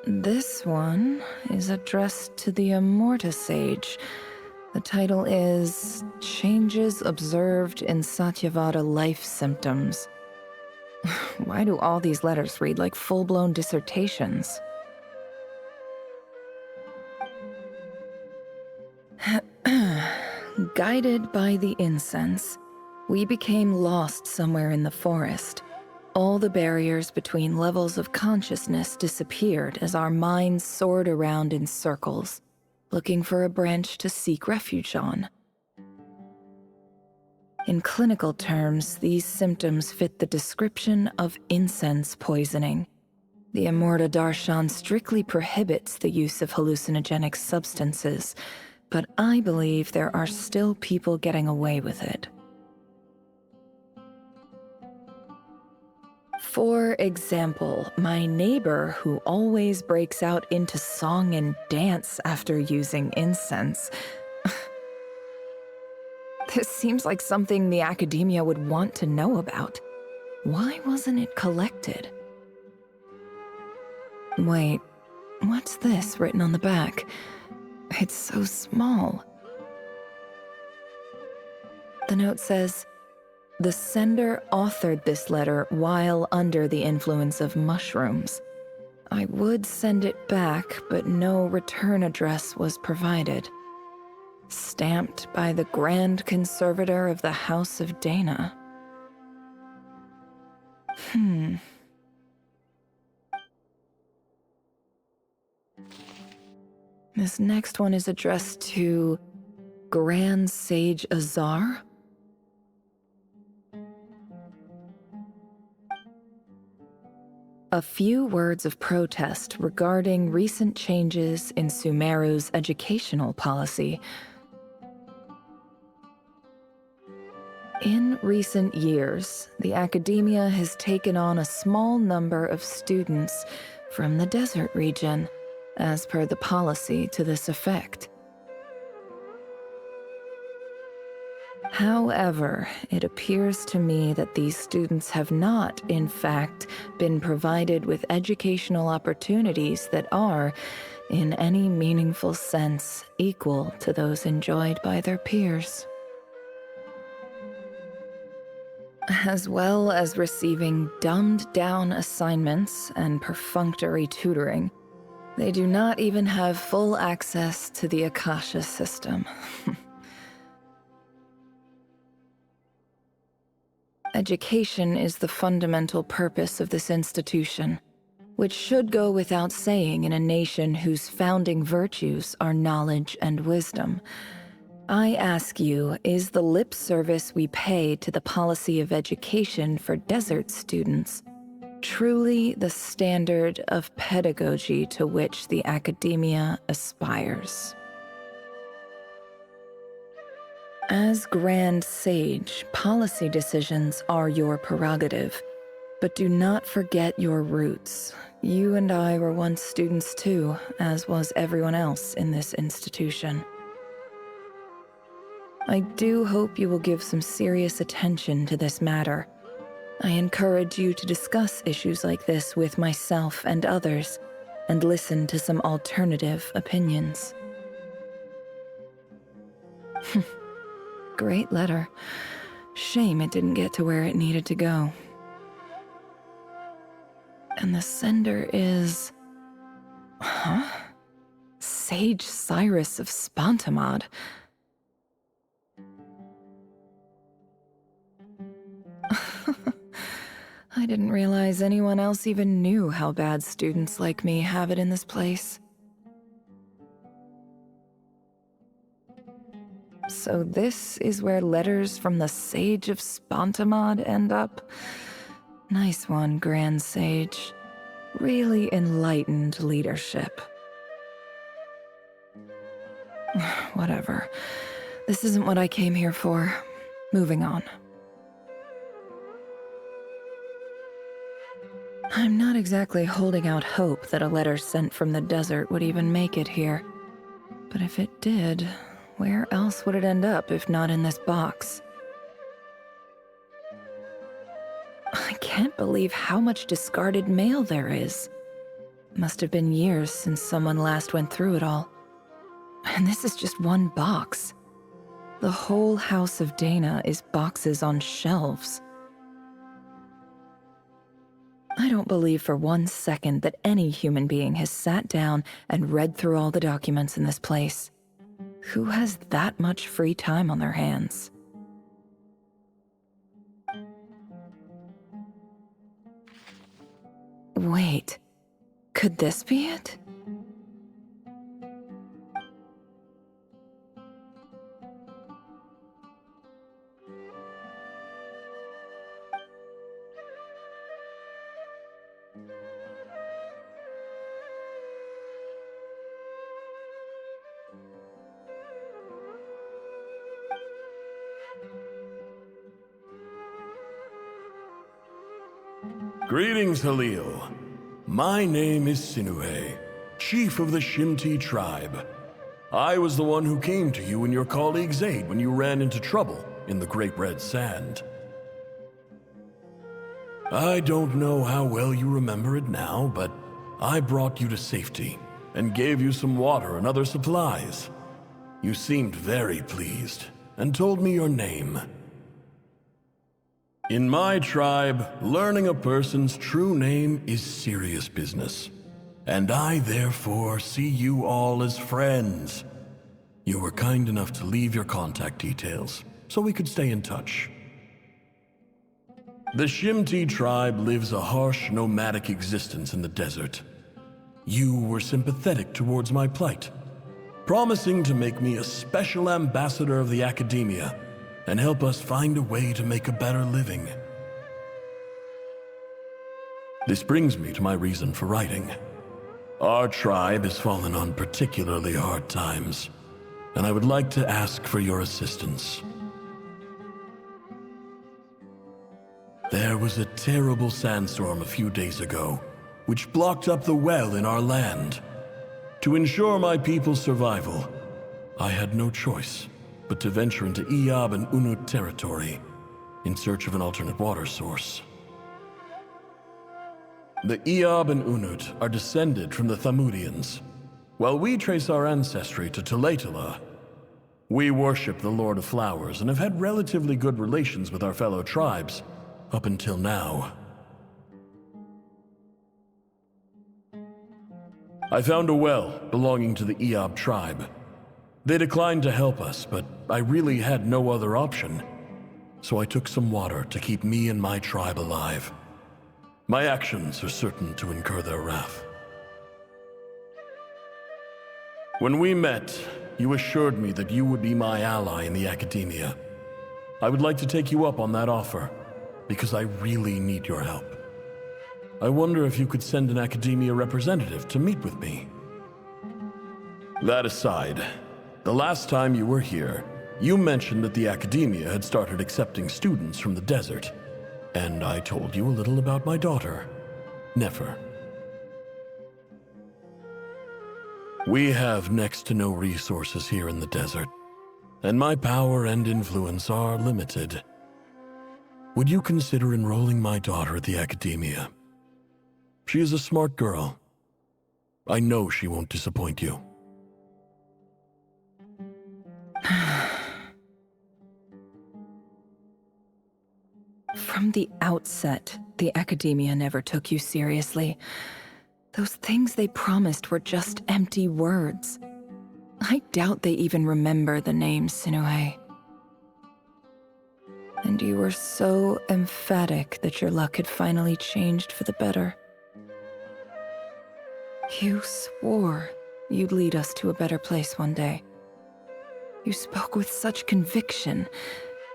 This one is addressed to the Immorta Sage. The title is Changes Observed in Satyavada Life Symptoms. Why do all these letters read like full-blown dissertations? Guided by the incense, we became lost somewhere in the forest. All the barriers between levels of consciousness disappeared as our minds soared around in circles, looking for a branch to seek refuge on. In clinical terms, these symptoms fit the description of incense poisoning. The Immorta Darshan strictly prohibits the use of hallucinogenic substances, but I believe there are still people getting away with it. For example, my neighbor who always breaks out into song and dance after using incense. This seems like something the academia would want to know about. Why wasn't it collected? Wait, what's this written on the back? It's so small. The note says, "The sender authored this letter while under the influence of mushrooms. I would send it back, but no return address was provided. Stamped by the Grand Conservator of the House of Dana." This next one is addressed to Grand Sage Azar. A few words of protest regarding recent changes in Sumeru's educational policy. In recent years, the academia has taken on a small number of students from the desert region, as per the policy to this effect. However, it appears to me that these students have not, in fact, been provided with educational opportunities that are, in any meaningful sense, equal to those enjoyed by their peers. As well as receiving dumbed-down assignments and perfunctory tutoring, they do not even have full access to the Akasha system. Education is the fundamental purpose of this institution, which should go without saying in a nation whose founding virtues are knowledge and wisdom. I ask you, is the lip service we pay to the policy of education for desert students truly the standard of pedagogy to which the academia aspires? As Grand Sage, policy decisions are your prerogative, but do not forget your roots. You and I were once students too, as was everyone else in this institution. I do hope you will give some serious attention to this matter. I encourage you to discuss issues like this with myself and others, and listen to some alternative opinions. Great letter. Shame it didn't get to where it needed to go. And the sender is... Sage Cyrus of Spantamad. I didn't realize anyone else even knew how bad students like me have it in this place. So this is where letters from the Sage of Spantamad end up? Nice one, Grand Sage. Really enlightened leadership. Whatever. This isn't what I came here for. Moving on. I'm not exactly holding out hope that a letter sent from the desert would even make it here. But if it did, where else would it end up if not in this box? I can't believe how much discarded mail there is. Must have been years since someone last went through it all. And this is just one box. The whole house of Dana is boxes on shelves. I don't believe for 1 second that any human being has sat down and read through all the documents in this place. Who has that much free time on their hands? Wait, could this be it? Greetings, Halil. My name is Sinuhe, chief of the Shimti tribe. I was the one who came to you and your colleague's aid when you ran into trouble in the Great Red Sand. I don't know how well you remember it now, but I brought you to safety and gave you some water and other supplies. You seemed very pleased and told me your name. In my tribe, learning a person's true name is serious business, and I therefore see you all as friends. You were kind enough to leave your contact details, so we could stay in touch. The Shimti tribe lives a harsh, nomadic existence in the desert. You were sympathetic towards my plight, promising to make me a special ambassador of the academia and help us find a way to make a better living. This brings me to my reason for writing. Our tribe has fallen on particularly hard times, and I would like to ask for your assistance. There was a terrible sandstorm a few days ago, which blocked up the well in our land. To ensure my people's survival, I had no choice but to venture into Iyab and Unut territory in search of an alternate water source. The Iyab and Unut are descended from the Thamudians. While we trace our ancestry to Tulatala, we worship the Lord of Flowers and have had relatively good relations with our fellow tribes up until now. I found a well belonging to the Iyab tribe. They declined to help us, but I really had no other option. So I took some water to keep me and my tribe alive. My actions are certain to incur their wrath. When we met, you assured me that you would be my ally in the academia. I would like to take you up on that offer, because I really need your help. I wonder if you could send an academia representative to meet with me. That aside, the last time you were here, you mentioned that the academia had started accepting students from the desert, and I told you a little about my daughter, Nefer. We have next to no resources here in the desert, and my power and influence are limited. Would you consider enrolling my daughter at the academia? She is a smart girl. I know she won't disappoint you. From the outset, the academia never took you seriously. Those things they promised were just empty words. I doubt they even remember the name Sinuhe. And you were so emphatic that your luck had finally changed for the better. You swore you'd lead us to a better place one day. You spoke with such conviction,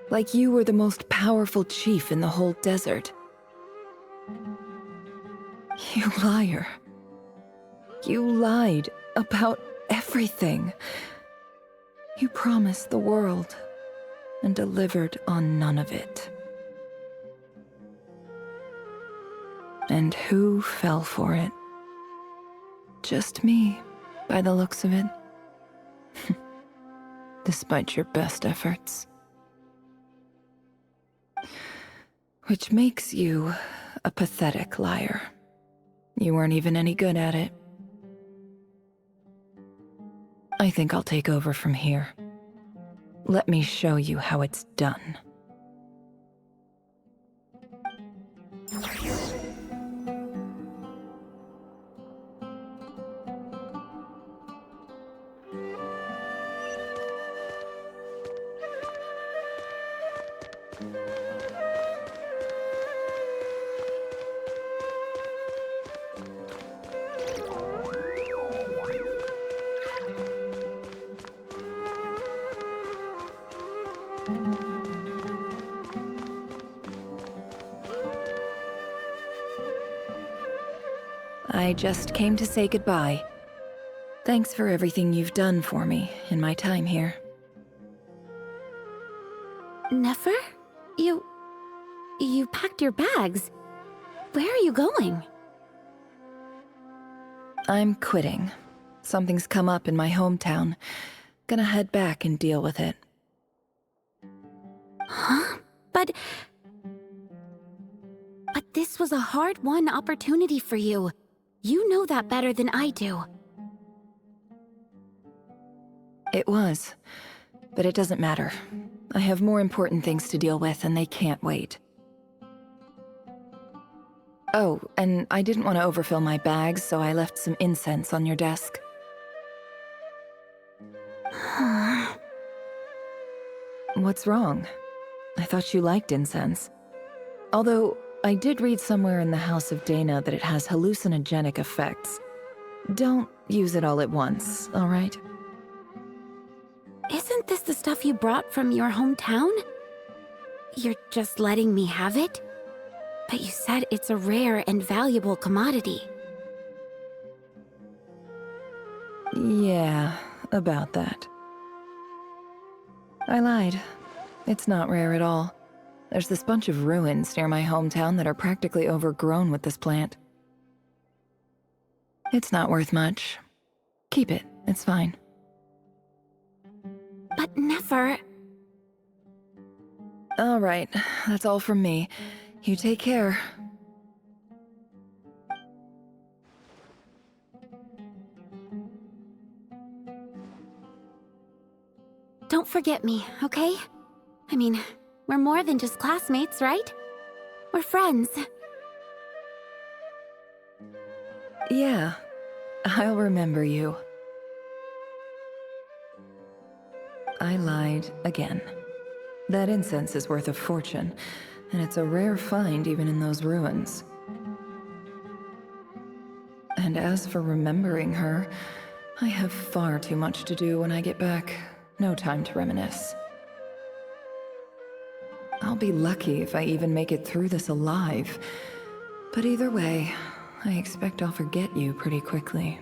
like you were the most powerful chief in the whole desert. You liar. You lied about everything. You promised the world and delivered on none of it. And who fell for it? Just me, by the looks of it. Despite your best efforts. Which makes you a pathetic liar. You weren't even any good at it. I think I'll take over from here. Let me show you how it's done. I just came to say goodbye. Thanks for everything you've done for me in my time here. Nefer? You packed your bags. Where are you going? I'm quitting. Something's come up in my hometown. Gonna head back and deal with it. Huh? But this was a hard-won opportunity for you. You know that better than I do. It was, but it doesn't matter. I have more important things to deal with, and they can't wait. Oh, and I didn't want to overfill my bags, so I left some incense on your desk. What's wrong? I thought you liked incense. Although, I did read somewhere in the House of Dana that it has hallucinogenic effects. Don't use it all at once, all right? Isn't this the stuff you brought from your hometown? You're just letting me have it? But you said it's a rare and valuable commodity. Yeah, about that. I lied. It's not rare at all. There's this bunch of ruins near my hometown that are practically overgrown with this plant. It's not worth much. Keep it, it's fine. But Nefer... All right, that's all from me. You take care. Don't forget me, okay? I mean, we're more than just classmates, right? We're friends. Yeah, I'll remember you. I lied again. That incense is worth a fortune, and it's a rare find even in those ruins. And as for remembering her, I have far too much to do when I get back. No time to reminisce. I'll be lucky if I even make it through this alive. But either way, I expect I'll forget you pretty quickly.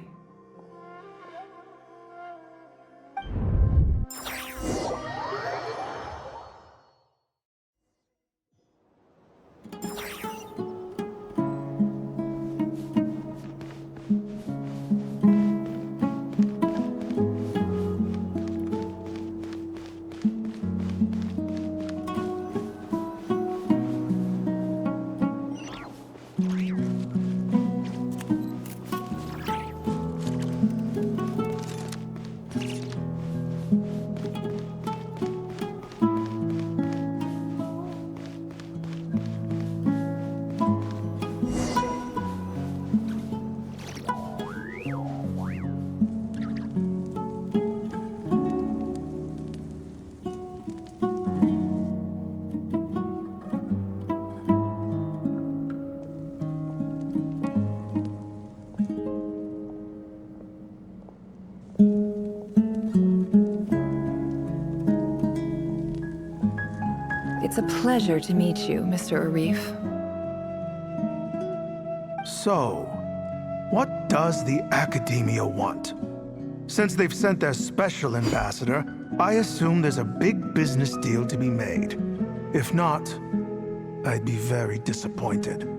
It's a pleasure to meet you, Mr. Arif. So, what does the Academia want? Since they've sent their special ambassador, I assume there's a big business deal to be made. If not, I'd be very disappointed.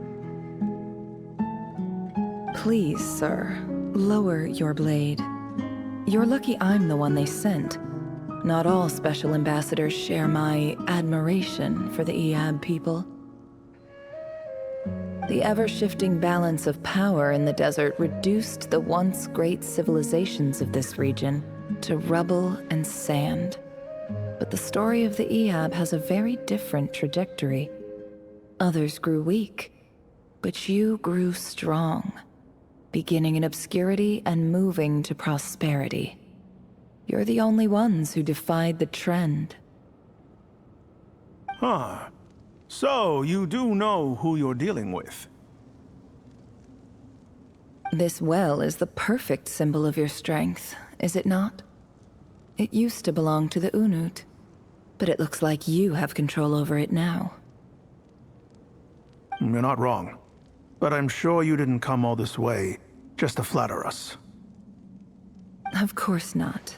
Please, sir, lower your blade. You're lucky I'm the one they sent. Not all special ambassadors share my admiration for the Eab people. The ever-shifting balance of power in the desert reduced the once great civilizations of this region to rubble and sand. But the story of the Eab has a very different trajectory. Others grew weak, but you grew strong, beginning in obscurity and moving to prosperity. You're the only ones who defied the trend. Huh. So, you do know who you're dealing with. This well is the perfect symbol of your strength, is it not? It used to belong to the Unut, but it looks like you have control over it now. You're not wrong. But I'm sure you didn't come all this way just to flatter us. Of course not.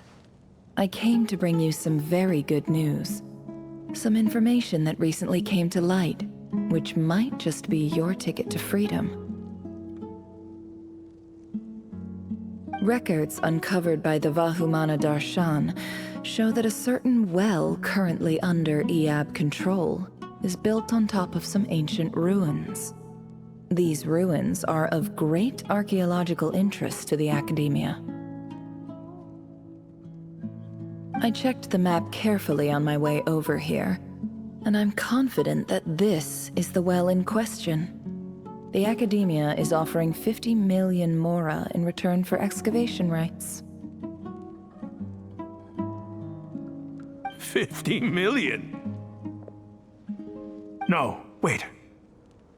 I came to bring you some very good news. Some information that recently came to light, which might just be your ticket to freedom. Records uncovered by the Vahumana Darshan show that a certain well currently under Eab control is built on top of some ancient ruins. These ruins are of great archaeological interest to the academia. I checked the map carefully on my way over here, and I'm confident that this is the well in question. The academia is offering 50 million mora in return for excavation rights. 50 million? No, wait.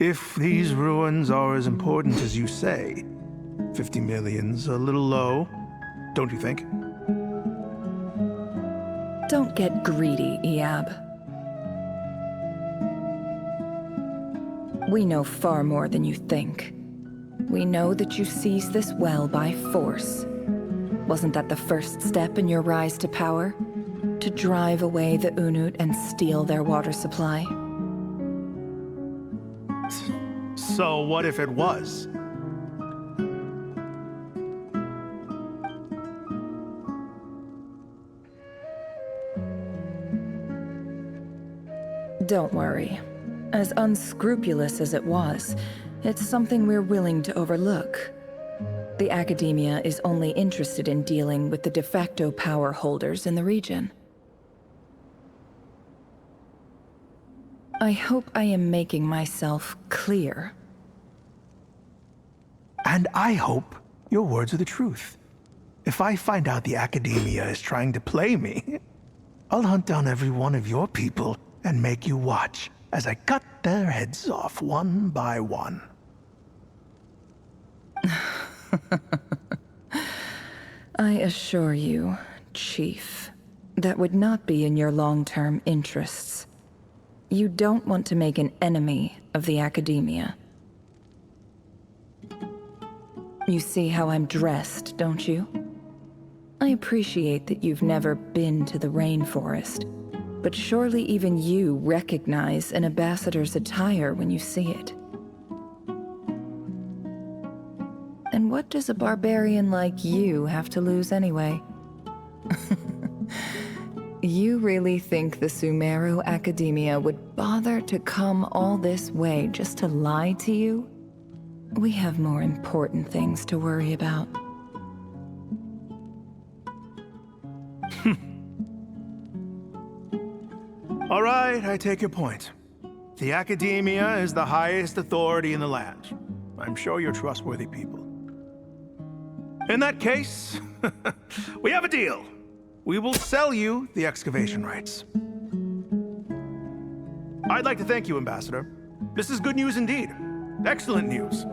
If these ruins are as important as you say, 50 million's a little low, don't you think? Don't get greedy, Eab. We know far more than you think. We know that you seized this well by force. Wasn't that the first step in your rise to power? To drive away the Unut and steal their water supply? So what if it was? Don't worry. As unscrupulous as it was, it's something we're willing to overlook. The academia is only interested in dealing with the de facto power holders in the region. I hope I am making myself clear. And I hope your words are the truth. If I find out the academia is trying to play me, I'll hunt down every one of your people and make you watch as I cut their heads off one by one. I assure you, Chief, that would not be in your long-term interests. You don't want to make an enemy of the academia. You see how I'm dressed, don't you? I appreciate that you've never been to the rainforest, but surely even you recognize an ambassador's attire when you see it. And what does a barbarian like you have to lose anyway? You really think the Sumeru Academia would bother to come all this way just to lie to you? We have more important things to worry about. All right, I take your point. The academia is the highest authority in the land. I'm sure you're trustworthy people. In that case, we have a deal. We will sell you the excavation rights. I'd like to thank you, Ambassador. This is good news indeed. Excellent news.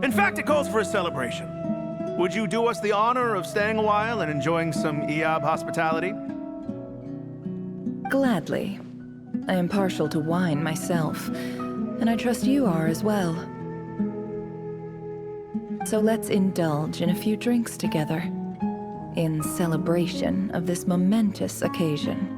In fact, it calls for a celebration. Would you do us the honor of staying a while and enjoying some Eab hospitality? Gladly. I am partial to wine myself, and I trust you are as well. So let's indulge in a few drinks together, in celebration of this momentous occasion.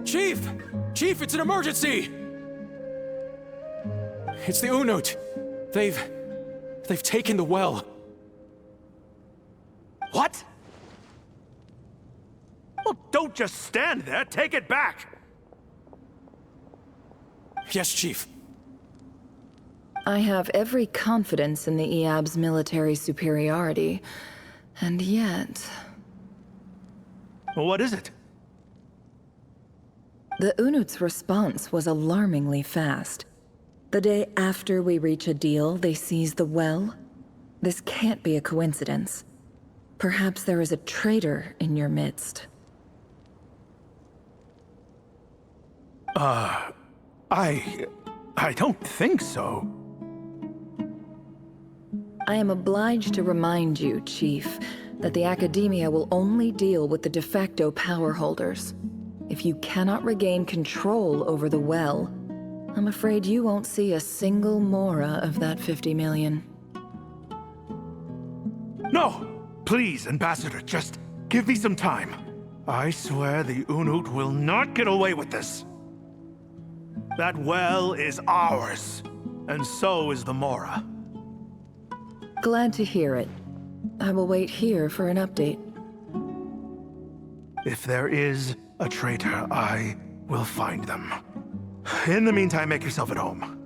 Chief! Chief, it's an emergency! It's the Unut. They've taken the well. What? Well, don't just stand there. Take it back. Yes, Chief. I have every confidence in the Eab's military superiority, and yet... Well, what is it? The Unut's response was alarmingly fast. The day after we reach a deal, they seize the well. This can't be a coincidence. Perhaps there is a traitor in your midst. I don't think so. I am obliged to remind you, Chief, that the Academia will only deal with the de facto power holders. If you cannot regain control over the well, I'm afraid you won't see a single mora of that 50 million. No! Please, Ambassador, just give me some time. I swear the Unut will not get away with this. That well is ours, and so is the mora. Glad to hear it. I will wait here for an update. If there is a traitor, I will find them. In the meantime, make yourself at home.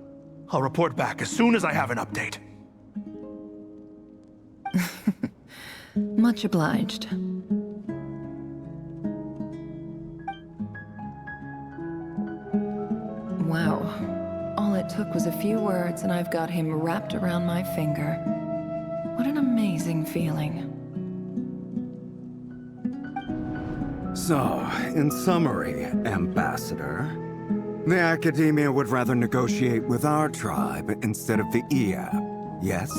I'll report back as soon as I have an update. Much obliged. Wow. All it took was a few words and I've got him wrapped around my finger. What an amazing feeling. So, in summary, Ambassador, the Academia would rather negotiate with our tribe instead of the Eab, yes?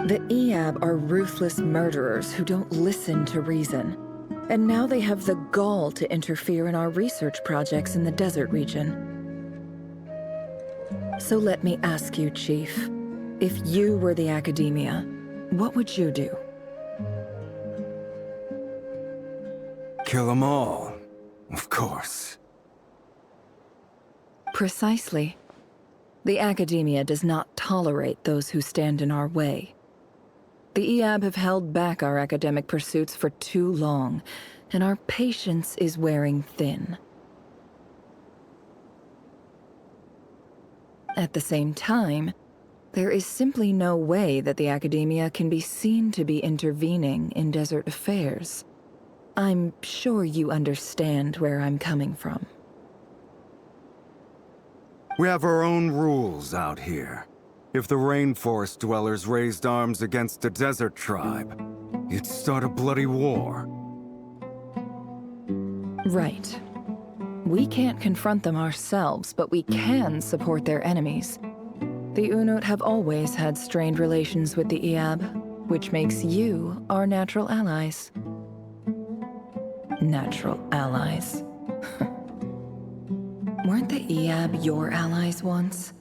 The Eab are ruthless murderers who don't listen to reason. And now they have the gall to interfere in our research projects in the desert region. So let me ask you, Chief, if you were the Academia, what would you do? Kill them all, of course. Precisely. The Academia does not tolerate those who stand in our way. The Eab have held back our academic pursuits for too long, and our patience is wearing thin. At the same time, there is simply no way that the Academia can be seen to be intervening in desert affairs. I'm sure you understand where I'm coming from. We have our own rules out here. If the rainforest dwellers raised arms against a desert tribe, you'd start a bloody war. Right. We can't confront them ourselves, but we can support their enemies. The Unut have always had strained relations with the Eab, which makes you our natural allies. Natural allies. Weren't the Eab your allies once?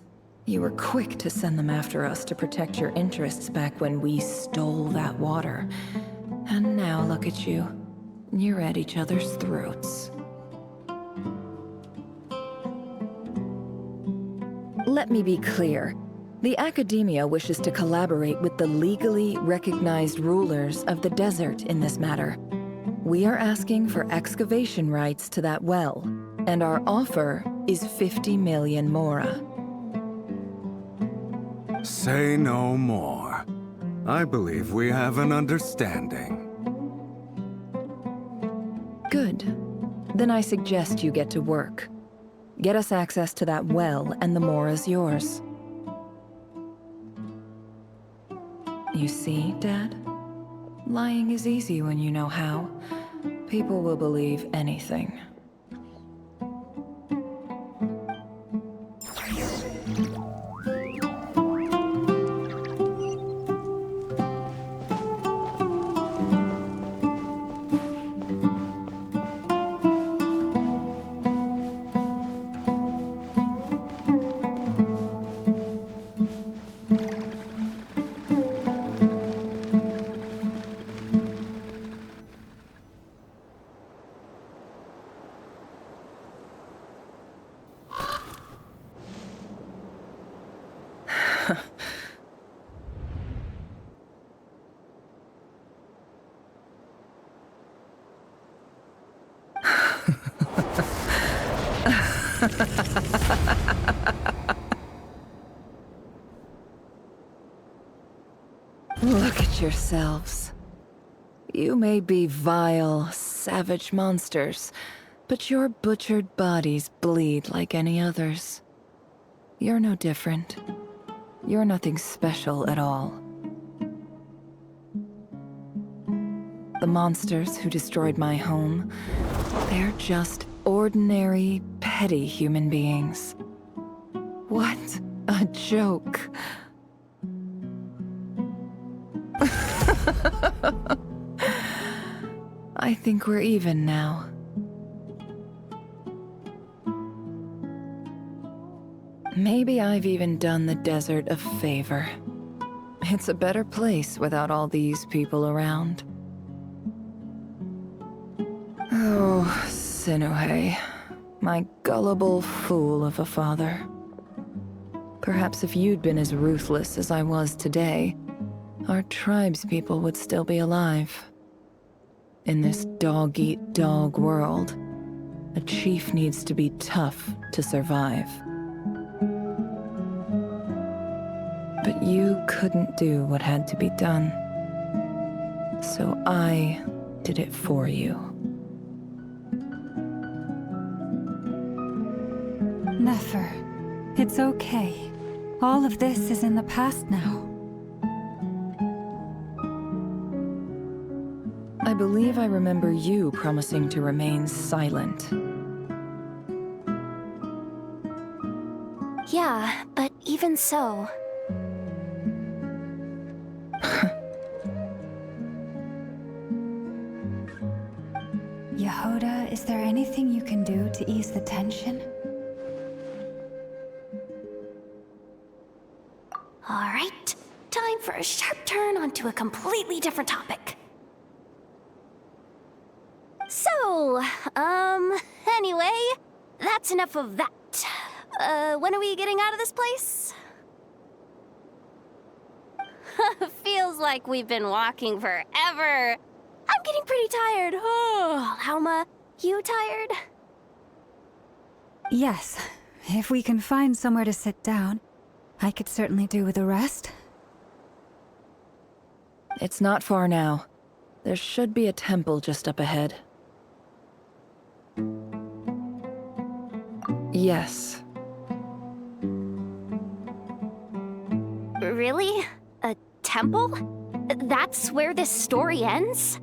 You were quick to send them after us to protect your interests back when we stole that water. And now look at you. You're at each other's throats. Let me be clear. The Academia wishes to collaborate with the legally recognized rulers of the desert in this matter. We are asking for excavation rights to that well, and our offer is 50 million mora. Say no more. I believe we have an understanding. Good. Then I suggest you get to work. Get us access to that well, and the mora's yours. You see, Dad? Lying is easy when you know how. People will believe anything. Look at yourselves. You may be vile, savage monsters, but your butchered bodies bleed like any others. You're no different. You're nothing special at all. The monsters who destroyed my home, they're just ordinary, petty human beings. What a joke. I think we're even now. Maybe I've even done the desert a favor. It's a better place without all these people around. Oh, Sinuhe, my gullible fool of a father. Perhaps if you'd been as ruthless as I was today, our tribespeople would still be alive. In this dog-eat-dog world, a chief needs to be tough to survive. But you couldn't do what had to be done. So I did it for you. Nefer, it's okay. All of this is in the past now. I believe I remember you promising to remain silent. Yeah, but even so... Yehoda, is there anything you can do to ease the tension? All right, time for a sharp turn onto a completely different topic. So, anyway, that's enough of that. When are we getting out of this place? Feels like we've been walking forever. I'm getting pretty tired. Oh, Alma, you tired? Yes, if we can find somewhere to sit down, I could certainly do with a rest. It's not far now. There should be a temple just up ahead. Yes. Really? A temple? That's where this story ends?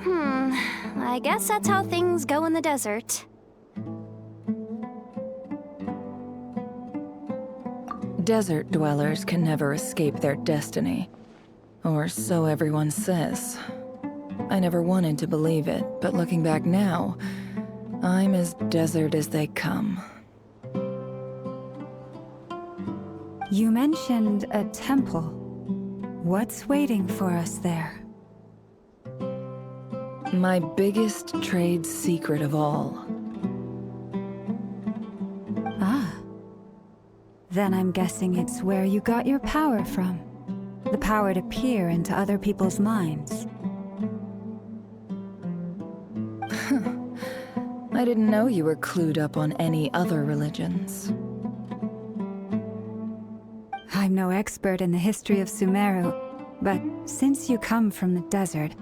I guess that's how things go in the desert. Desert dwellers can never escape their destiny. Or so everyone says. I never wanted to believe it, but looking back now, I'm as desert as they come. You mentioned a temple. What's waiting for us there? My biggest trade secret of all. Ah. Then I'm guessing it's where you got your power from. The power to peer into other people's minds. I didn't know you were clued up on any other religions. I'm no expert in the history of Sumeru, but since you come from the desert,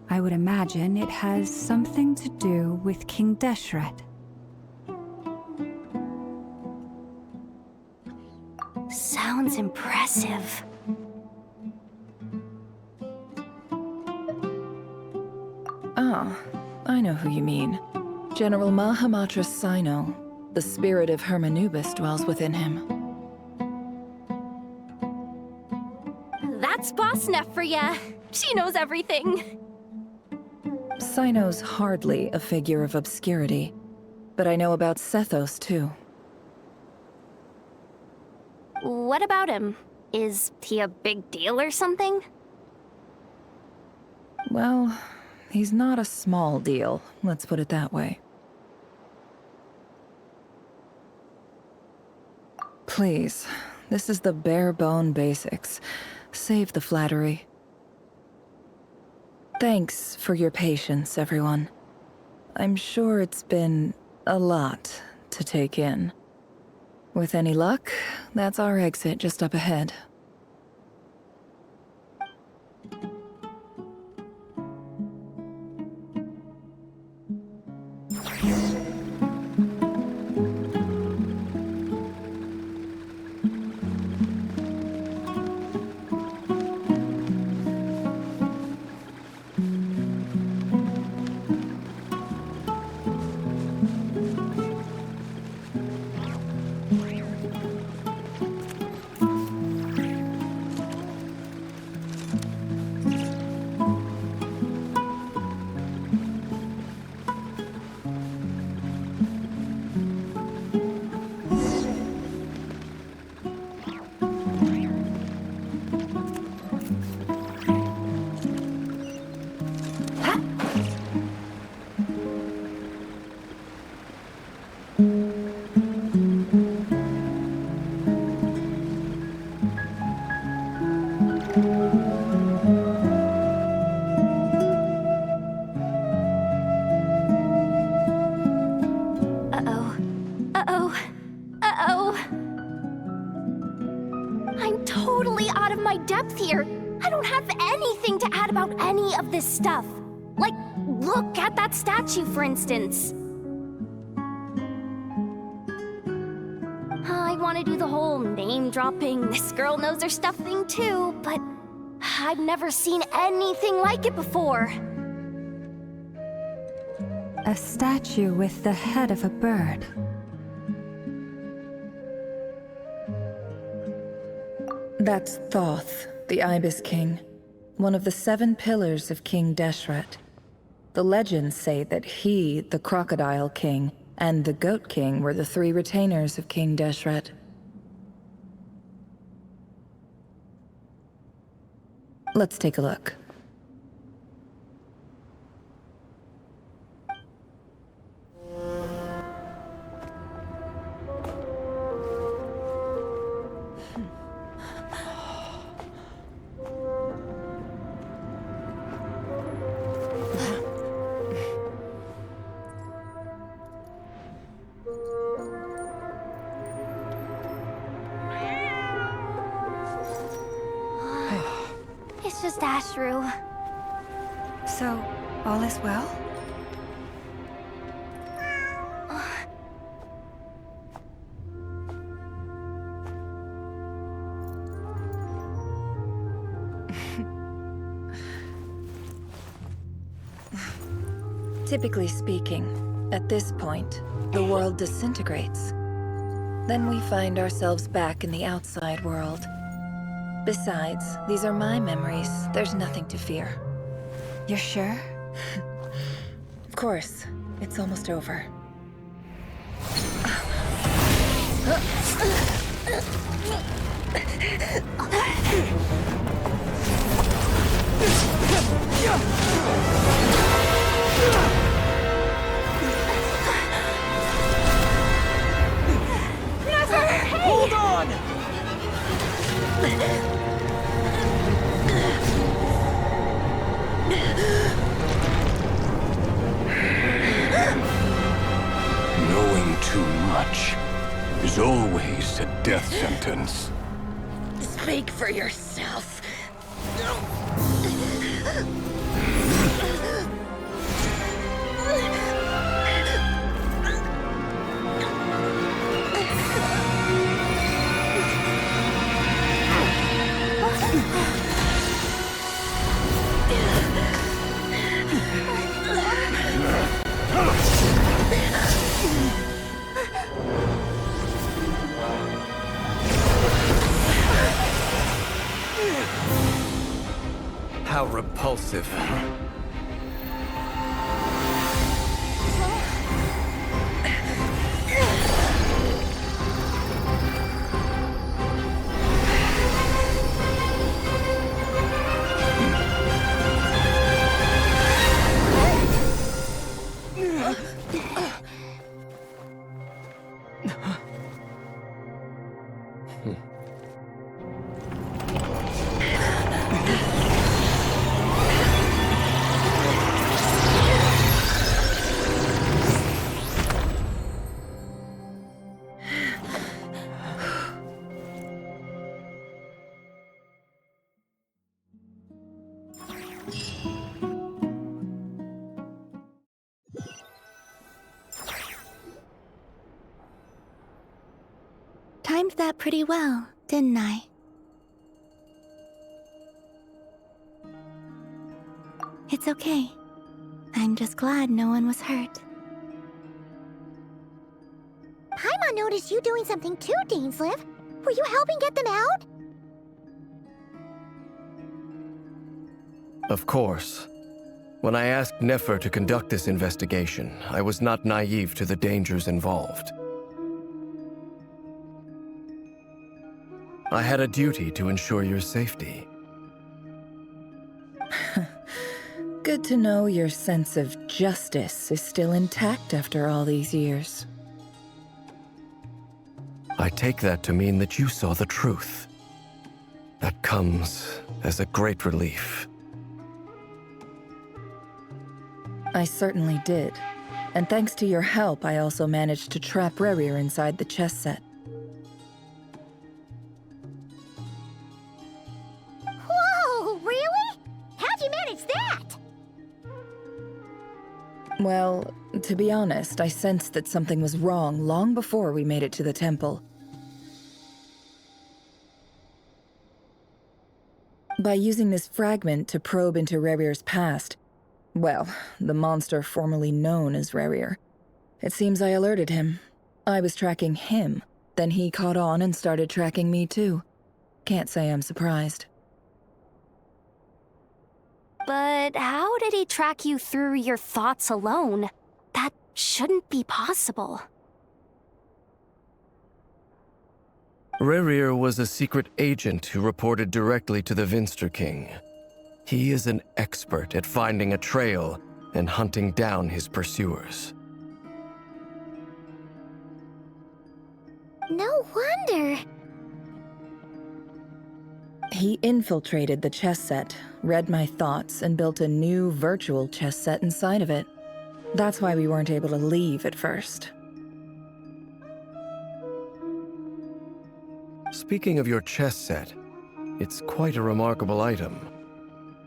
I would imagine it has something to do with King Deshret. Sounds impressive. Ah, I know who you mean. General Mahamatra Sino. The spirit of Hermanubis dwells within him. That's Boss Neff for ya. She knows everything. Sino's hardly a figure of obscurity, but I know about Sethos too. What about him? Is he a big deal or something? Well, he's not a small deal, let's put it that way. Please, this is the bare-bone basics. Save the flattery. Thanks for your patience, everyone. I'm sure it's been a lot to take in. With any luck, that's our exit just up ahead. I'm totally out of my depth here. I don't have anything to add about any of this stuff. Like, look at that statue, for instance. I want to do the whole name-dropping, this girl knows her stuff thing too, but I've never seen anything like it before. A statue with the head of a bird. That's Thoth, the Ibis King, one of the 7 pillars of King Deshret. The legends say that he, the Crocodile King, and the Goat King were the 3 retainers of King Deshret. Let's take a look. It's just Ashru. So, all is well? Typically speaking, at this point, the world disintegrates. Then we find ourselves back in the outside world. Besides, these are my memories. There's nothing to fear. You're sure? Of course. It's almost over. Hold on! Knowing too much is always a death sentence. Speak for yourself. How repulsive. timed that pretty well, didn't I? It's okay. I'm just glad no one was hurt. Paimon noticed you doing something too, Dainsleif. Were you helping get them out? Of course. When I asked Nefer to conduct this investigation, I was not naive to the dangers involved. I had a duty to ensure your safety. Good to know your sense of justice is still intact after all these years. I take that to mean that you saw the truth. That comes as a great relief. I certainly did. And thanks to your help, I also managed to trap Rerir inside the chess set. Whoa, really? How'd you manage that? Well, to be honest, I sensed that something was wrong long before we made it to the temple. By using this fragment to probe into Rerir's past, well, the monster formerly known as Rerir, it seems I alerted him. I was tracking him, then he caught on and started tracking me too. Can't say I'm surprised. But how did he track you through your thoughts alone? That shouldn't be possible. Rerir was a secret agent who reported directly to the Vinster King. He is an expert at finding a trail and hunting down his pursuers. No wonder. He infiltrated the chess set, read my thoughts, and built a new virtual chess set inside of it. That's why we weren't able to leave at first. Speaking of your chess set, it's quite a remarkable item.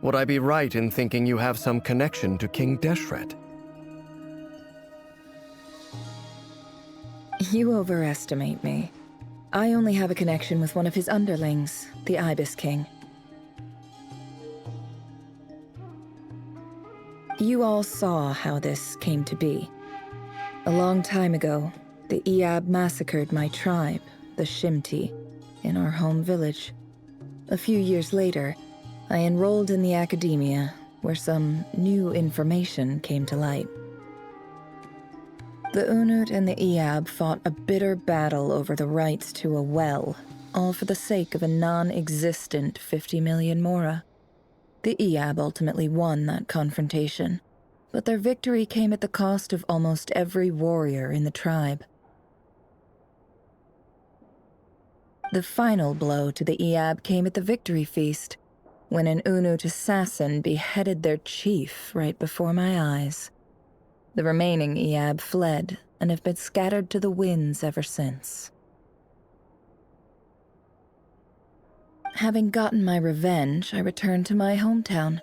Would I be right in thinking you have some connection to King Deshret? You overestimate me. I only have a connection with one of his underlings, the Ibis King. You all saw how this came to be. A long time ago, the Iab massacred my tribe, the Shimti, in our home village. A few years later, I enrolled in the academia, where some new information came to light. The Unut and the Iab fought a bitter battle over the rights to a well, all for the sake of a non-existent 50 million mora. The Iab ultimately won that confrontation, but their victory came at the cost of almost every warrior in the tribe. The final blow to the Iab came at the victory feast, when an Unut assassin beheaded their chief right before my eyes. The remaining Iab fled and have been scattered to the winds ever since. Having gotten my revenge, I returned to my hometown,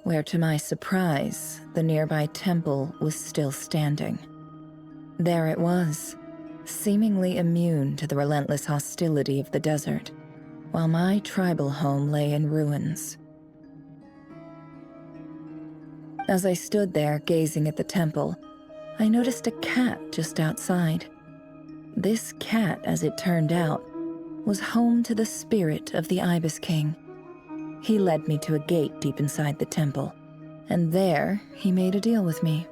where to my surprise, the nearby temple was still standing. There it was, seemingly immune to the relentless hostility of the desert, while my tribal home lay in ruins. As I stood there gazing at the temple, I noticed a cat just outside. This cat, as it turned out, was home to the spirit of the Ibis King. He led me to a gate deep inside the temple, and there he made a deal with me.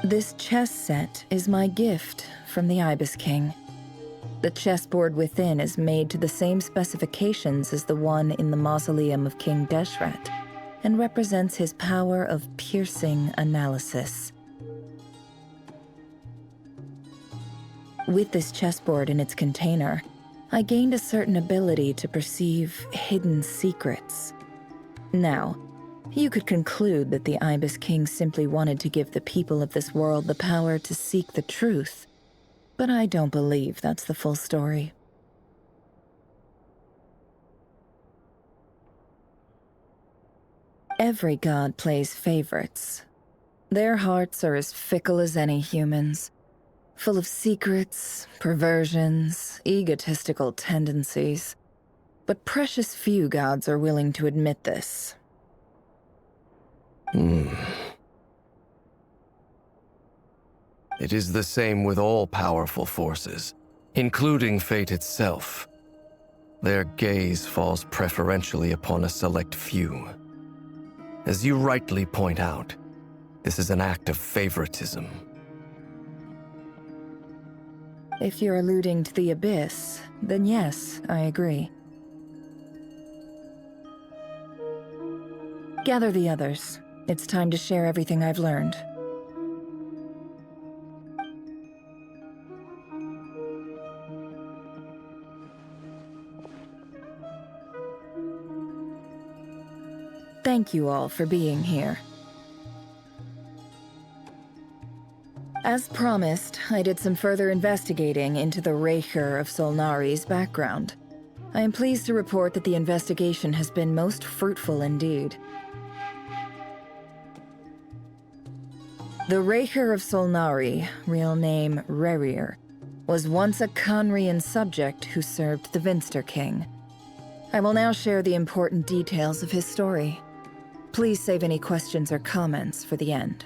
This chess set is my gift from the Ibis King. The chessboard within is made to the same specifications as the one in the mausoleum of King Deshret, and represents his power of piercing analysis. With this chessboard in its container, I gained a certain ability to perceive hidden secrets. Now, you could conclude that the Ibis King simply wanted to give the people of this world the power to seek the truth, but I don't believe that's the full story. Every god plays favorites, Their hearts are as fickle as any human's, full of secrets, perversions, egotistical tendencies. But precious few gods are willing to admit this. It is the same with all powerful forces, including fate itself. Their gaze falls preferentially upon a select few. As you rightly point out, this is an act of favoritism. If you're alluding to the Abyss, then yes, I agree. Gather the others. It's time to share everything I've learned. Thank you all for being here. As promised, I did some further investigating into the Reicher of Solnari's background. I am pleased to report that the investigation has been most fruitful indeed. The Reicher of Solnari, real name Rerir, was once a Conrian subject who served the Vinster King. I will now share the important details of his story. Please save any questions or comments for the end.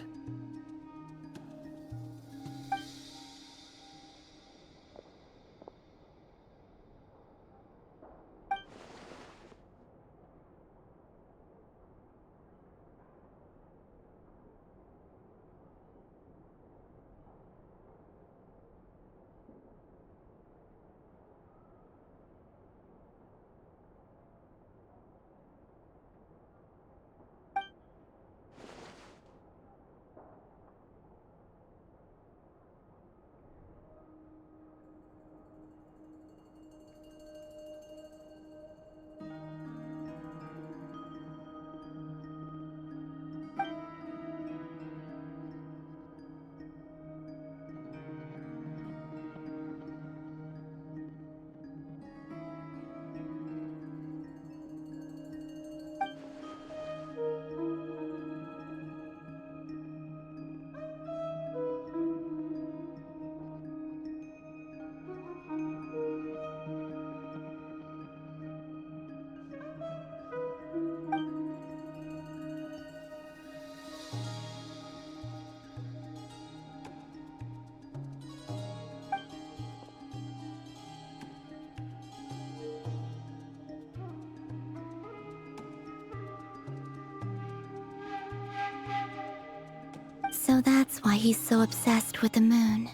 So that's why he's so obsessed with the moon.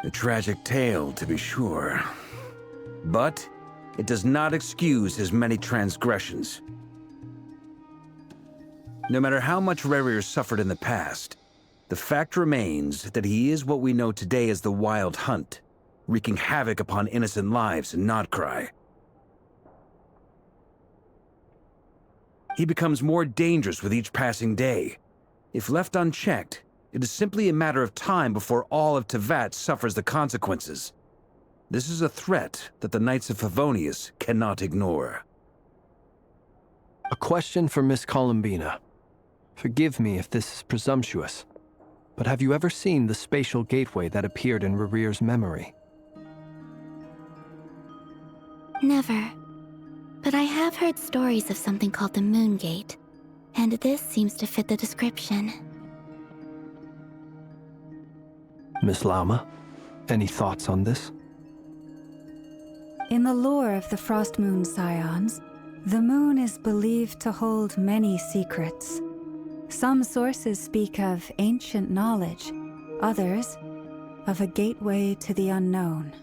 A tragic tale, to be sure. But it does not excuse his many transgressions. No matter how much Rerir suffered in the past, the fact remains that he is what we know today as the Wild Hunt, wreaking havoc upon innocent lives in Notcry. He becomes more dangerous with each passing day. If left unchecked, it is simply a matter of time before all of Tevat suffers the consequences. This is a threat that the Knights of Favonius cannot ignore. A question for Miss Columbina. Forgive me if this is presumptuous, but have you ever seen the spatial gateway that appeared in Rerir's memory? Never. But I have heard stories of something called the Moon Gate, and this seems to fit the description. Miss Lama, any thoughts on this? In the lore of the Frost Moon Scions, the moon is believed to hold many secrets. Some sources speak of ancient knowledge, others of a gateway to the unknown.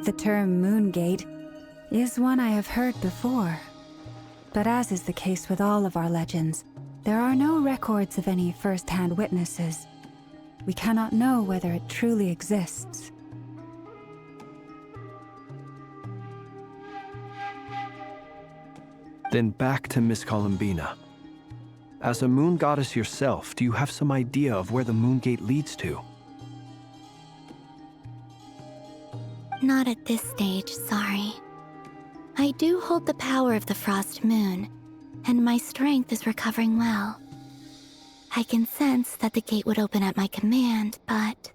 The term Moon Gate is one I have heard before, but as is the case with all of our legends, there are no records of any first-hand witnesses. We cannot know whether it truly exists. Then back to Miss Columbina. As a moon goddess yourself, do you have some idea of where the Moon Gate leads to? Not at this stage, sorry. I do hold the power of the Frost Moon, and my strength is recovering well. I can sense that the gate would open at my command, but...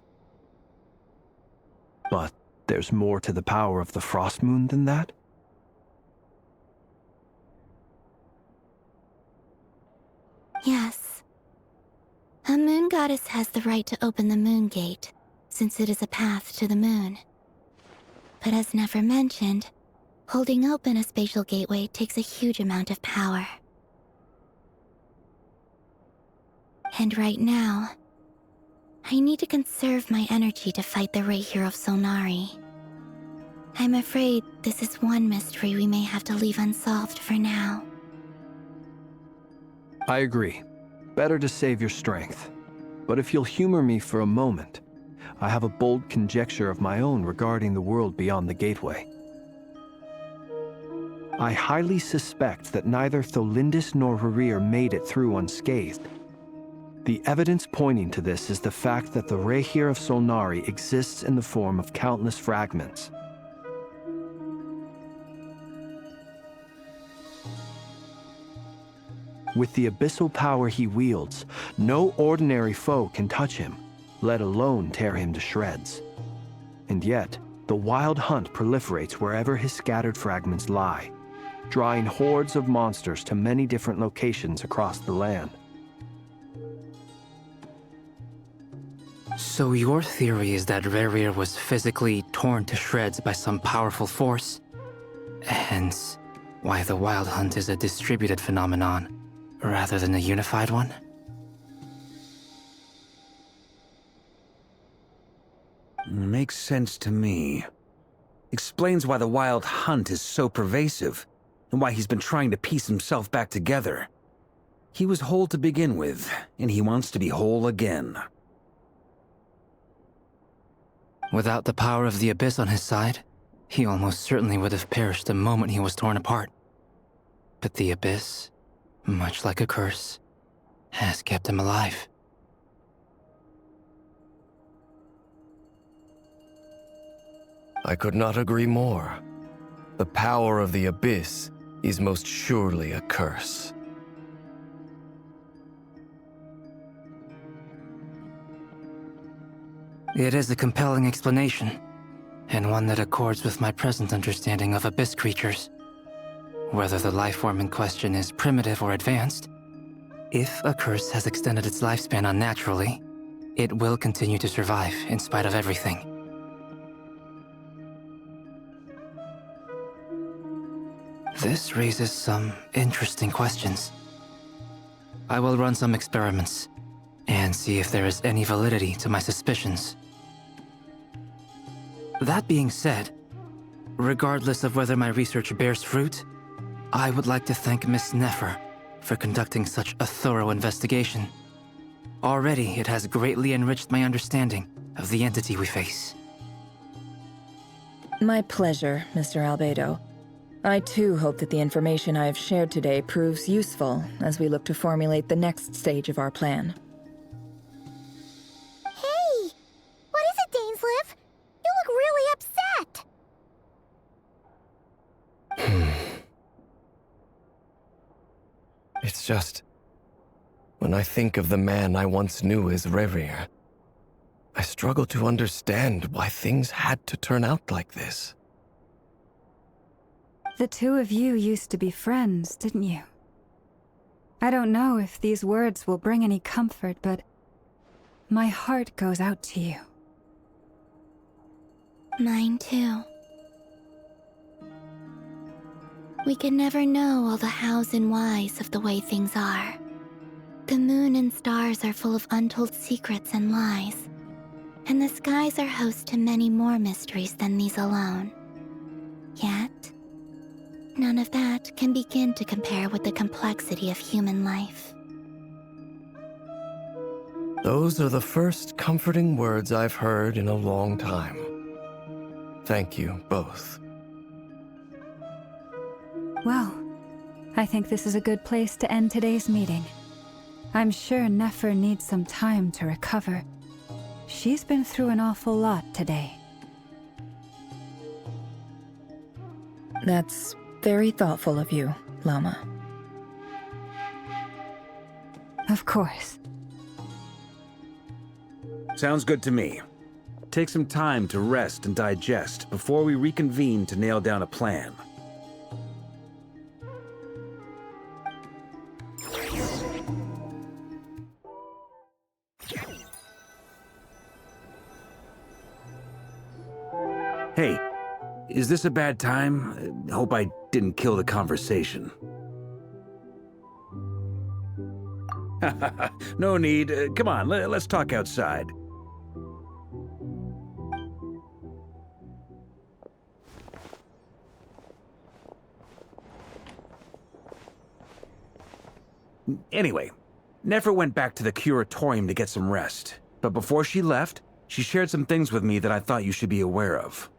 But there's more to the power of the Frost Moon than that? Yes. A moon goddess has the right to open the moon gate, since it is a path to the moon. But as Nefer mentioned, holding open a spatial gateway takes a huge amount of power. And right now, I need to conserve my energy to fight the Rehir of Solnari. I'm afraid this is one mystery we may have to leave unsolved for now. I agree. Better to save your strength. But if you'll humor me for a moment, I have a bold conjecture of my own regarding the world beyond the gateway. I highly suspect that neither Tholindis nor Rehir made it through unscathed. The evidence pointing to this is the fact that the Rehir of Solnari exists in the form of countless fragments. With the abyssal power he wields, no ordinary foe can touch him, let alone tear him to shreds. And yet, the wild hunt proliferates wherever his scattered fragments lie, drawing hordes of monsters to many different locations across the land. So your theory is that Rehir was physically torn to shreds by some powerful force? Hence, why the wild hunt is a distributed phenomenon, rather than a unified one? Makes sense to me. Explains why the wild hunt is so pervasive, and why he's been trying to piece himself back together. He was whole to begin with, and he wants to be whole again. Without the power of the Abyss on his side, he almost certainly would have perished the moment he was torn apart. But the Abyss, much like a curse, has kept him alive. I could not agree more. The power of the Abyss is most surely a curse. It is a compelling explanation, and one that accords with my present understanding of Abyss creatures. Whether the life form in question is primitive or advanced, if a curse has extended its lifespan unnaturally, it will continue to survive in spite of everything. This raises some interesting questions. I will run some experiments and see if there is any validity to my suspicions. That being said, regardless of whether my research bears fruit, I would like to thank Miss Nefer for conducting such a thorough investigation. Already, it has greatly enriched my understanding of the entity we face. My pleasure, Mr. Albedo. I too hope that the information I have shared today proves useful as we look to formulate the next stage of our plan. Hey! What is it, Dainsleif? You look really upset! It's just... when I think of the man I once knew as Rehir, I struggle to understand why things had to turn out like this. The two of you used to be friends, didn't you? I don't know if these words will bring any comfort, but my heart goes out to you. Mine too. We can never know all the hows and whys of the way things are. The moon and stars are full of untold secrets and lies, and the skies are host to many more mysteries than these alone. Yet, none of that can begin to compare with the complexity of human life. Those are the first comforting words I've heard in a long time. Thank you, both. Well, I think this is a good place to end today's meeting. I'm sure Nefer needs some time to recover. She's been through an awful lot today. That's Very thoughtful of you, Lama. Of course. Sounds good to me. Take some time to rest and digest before we reconvene to nail down a plan. Hey, is this a bad time? Hope I didn't kill the conversation. No need. Come on, let's talk outside. Anyway, Nefer went back to the curatorium to get some rest. But before she left, she shared some things with me that I thought you should be aware of.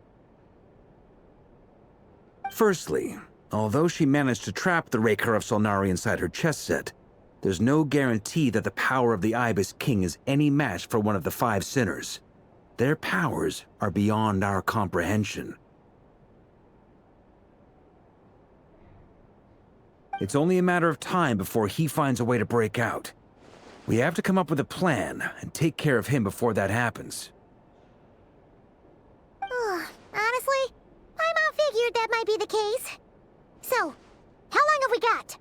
Firstly, although she managed to trap the Raker of Solnari inside her chess set, there's no guarantee that the power of the Ibis King is any match for one of the 5 sinners. Their powers are beyond our comprehension. It's only a matter of time before he finds a way to break out. We have to come up with a plan and take care of him before that happens. Honestly, my mom figured that might be the case. So, how long have we got?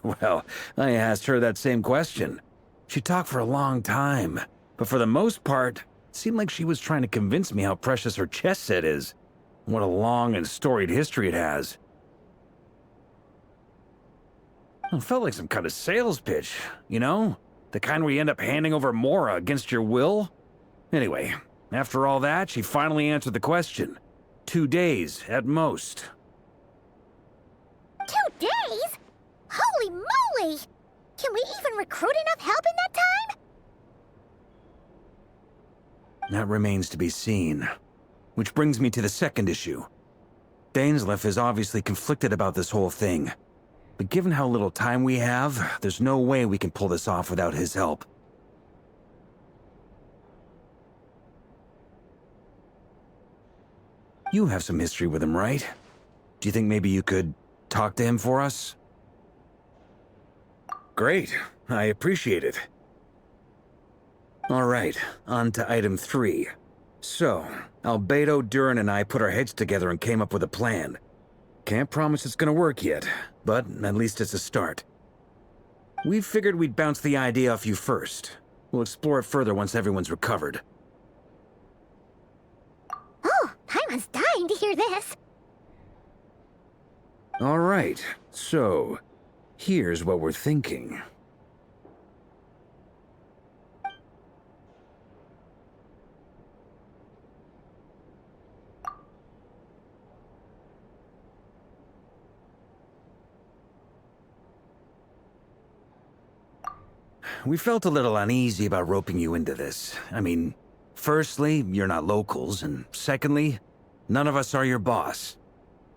Well, I asked her that same question. She talked for a long time, but for the most part, it seemed like she was trying to convince me how precious her chess set is. What a long and storied history it has. It felt like some kind of sales pitch, you know? The kind where you end up handing over Mora against your will? Anyway, after all that, she finally answered the question. 2 days, at most. 2 days? Holy moly! Can we even recruit enough help in that time? That remains to be seen. Which brings me to the second issue. Dainsleif is obviously conflicted about this whole thing. But given how little time we have, there's no way we can pull this off without his help. You have some history with him, right? Do you think maybe you could talk to him for us? Great. I appreciate it. All right, on to item 3. So, Albedo, Durin, and I put our heads together and came up with a plan. Can't promise it's gonna work yet, but at least it's a start. We figured we'd bounce the idea off you first. We'll explore it further once everyone's recovered. Oh, Paimon's dying to hear this. All right, so here's what we're thinking. We felt a little uneasy about roping you into this. I mean, firstly, you're not locals, and secondly, none of us are your boss.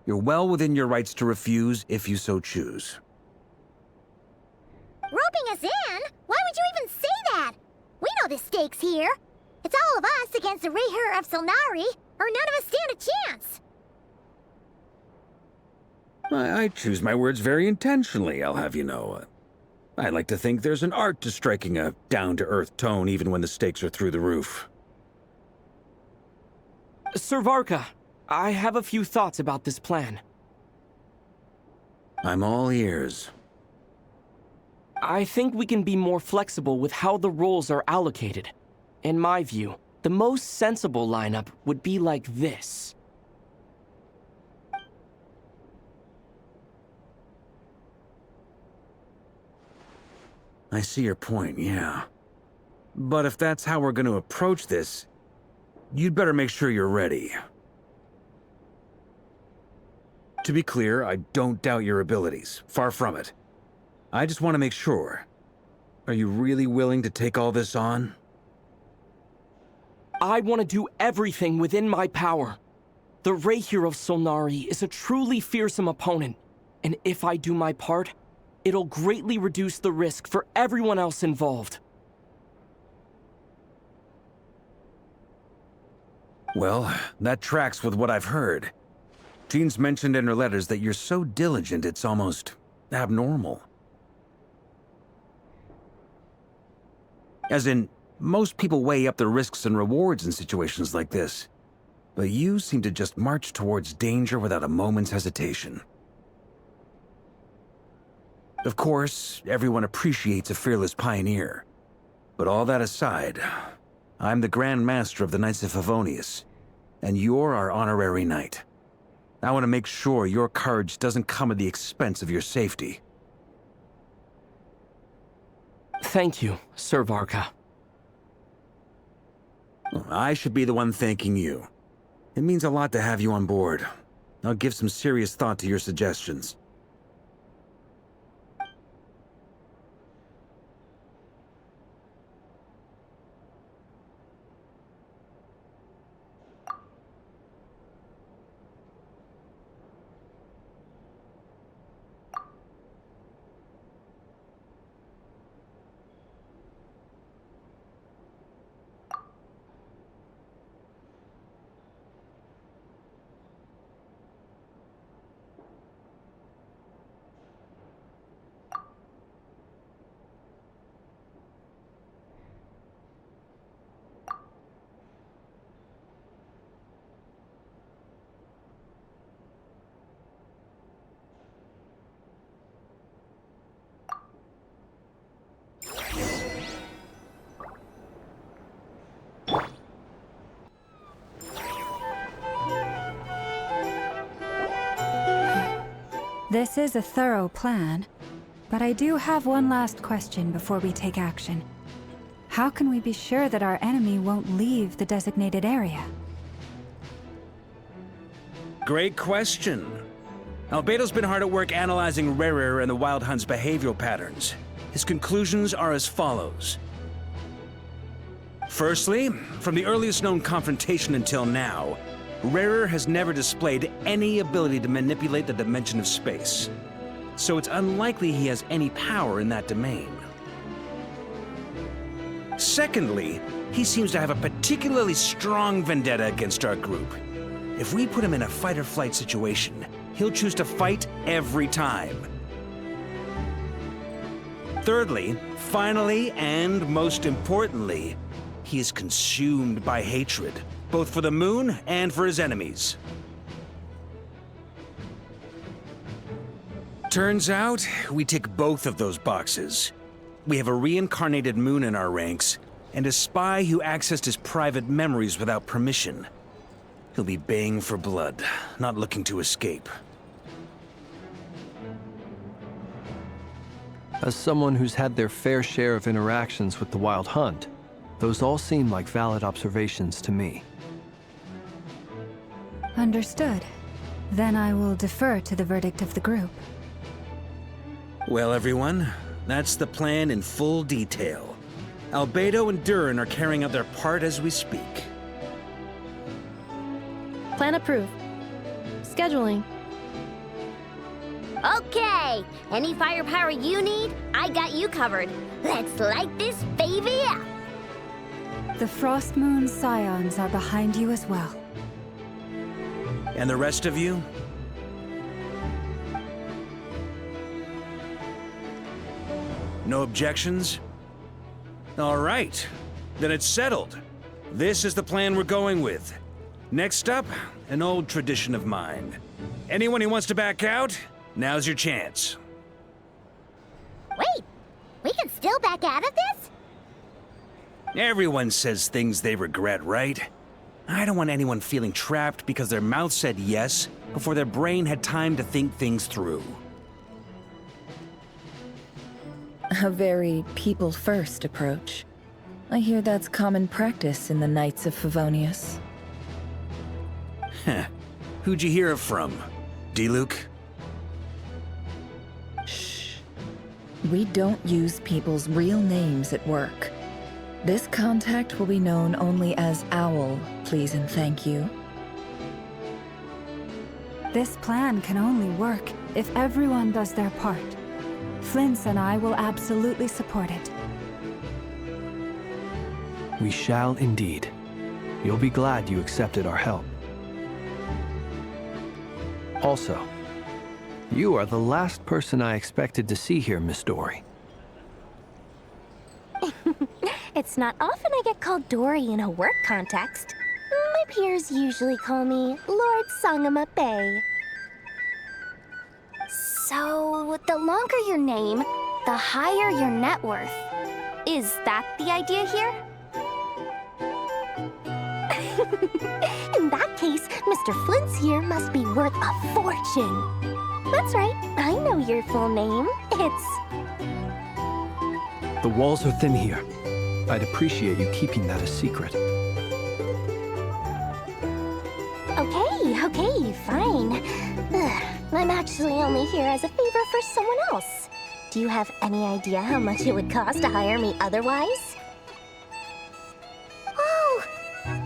You're well within your rights to refuse if you so choose. Roping us in? Why would you even say that? We know the stakes here. It's all of us against the Raher of Solnari, or none of us stand a chance. I choose my words very intentionally, I'll have you know. I like to think there's an art to striking a down-to-earth tone even when the stakes are through the roof. Sir Varka, I have a few thoughts about this plan. I'm all ears. I think we can be more flexible with how the roles are allocated. In my view, the most sensible lineup would be like this. I see your point, yeah. But if that's how we're going to approach this, you'd better make sure you're ready. To be clear, I don't doubt your abilities. Far from it. I just want to make sure. Are you really willing to take all this on? I want to do everything within my power. The Raher of Solnari is a truly fearsome opponent, and if I do my part, it'll greatly reduce the risk for everyone else involved. Well, that tracks with what I've heard. Jean's mentioned in her letters that you're so diligent it's almost abnormal. As in, most people weigh up the risks and rewards in situations like this. But you seem to just march towards danger without a moment's hesitation. Of course, everyone appreciates a fearless pioneer. But all that aside, I'm the Grand Master of the Knights of Favonius, and you're our honorary knight. I want to make sure your courage doesn't come at the expense of your safety. Thank you, Sir Varka. I should be the one thanking you. It means a lot to have you on board. I'll give some serious thought to your suggestions. This is a thorough plan, but I do have one last question before we take action. How can we be sure that our enemy won't leave the designated area? Great question. Albedo's been hard at work analyzing Rerir and the Wild Hunt's behavioral patterns. His conclusions are as follows. Firstly, from the earliest known confrontation until now, Rerir has never displayed any ability to manipulate the dimension of space. So it's unlikely he has any power in that domain. Secondly, he seems to have a particularly strong vendetta against our group. If we put him in a fight-or-flight situation, he'll choose to fight every time. Thirdly, finally, and most importantly, he is consumed by hatred, both for the moon and for his enemies. Turns out, we tick both of those boxes. We have a reincarnated moon in our ranks, and a spy who accessed his private memories without permission. He'll be baying for blood, not looking to escape. As someone who's had their fair share of interactions with the Wild Hunt, those all seem like valid observations to me. Understood. Then I will defer to the verdict of the group. Well, everyone, that's the plan in full detail. Albedo and Durin are carrying out their part as we speak. Plan approved. Scheduling. Okay, any firepower you need, I got you covered. Let's light this baby up. The Frost Moon Scions are behind you as well. And the rest of you? No objections? All right, then it's settled. This is the plan we're going with. Next up, an old tradition of mine. Anyone who wants to back out, now's your chance. Wait, we can still back out of this? Everyone says things they regret, right? I don't want anyone feeling trapped because their mouth said yes before their brain had time to think things through. A very people-first approach. I hear that's common practice in the Knights of Favonius. Heh. Who'd you hear it from? D-Luke? Shh. We don't use people's real names at work. This contact will be known only as Owl, please and thank you. This plan can only work if everyone does their part. Flint's and I will absolutely support it. We shall indeed. You'll be glad you accepted our help. Also, you are the last person I expected to see here, Miss Dory. It's not often I get called Dory in a work context. My peers usually call me Lord Sangama Bay. So, the longer your name, the higher your net worth. Is that the idea here? In that case, Mr. Flint's here must be worth a fortune. That's right, I know your full name. It's... The walls are thin here. I'd appreciate you keeping that a secret. Okay, fine. I'm actually only here as a favor for someone else. Do you have any idea how much it would cost to hire me otherwise? Oh!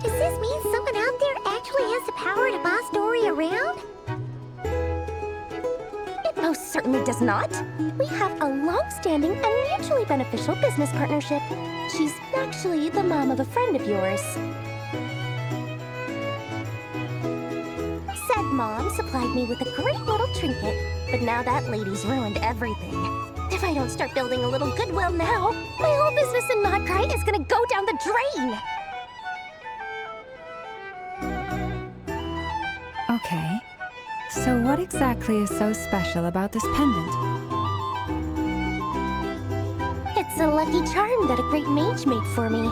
Does this mean someone out there actually has the power to boss Dory around? It most certainly does not. We have a long-standing and mutually beneficial business partnership. She's actually the mom of a friend of yours. Said mom supplied me with a great little trinket, but now that lady's ruined everything. If I don't start building a little goodwill now, my whole business in Notcry is gonna go down the drain! Okay. So what exactly is so special about this pendant? It's a lucky charm that a great mage made for me.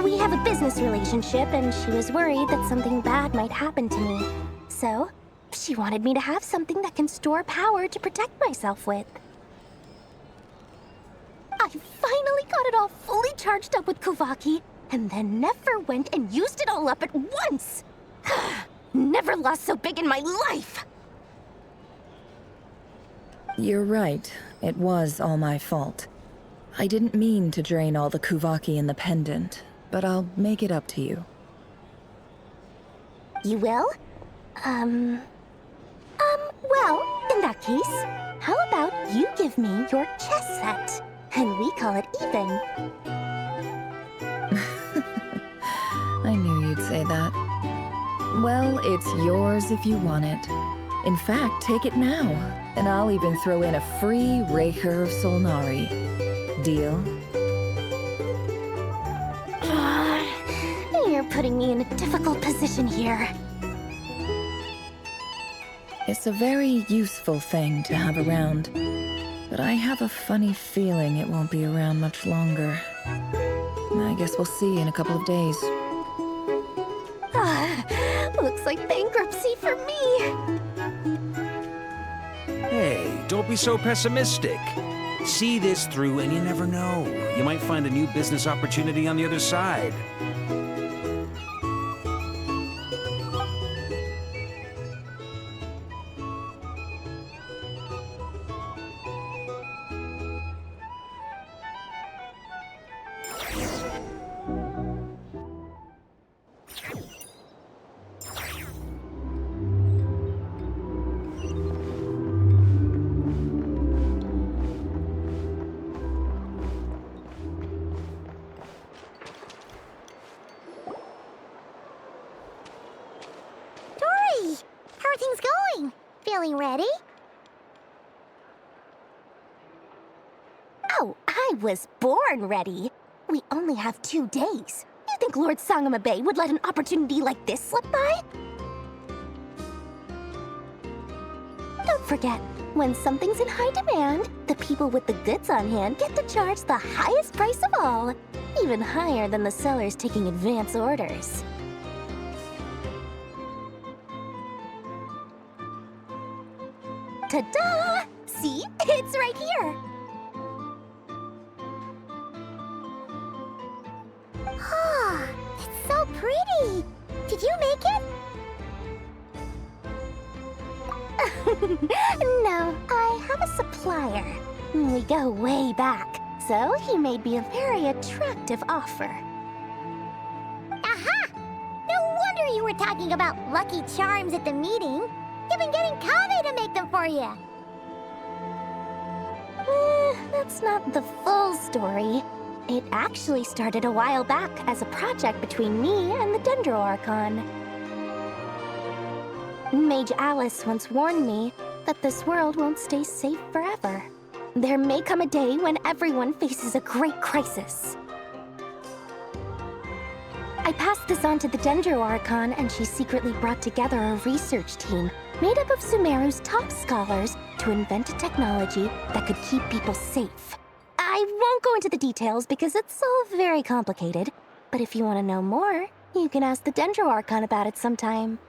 We have a business relationship, and she was worried that something bad might happen to me. So, she wanted me to have something that can store power to protect myself with. I finally got it all fully charged up with Kuvaki, and then never went and used it all up at once! Never lost so big in my life! You're right. It was all my fault. I didn't mean to drain all the Kuvaki in the pendant, but I'll make it up to you. You will? Well, in that case, how about you give me your chess set? And we call it even. I knew you'd say that. Well, it's yours if you want it. In fact, take it now, and I'll even throw in a free Raker of Solnari. Deal? You're putting me in a difficult position here. It's a very useful thing to have around, but I have a funny feeling it won't be around much longer. I guess we'll see in a couple of days. Looks like bankruptcy for me. Hey, don't be so pessimistic. See this through and you never know. You might find a new business opportunity on the other side. How are things going? Feeling ready? Oh, I was born ready. We only have 2 days. You think Lord Sangama Bay would let an opportunity like this slip by? Don't forget, when something's in high demand, the people with the goods on hand get to charge the highest price of all, even higher than the sellers taking advance orders. Ta-da! See? It's right here! Ah, it's so pretty! Did you make it? No, I have a supplier. We go way back, so he made me a very attractive offer. Aha! No wonder you were talking about lucky charms at the meeting. You've been getting Kave to make them for you. That's not the full story. It actually started a while back as a project between me and the Dendro Archon. Mage Alice once warned me that this world won't stay safe forever. There may come a day when everyone faces a great crisis. I passed this on to the Dendro Archon, and she secretly brought together a research team made up of Sumeru's top scholars to invent a technology that could keep people safe. I won't go into the details because it's all very complicated, but if you want to know more, you can ask the Dendro Archon about it sometime.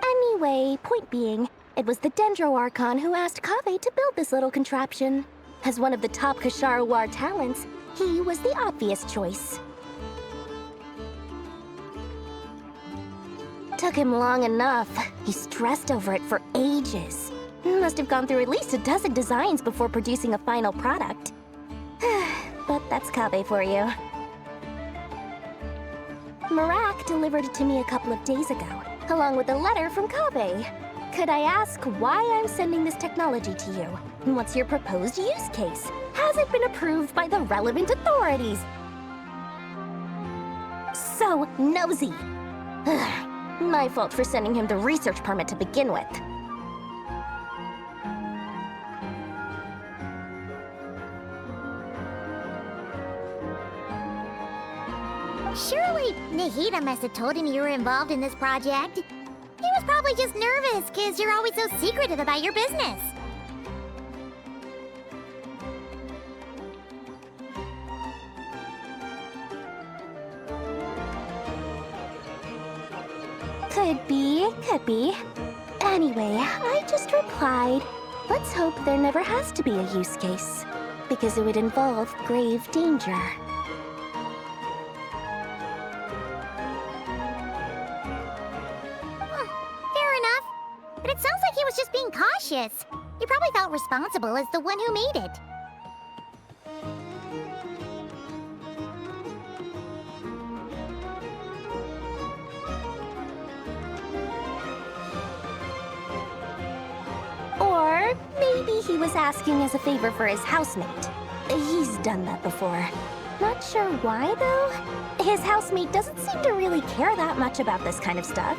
Anyway, point being, it was the Dendro Archon who asked Kaveh to build this little contraption. As one of the top Kashara War talents, he was the obvious choice. Took him long enough. He stressed over it for ages. Must have gone through at least a dozen designs before producing a final product. But that's Kaveh for you. Marak delivered it to me a couple of days ago, along with a letter from Kaveh. Could I ask why I'm sending this technology to you? And what's your proposed use case? Has it been approved by the relevant authorities? So nosy. My fault for sending him the research permit to begin with. Surely Nahida must have told him you were involved in this project. He was probably just nervous because you're always so secretive about your business. Could be. Anyway, I just replied, let's hope there never has to be a use case, because it would involve grave danger. Fair enough. But it sounds like he was just being cautious. He probably felt responsible as the one who made it. Or maybe he was asking as a favor for his housemate. He's done that before. Not sure why, though. His housemate doesn't seem to really care that much about this kind of stuff.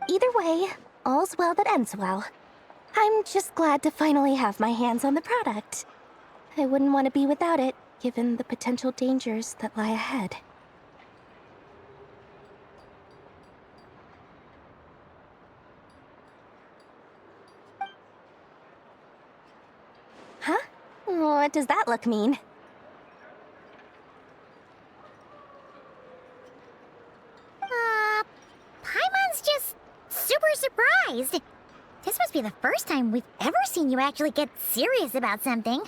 Either way, all's well that ends well. I'm just glad to finally have my hands on the product. I wouldn't want to be without it, given the potential dangers that lie ahead. Huh? What does that look mean? Paimon's just super surprised. This must be the first time we've ever seen you actually get serious about something.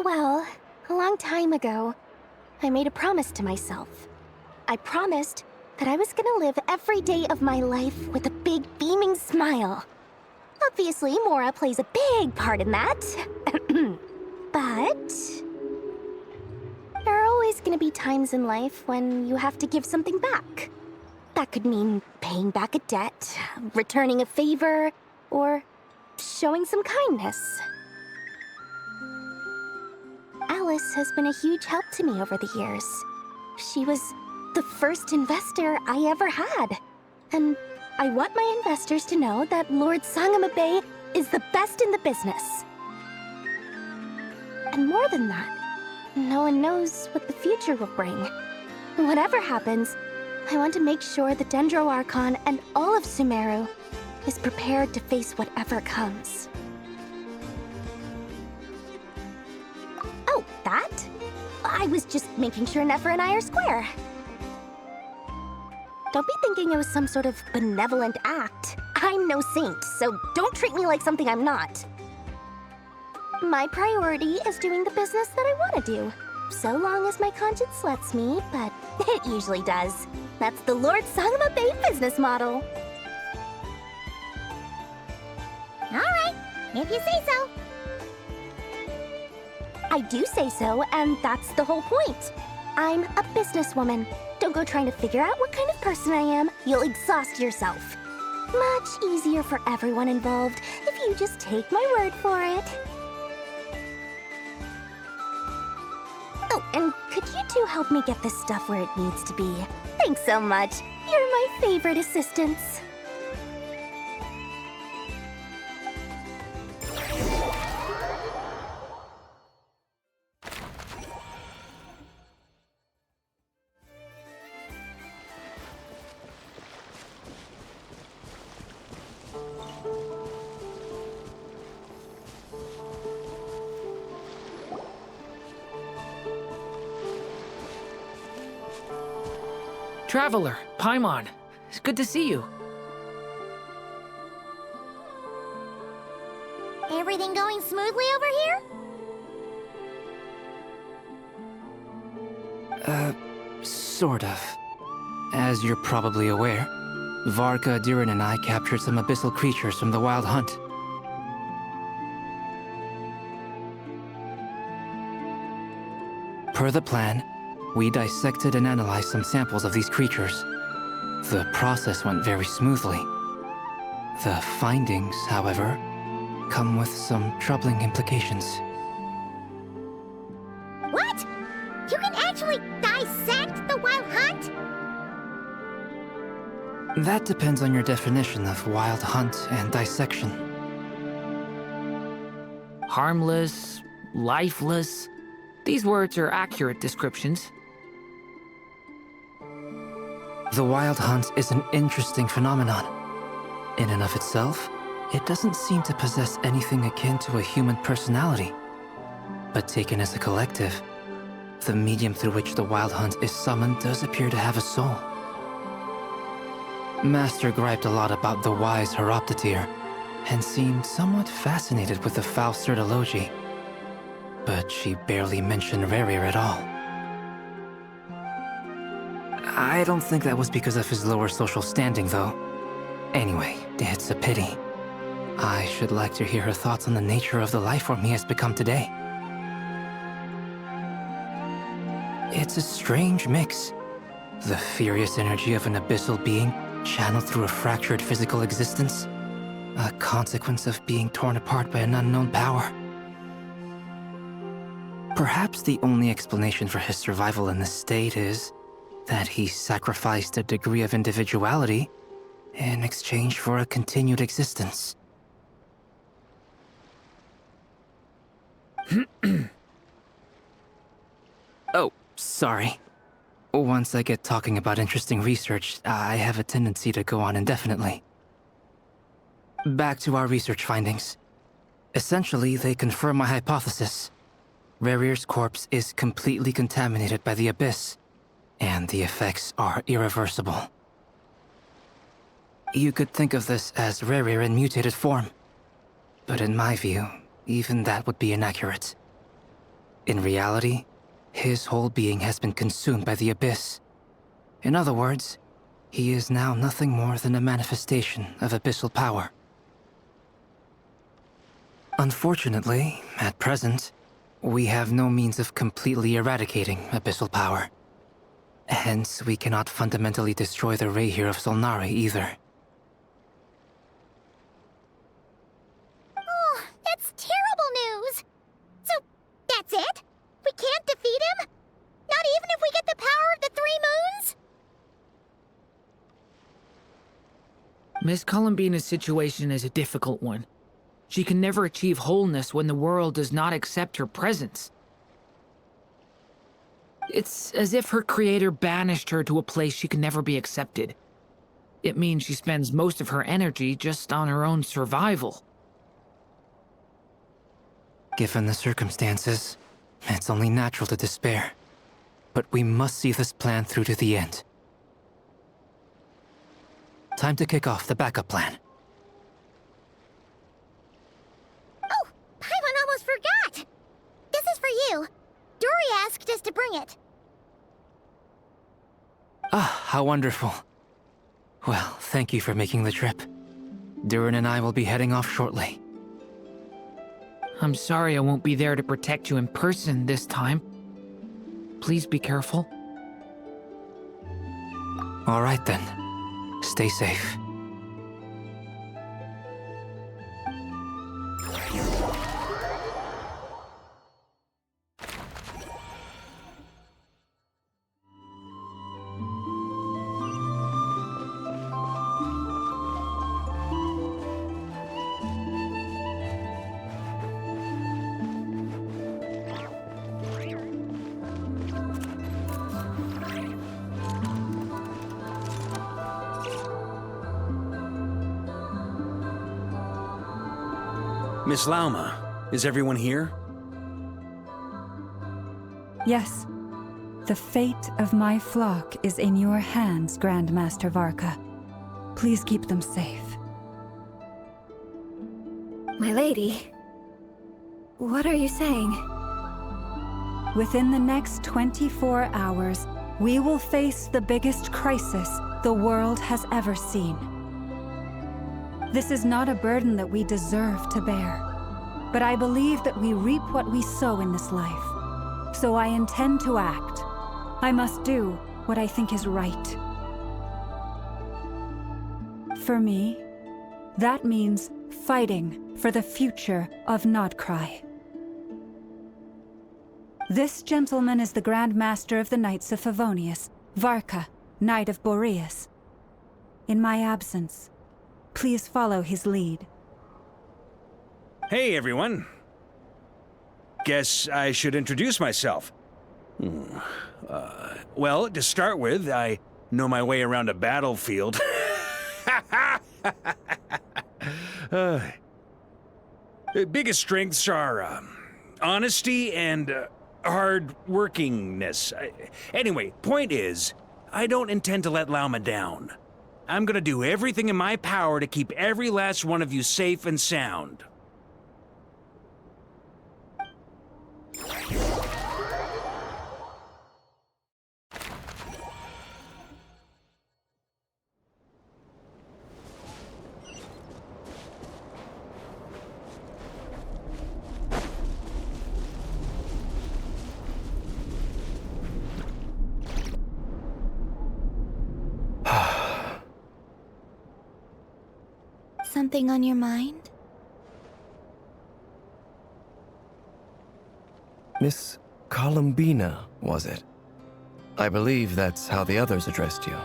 Well, a long time ago, I made a promise to myself. I promised that I was gonna live every day of my life with a big beaming smile. Obviously, Mora plays a big part in that. But there are always gonna be times in life when you have to give something back. That could mean paying back a debt, returning a favor, or showing some kindness. Alice has been a huge help to me over the years. She was the first investor I ever had. And I want my investors to know that Lord Sangamabe is the best in the business. And more than that, no one knows what the future will bring. Whatever happens, I want to make sure the Dendro Archon and all of Sumeru is prepared to face whatever comes. Oh, that? I was just making sure Nefer and I are square. Don't be thinking it was some sort of benevolent act. I'm no saint, so don't treat me like something I'm not. My priority is doing the business that I want to do, so long as my conscience lets me, but it usually does. That's the Lord Sangamabe business model. All right, if you say so. I do say so, and that's the whole point. I'm a businesswoman. Don't go trying to figure out what kind of person I am. You'll exhaust yourself. Much easier for everyone involved if you just take my word for it. Oh, and could you two help me get this stuff where it needs to be? Thanks so much. You're my favorite assistants. Traveler, Paimon, it's good to see you. Everything going smoothly over here? Sort of. As you're probably aware, Varka, Durin, and I captured some abyssal creatures from the Wild Hunt. Per the plan, we dissected and analyzed some samples of these creatures. The process went very smoothly. The findings, however, come with some troubling implications. What? You can actually dissect the Wild Hunt? That depends on your definition of Wild Hunt and dissection. Harmless, lifeless. These words are accurate descriptions. The Wild Hunt is an interesting phenomenon. In and of itself, it doesn't seem to possess anything akin to a human personality. But taken as a collective, the medium through which the Wild Hunt is summoned does appear to have a soul. Master griped a lot about the wise Horoptetyr, and seemed somewhat fascinated with the Faust Certology. But she barely mentioned Rerir at all. I don't think that was because of his lower social standing, though. Anyway, it's a pity. I should like to hear her thoughts on the nature of the life form he has become today. It's a strange mix. The furious energy of an abyssal being channeled through a fractured physical existence. A consequence of being torn apart by an unknown power. Perhaps the only explanation for his survival in this state is that he sacrificed a degree of individuality in exchange for a continued existence. Oh, sorry. Once I get talking about interesting research, I have a tendency to go on indefinitely. Back to our research findings. Essentially, they confirm my hypothesis. Rerir's corpse is completely contaminated by the Abyss, and the effects are irreversible. You could think of this as Rerir in mutated form, but in my view, even that would be inaccurate. In reality, his whole being has been consumed by the Abyss. In other words, he is now nothing more than a manifestation of abyssal power. Unfortunately, at present, we have no means of completely eradicating abyssal power. Hence, we cannot fundamentally destroy the Reihir of Solnari either. Oh, that's terrible news! So, that's it? We can't defeat him? Not even if we get the power of the Three Moons? Miss Columbina's situation is a difficult one. She can never achieve wholeness when the world does not accept her presence. It's as if her creator banished her to a place she can never be accepted. It means she spends most of her energy just on her own survival. Given the circumstances, it's only natural to despair. But we must see this plan through to the end. Time to kick off the backup plan. Oh, Paimon almost forgot! This is for you. Dory asked us to bring it. Ah, how wonderful. Well, thank you for making the trip. Durin and I will be heading off shortly. I'm sorry I won't be there to protect you in person this time. Please be careful. All right then. Stay safe. Miss Lauma, is everyone here? Yes. The fate of my flock is in your hands, Grand Master Varka. Please keep them safe. My lady, what are you saying? Within the next 24 hours, we will face the biggest crisis the world has ever seen. This is not a burden that we deserve to bear, but I believe that we reap what we sow in this life. So I intend to act. I must do what I think is right. For me, that means fighting for the future of Nodcry. This gentleman is the Grand Master of the Knights of Favonius, Varka, Knight of Boreas. In my absence, please follow his lead. Hey, everyone. Guess I should introduce myself. Well, to start with, I know my way around a battlefield. Biggest strengths are honesty and hard-workingness. Anyway, point is, I don't intend to let Lauma down. I'm gonna do everything in my power to keep every last one of you safe and sound. Something on your mind? Miss Columbina, was it? I believe that's how the others addressed you.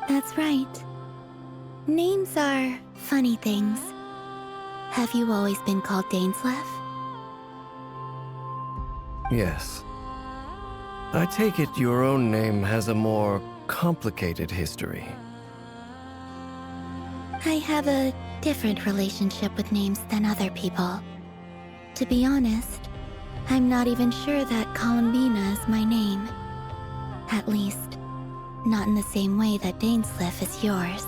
That's right. Names are funny things. Have you always been called Dainsleff? Yes. I take it your own name has a more complicated history. I have a different relationship with names than other people. To be honest, I'm not even sure that Columbina is my name. At least, not in the same way that Dainsleff is yours.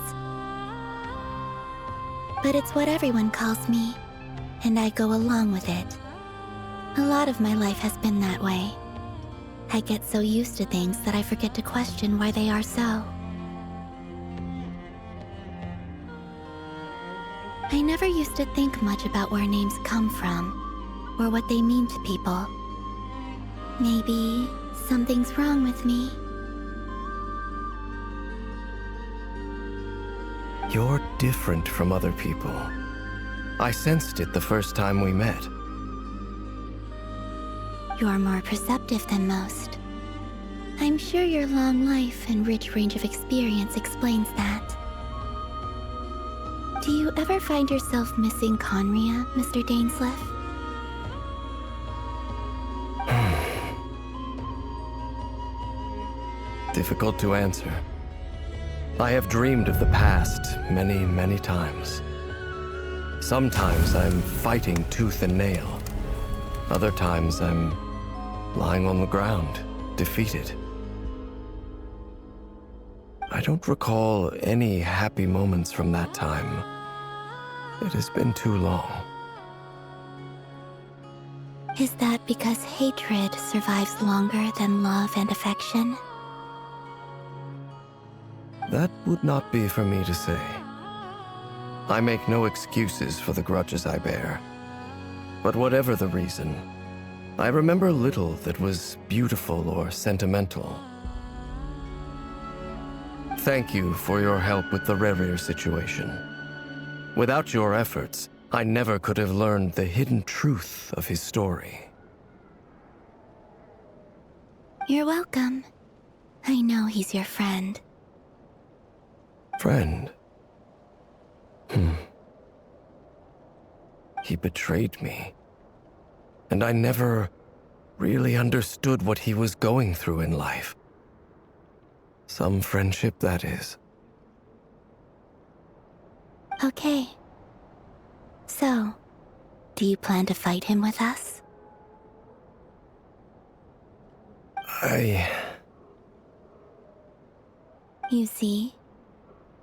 But it's what everyone calls me, and I go along with it. A lot of my life has been that way. I get so used to things that I forget to question why they are so. I never used to think much about where names come from, or what they mean to people. Maybe something's wrong with me. You're different from other people. I sensed it the first time we met. You're more perceptive than most. I'm sure your long life and rich range of experience explains that. Do you ever find yourself missing Conria, Mr. Dainsleff? Difficult to answer. I have dreamed of the past many, many times. Sometimes I'm fighting tooth and nail. Other times I'm lying on the ground, defeated. I don't recall any happy moments from that time. It has been too long. Is that because hatred survives longer than love and affection? That would not be for me to say. I make no excuses for the grudges I bear. But whatever the reason, I remember little that was beautiful or sentimental. Thank you for your help with the Rerir situation. Without your efforts, I never could have learned the hidden truth of his story. You're welcome. I know he's your friend. Friend? He betrayed me. And I never really understood what he was going through in life. Some friendship, that is. Okay. So, do you plan to fight him with us? You see?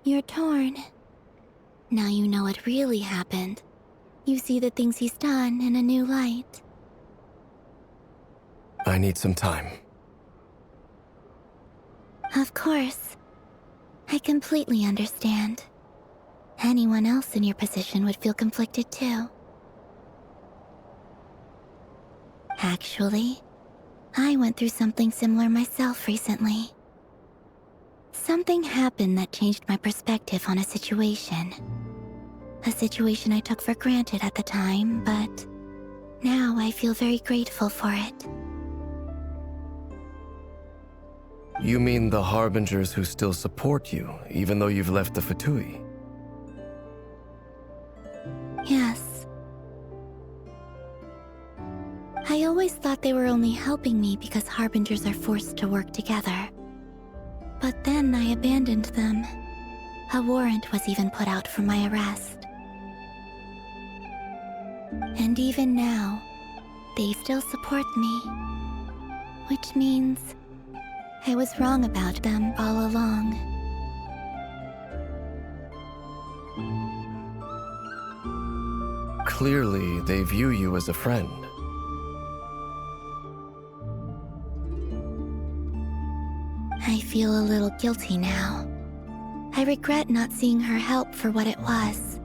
You're torn. Now you know what really happened. You see the things he's done in a new light. I need some time. Of course. I completely understand. Anyone else in your position would feel conflicted too. Actually, I went through something similar myself recently. Something happened that changed my perspective on a situation. A situation I took for granted at the time, but now I feel very grateful for it. You mean the Harbingers who still support you, even though you've left the Fatui? Yes. I always thought they were only helping me because Harbingers are forced to work together. But then I abandoned them. A warrant was even put out for my arrest. And even now, they still support me. Which means I was wrong about them all along. Clearly, they view you as a friend. I feel a little guilty now. I regret not seeing her help for what it was,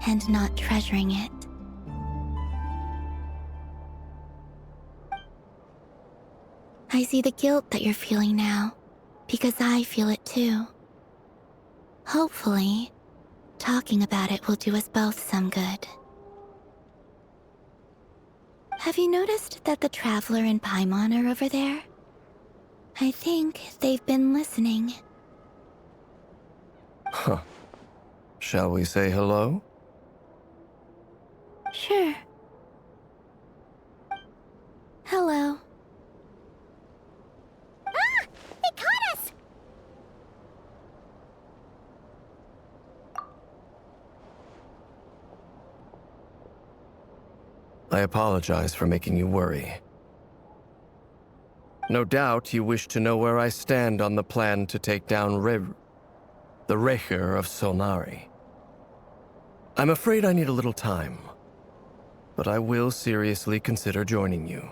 and not treasuring it. I see the guilt that you're feeling now, because I feel it too. Hopefully, talking about it will do us both some good. Have you noticed that the Traveler and Paimon are over there? I think they've been listening. Huh. Shall we say hello? Sure. Hello. Ah! They caught us! I apologize for making you worry. No doubt you wish to know where I stand on the plan to take down the Rerir of Solnari. I'm afraid I need a little time, but I will seriously consider joining you.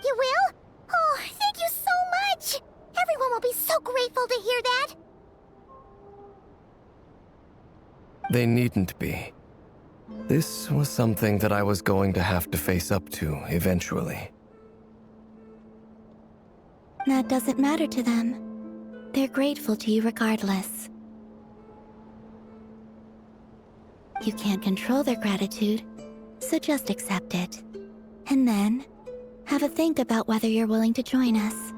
You will? Oh, thank you so much! Everyone will be so grateful to hear that! They needn't be. This was something that I was going to have to face up to eventually. That doesn't matter to them. They're grateful to you regardless. You can't control their gratitude, so just accept it. And then, have a think about whether you're willing to join us.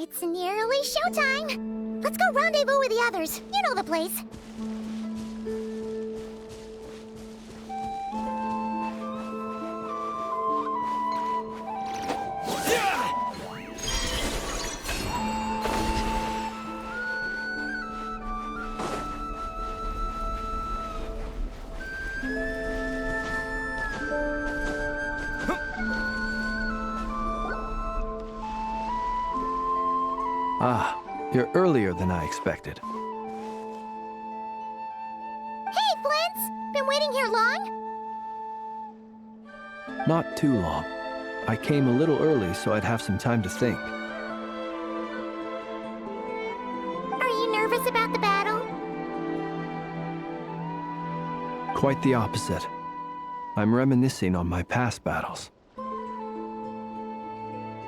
It's nearly showtime! Let's go rendezvous with the others. You know the place. Ah, you're earlier than I expected. Hey, Flint's! Been waiting here long? Not too long. I came a little early so I'd have some time to think. Are you nervous about the battle? Quite the opposite. I'm reminiscing on my past battles.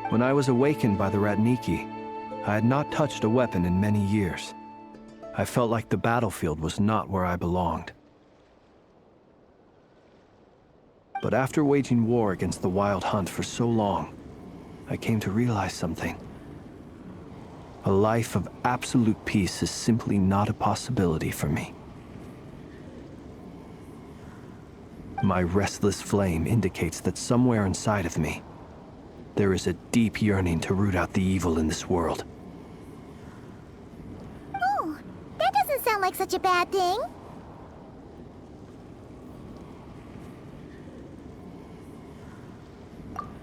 When I was awakened by the Ratniki, I had not touched a weapon in many years. I felt like the battlefield was not where I belonged. But after waging war against the Wild Hunt for so long, I came to realize something. A life of absolute peace is simply not a possibility for me. My restless flame indicates that somewhere inside of me, there is a deep yearning to root out the evil in this world. Oh, that doesn't sound like such a bad thing.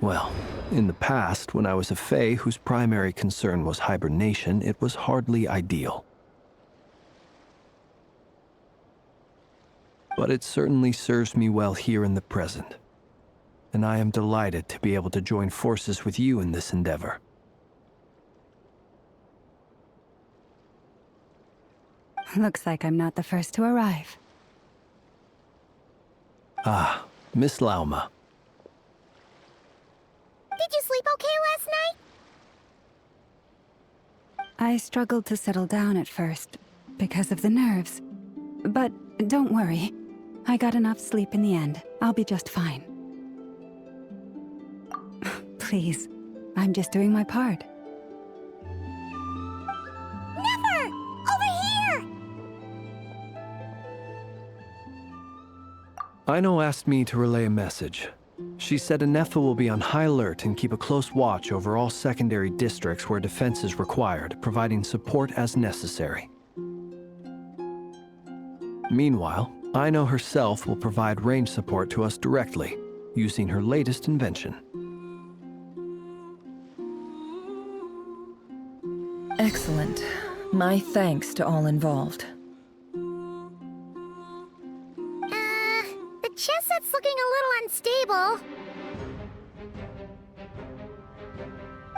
Well, in the past, when I was a Fae whose primary concern was hibernation, it was hardly ideal. But it certainly serves me well here in the present. And I am delighted to be able to join forces with you in this endeavor. Looks like I'm not the first to arrive. Ah, Miss Lauma. Did you sleep okay last night? I struggled to settle down at first, because of the nerves. But don't worry. I got enough sleep in the end. I'll be just fine. Please, I'm just doing my part. Never! Over here! Aino asked me to relay a message. She said Anefa will be on high alert and keep a close watch over all secondary districts where defense is required, providing support as necessary. Meanwhile, Aino herself will provide range support to us directly, using her latest invention. Excellent. My thanks to all involved. The chess set's looking a little unstable.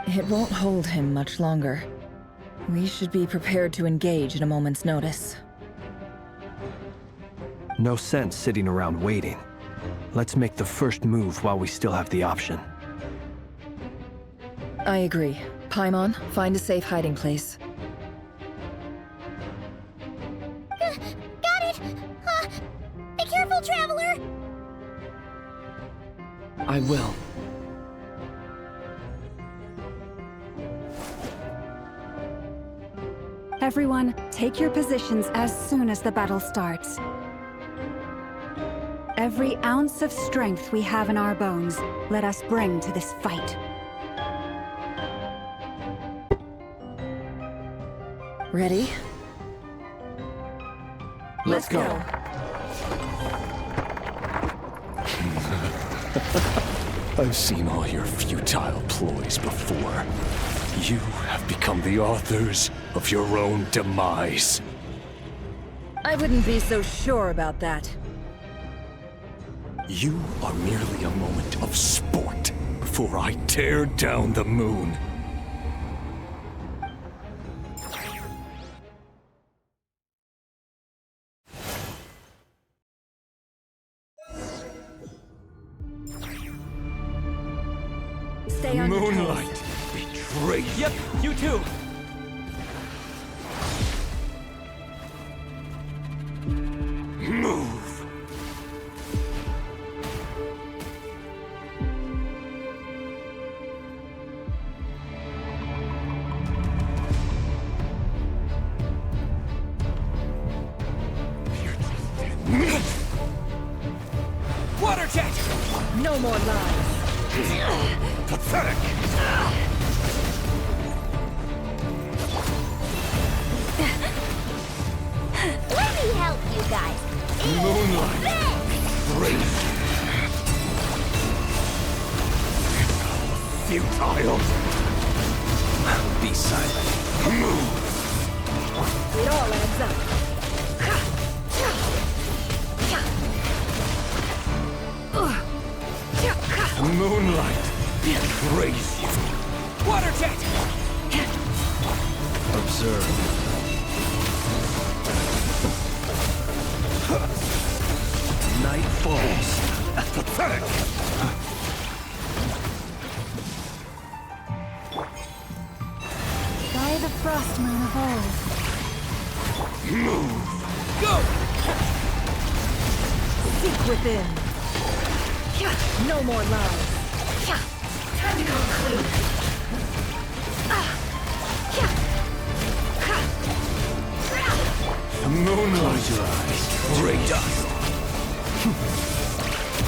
It won't hold him much longer. We should be prepared to engage at a moment's notice. No sense sitting around waiting. Let's make the first move while we still have the option. I agree. Paimon, find a safe hiding place. Got it! Be careful, traveler! I will. Everyone, take your positions as soon as the battle starts. Every ounce of strength we have in our bones, let us bring to this fight. Ready? Let's go. I've seen all your futile ploys before. You have become the authors of your own demise. I wouldn't be so sure about that. You are merely a moment of sport before I tear down the moon. Stay on your toes. Moonlight betrayed. Yep, you too. Move. Water jet! No more lies. Pathetic. Let me help you guys. Moonlight. Great. Futile. Be silent. Move. It all adds up. Moonlight betrays you. Water jet! Observe. Night falls. Pathetic! By the frost moon of old. Move! Go! Seek within. No more lies. Time to conclude. Moonlight your eyes. Gray dust.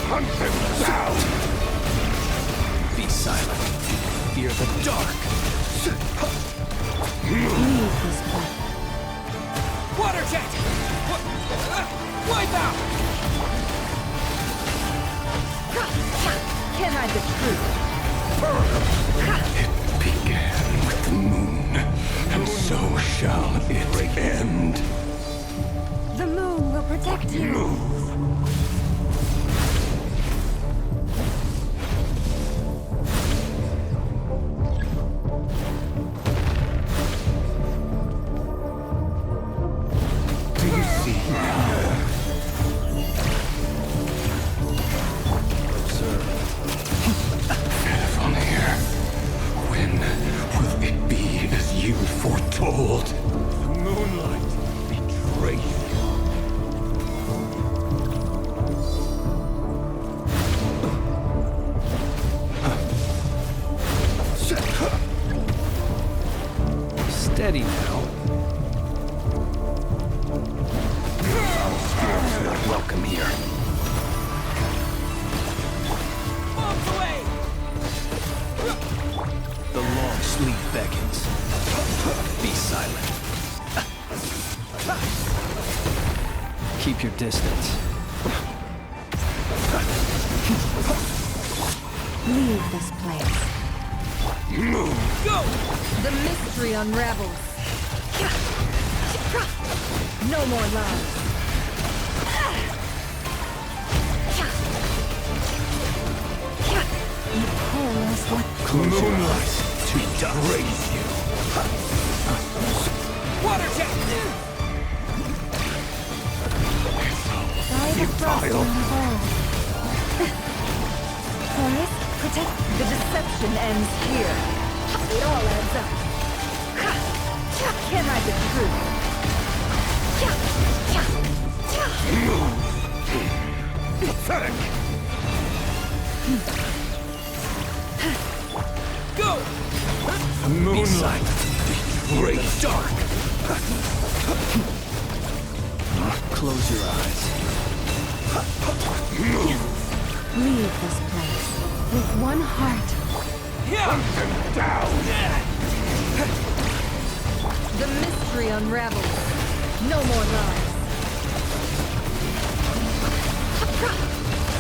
Hunt them down! Be silent. Fear the dark. Leave this place. Water jet! Wipe out! Can't hide the truth. It began with the moon, and so shall it end. The moon will protect you. Do you see now? Observe. From here, when will it be as you foretold? The moonlight betrays you. Steady now. Our spirits are welcome here. Bombs away! The long sleep beckons. Be silent. Keep your distance. Leave this place. Go! The mystery unravels. No more lies. You powerless like Moonlight to raise you. Water jet! by the frost moon of old. Forest, protect. The deception ends here. It all adds up. Can't hide the truth. Pathetic! Go! The moonlight betrays dark. Close your eyes. Leave this place with one heart. Hunt them down! The mystery unravels. No more lies.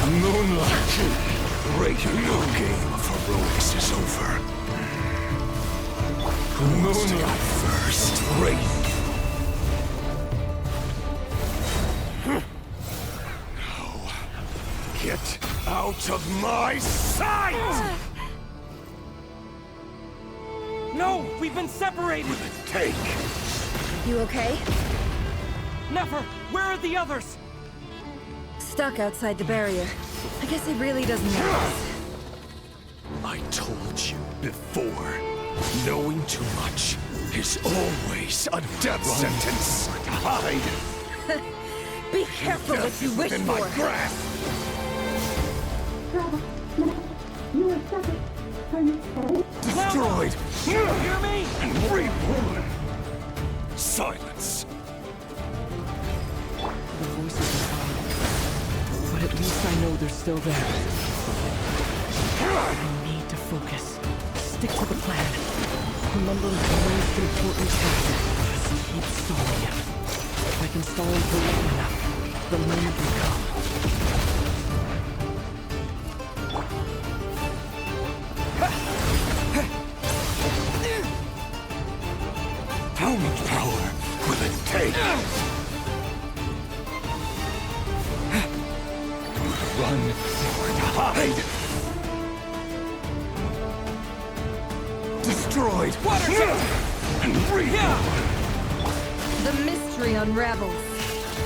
The moonlight betrays you. No game of heroics is over. Who wants to go first? Race. Get out of my sight! No! We've been separated! Take! You okay? Never! Where are the others? Stuck outside the barrier. I guess it really doesn't matter. I told you before, knowing too much is always a death sentence. Hide! Be careful what you wish in for. my grasp! Destroyed! You hear me? And reborn! Silence! The voices are gone. But at least I know they're still there. I need to focus. Stick to the plan. Remember the most important task. Just keep stalling him. If I can stall him for long enough, the moment will come. How much power will it take? Run or to hide? Destroyed! Water jet! And The mystery unravels.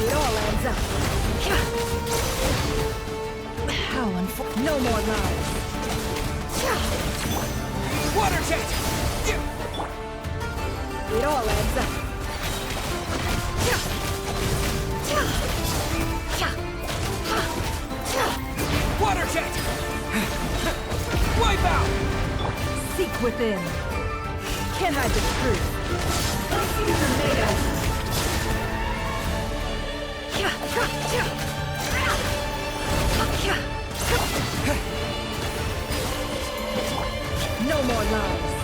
It all adds up. How unfortunate. No more lies. Water jet! It all adds up. Water jet! Wipe out! Seek within. Can't hide the truth. What these are made of. No more lies.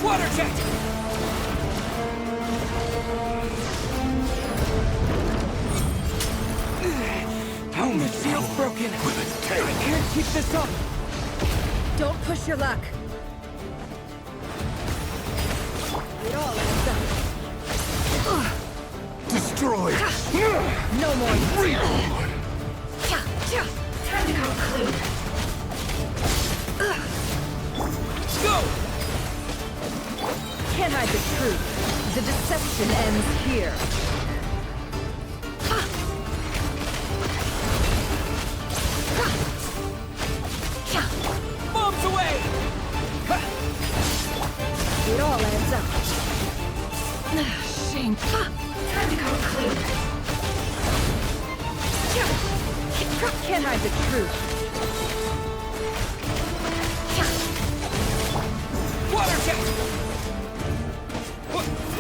Water jet! Helmet shield's broken. I can't keep this up. Don't push your luck. It all adds up. destroyed! No more. Time to go clean. Go! Can't hide the truth. The deception ends here. Bombs away! It all adds up. Shame. Time to go clean. Can't hide the truth. Water jet!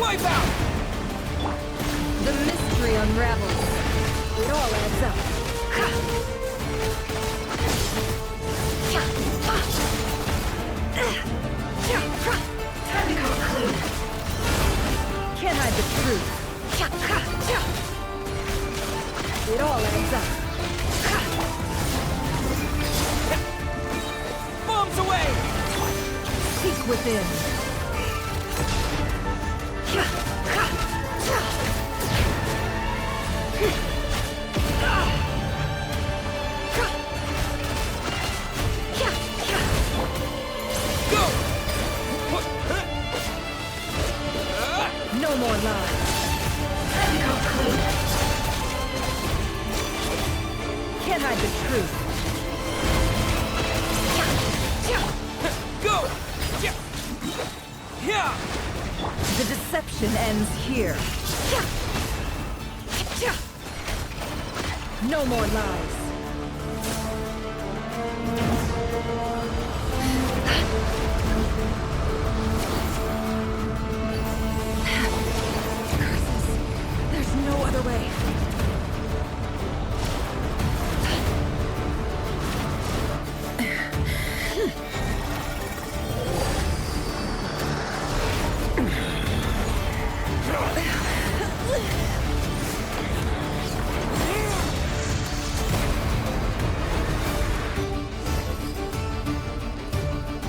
Wipe out! The mystery unravels. It all adds up. Time to go clean. Can't hide the truth. It all adds up. Bombs away! Seek within. Go! No more lies. Time to go clean. Can't hide the truth. Go! Yeah! The deception ends here. No more lies. Curses. There's no other way.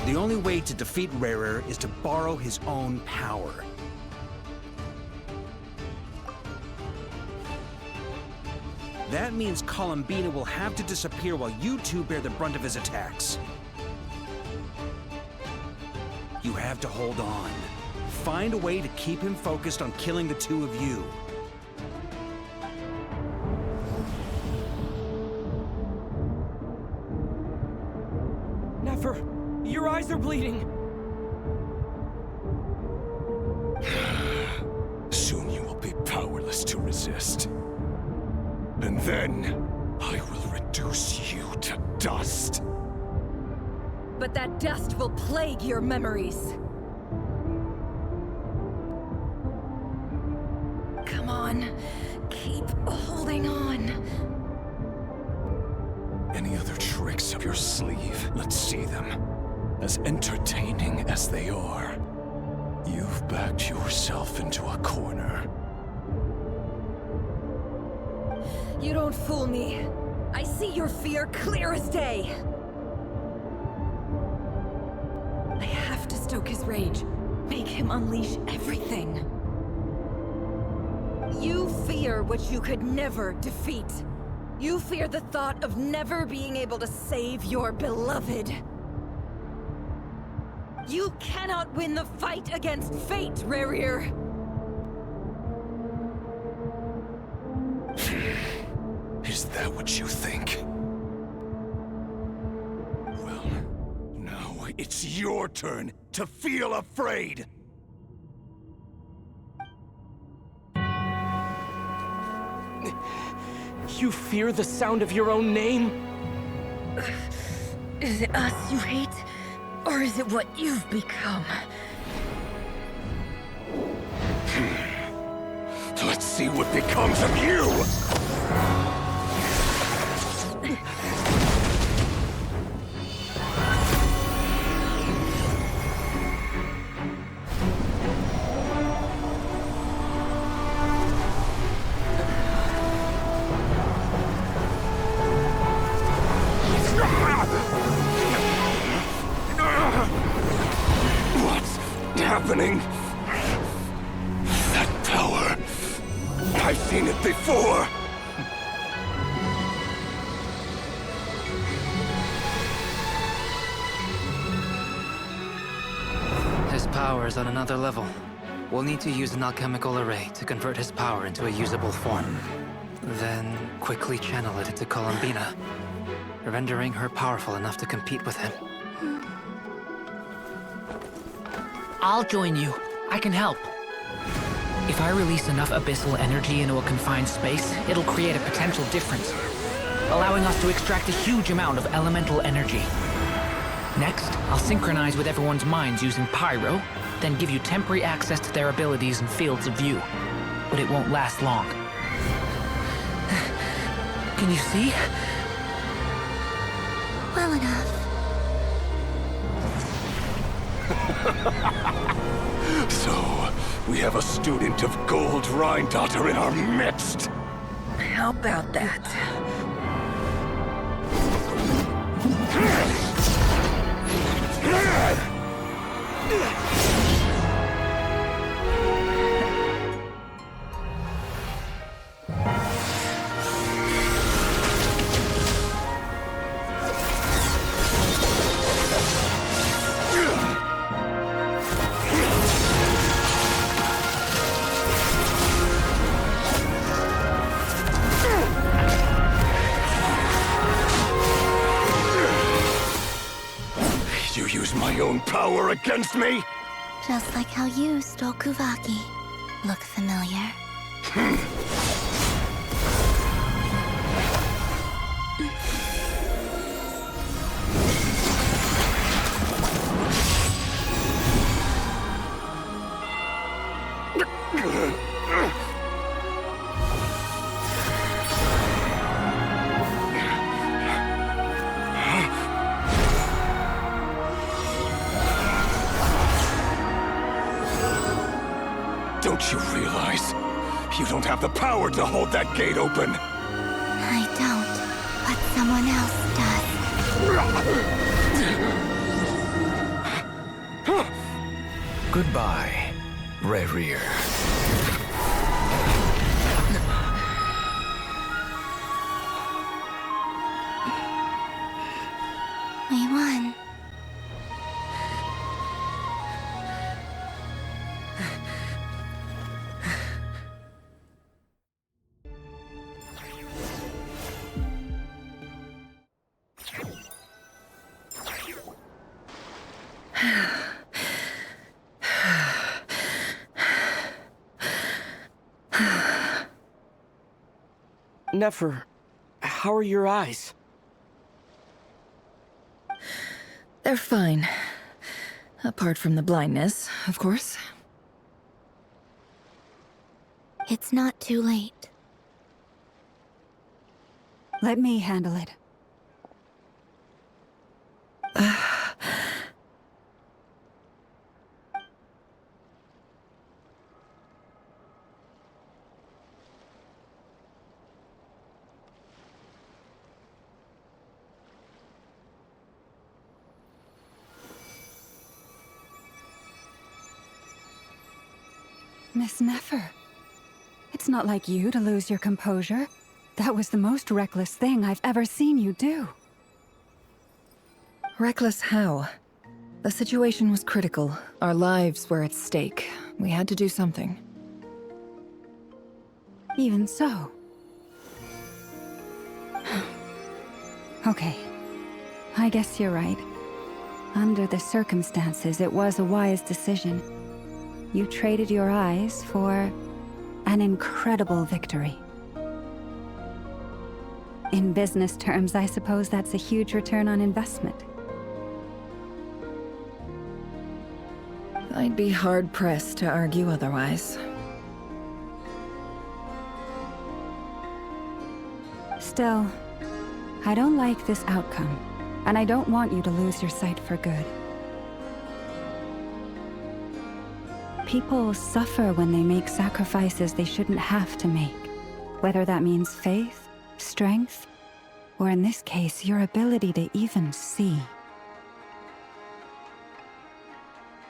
The only way to defeat Rarer is to borrow his own power. That means Columbina will have to disappear while you two bear the brunt of his attacks. You have to hold on. Find a way to keep him focused on killing the two of you. Never. Your eyes are bleeding. Soon you will be powerless to resist. And then, I will reduce you to dust. But that dust will plague your memories. Come on. Keep holding on. Any other tricks up your sleeve? Let's see them. As entertaining as they are, you've backed yourself into a corner. You don't Don't fool me. I see your fear clear as day. I have to stoke his rage. Make him unleash everything. You fear what you could never defeat. You fear the thought of never being able to save your beloved. You cannot win the fight against fate, Rerir. Is that what you think? Well, now it's your turn to feel afraid! You fear the sound of your own name? Is it us you hate? Or is it what you've become? Let's see what becomes of you! What's happening? That power. I've seen it before. His power is on another level. We'll need to use an alchemical array to convert his power into a usable form. Then quickly channel it into Columbina, rendering her powerful enough to compete with him. I'll join you. I can help. If I release enough abyssal energy into a confined space, it'll create a potential difference, allowing us to extract a huge amount of elemental energy. Next, I'll synchronize with everyone's minds using pyro, then give you temporary access to their abilities and fields of view. But it won't last long. Can you see? Well enough. So, we have a student of Gold Rhine-Daughter in our midst. How about that? You use my own power against me? Just like how you stole Kuvaki. Look familiar? Don't you realize? You don't have the power to hold that gate open! I don't, but someone else does. Goodbye, Rerir. We won. Nefer, how are your eyes? They're fine. Apart from the blindness, of course. It's not too late. Let me handle it. Miss Nefer. It's not like you to lose your composure. That was the most reckless thing I've ever seen you do. Reckless how? The situation was critical. Our lives were at stake. We had to do something. Even so. Okay. I guess you're right. Under the circumstances, it was a wise decision. You traded your eyes for an incredible victory. In business terms, I suppose that's a huge return on investment. I'd be hard-pressed to argue otherwise. Still, I don't like this outcome, and I don't want you to lose your sight for good. People suffer when they make sacrifices they shouldn't have to make, whether that means faith, strength, or in this case, your ability to even see.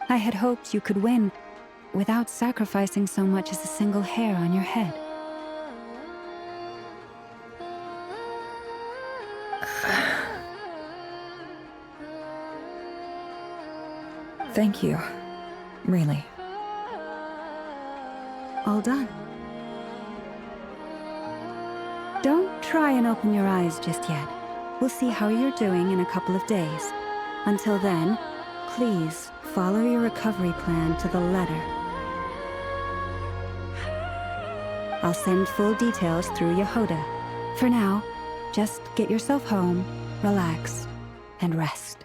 I had hoped you could win without sacrificing so much as a single hair on your head. Thank you. Really. All done. Don't try and open your eyes just yet. We'll see how you're doing in a couple of days. Until then, please follow your recovery plan to the letter. I'll send full details through Yehoda. For now, just get yourself home, relax, and rest.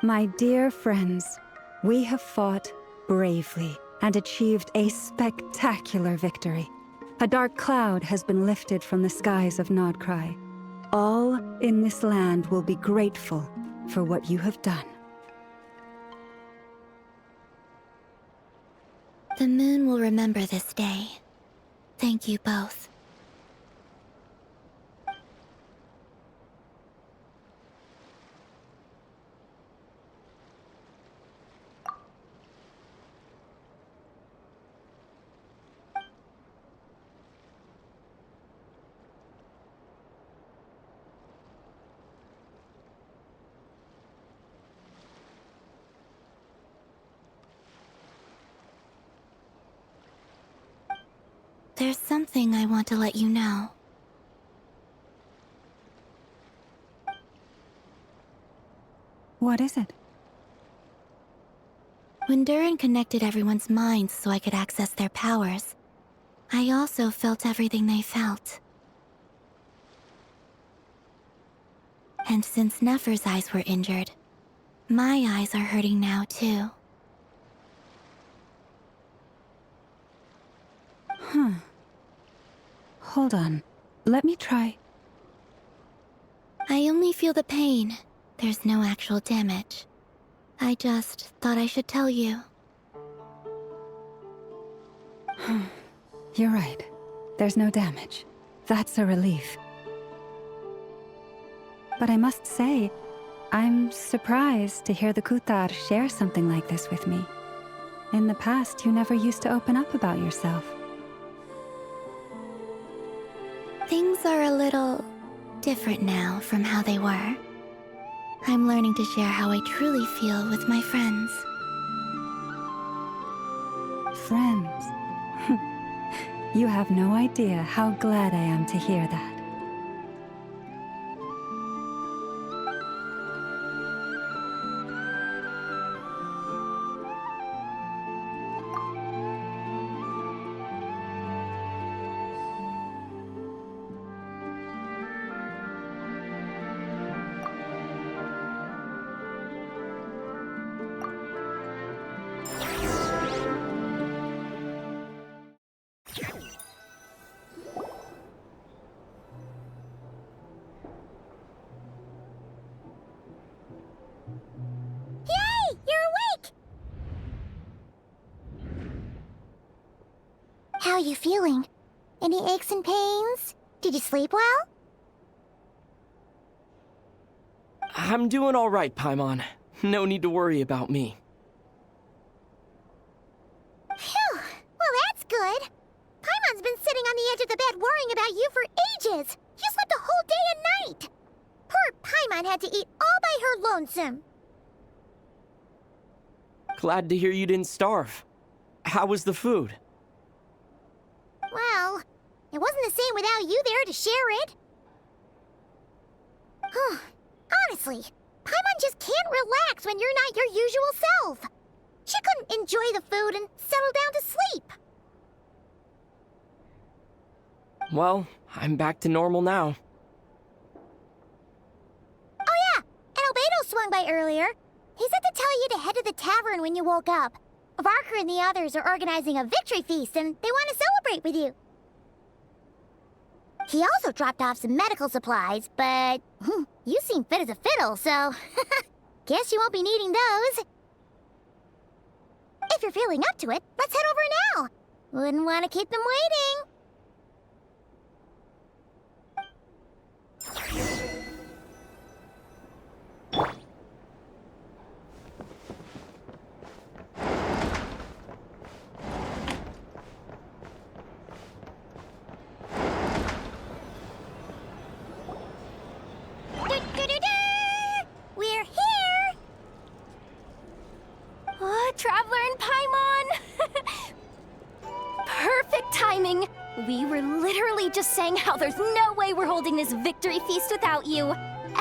My dear friends, we have fought bravely and achieved a spectacular victory. A dark cloud has been lifted from the skies of Nodcry. All in this land will be grateful for what you have done. The moon will remember this day. Thank you both. There's something I want to let you know. What is it? When Durin connected everyone's minds so I could access their powers, I also felt everything they felt. And since Nefer's eyes were injured, my eyes are hurting now too. Huh. Hold on. Let me try. I only feel the pain. There's no actual damage. I just thought I should tell you. You're right. There's no damage. That's a relief. But I must say, I'm surprised to hear the Kutar share something like this with me. In the past, you never used to open up about yourself. Things are a little different now from how they were. I'm learning to share how I truly feel with my friends. Friends? You have no idea how glad I am to hear that. How are you feeling? Any aches and pains? Did you sleep well? I'm doing all right, Paimon. No need to worry about me. could. Paimon's been sitting on the edge of the bed worrying about you for ages. You slept a whole day and night. Poor Paimon had to eat all by her lonesome. Glad to hear you didn't starve. How was the food? Well, it wasn't the same without you there to share it. Honestly, Paimon just can't relax when you're not your usual self. She couldn't enjoy the food and settle down to sleep. Well, I'm back to normal now. Oh yeah, and Albedo swung by earlier. He said to tell you to head to the tavern when you woke up. Varker and the others are organizing a victory feast and they want to celebrate with you. He also dropped off some medical supplies, but you seem fit as a fiddle, so guess you won't be needing those. If you're feeling up to it, let's head over now. Wouldn't want to keep them waiting. We're here! Oh, Traveler and Paimon! Perfect timing! We were literally just saying how there's no way we're holding this victory feast without you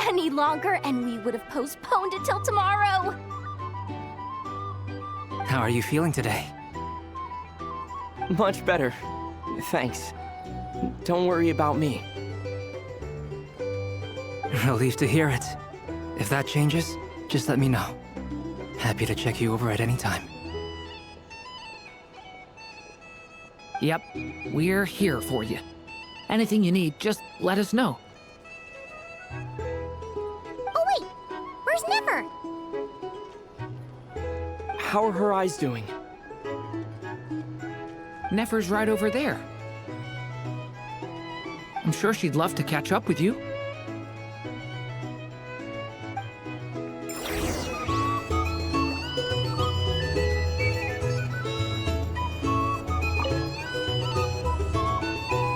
any longer, and we would have postponed it till tomorrow. How are you feeling today? Much better. Thanks. Don't worry about me. Relieved to hear it. If that changes, just let me know. Happy to check you over at any time. Yep, we're here for you. Anything you need, just let us know. Oh wait, where's Nefer? How are her eyes doing? Nefer's right over there. I'm sure she'd love to catch up with you.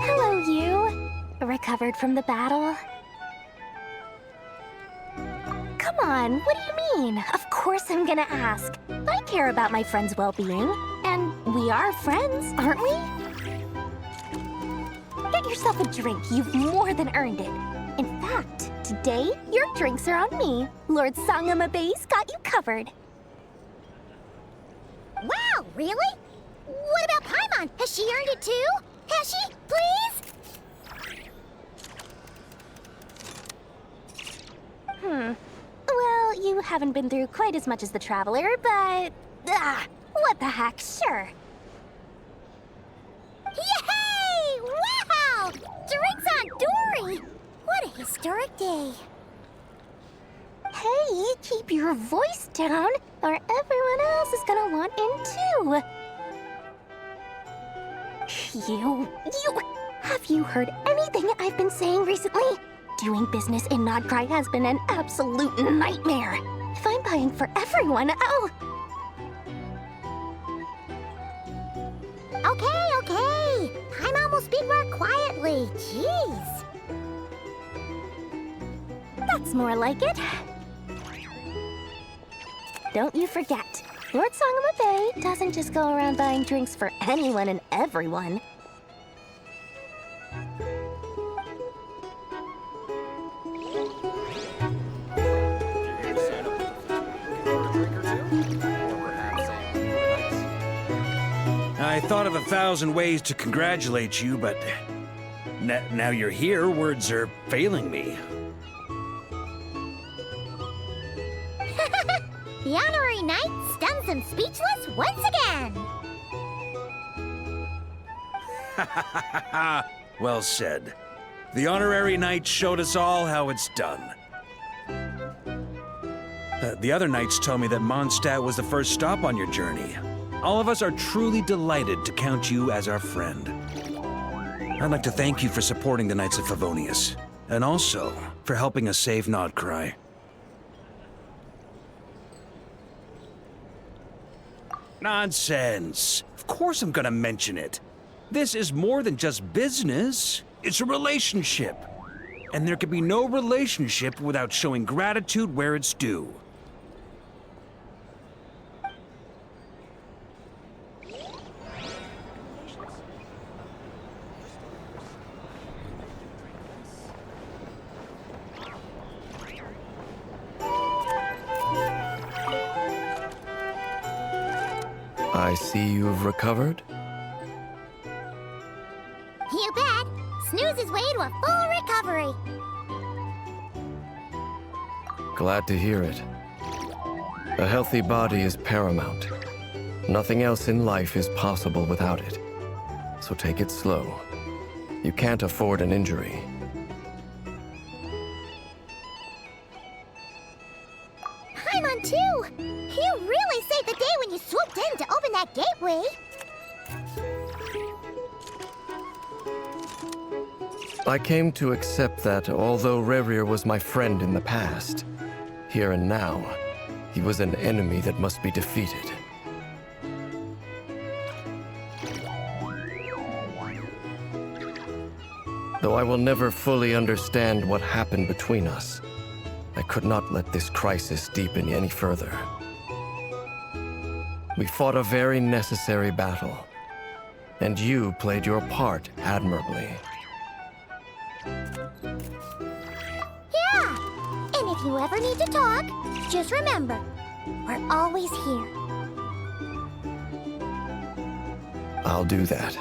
Hello, you. Recovered from the battle? Come on, what do you mean? Of course I'm gonna ask. I care about my friend's well-being. And we are friends, aren't we? Get yourself a drink. You've more than earned it. In fact, today, your drinks are on me. Lord Sangama Base got you covered. Wow, really? What about Paimon? Has she earned it too? Has she? Please? Well, you haven't been through quite as much as the Traveler, but... what the heck, sure. Yay! Wow! Drinks on Dory! What a historic day. Hey, keep your voice down, or everyone else is gonna want in too. Have you heard anything I've been saying recently? Doing business in Nodcry has been an absolute nightmare. If I'm buying for everyone, I'll... Okay. Paimon will speak more quietly. Jeez. That's more like it. Don't you forget, Lord Sangama Bay doesn't just go around buying drinks for anyone and everyone. I thought of 1,000 ways to congratulate you, but now you're here, words are failing me. The honorary knight stuns them speechless once again. Well said. The honorary knight showed us all how it's done. The other knights told me that Mondstadt was the first stop on your journey. All of us are truly delighted to count you as our friend. I'd like to thank you for supporting the Knights of Favonius, and also for helping us save Nodcry. Nonsense! Of course I'm gonna mention it. This is more than just business. It's a relationship. And there can be no relationship without showing gratitude where it's due. I see you've recovered. You bet. Snooze his way to a full recovery. Glad to hear it. A healthy body is paramount. Nothing else in life is possible without it. So take it slow. You can't afford an injury. I'm on too. You really saved the day when you swooped in to open that gateway. I came to accept that although Rerir was my friend in the past, here and now, he was an enemy that must be defeated. Though I will never fully understand what happened between us, I could not let this crisis deepen any further. We fought a very necessary battle, and you played your part admirably. Yeah! And if you ever need to talk, just remember, we're always here. I'll do that.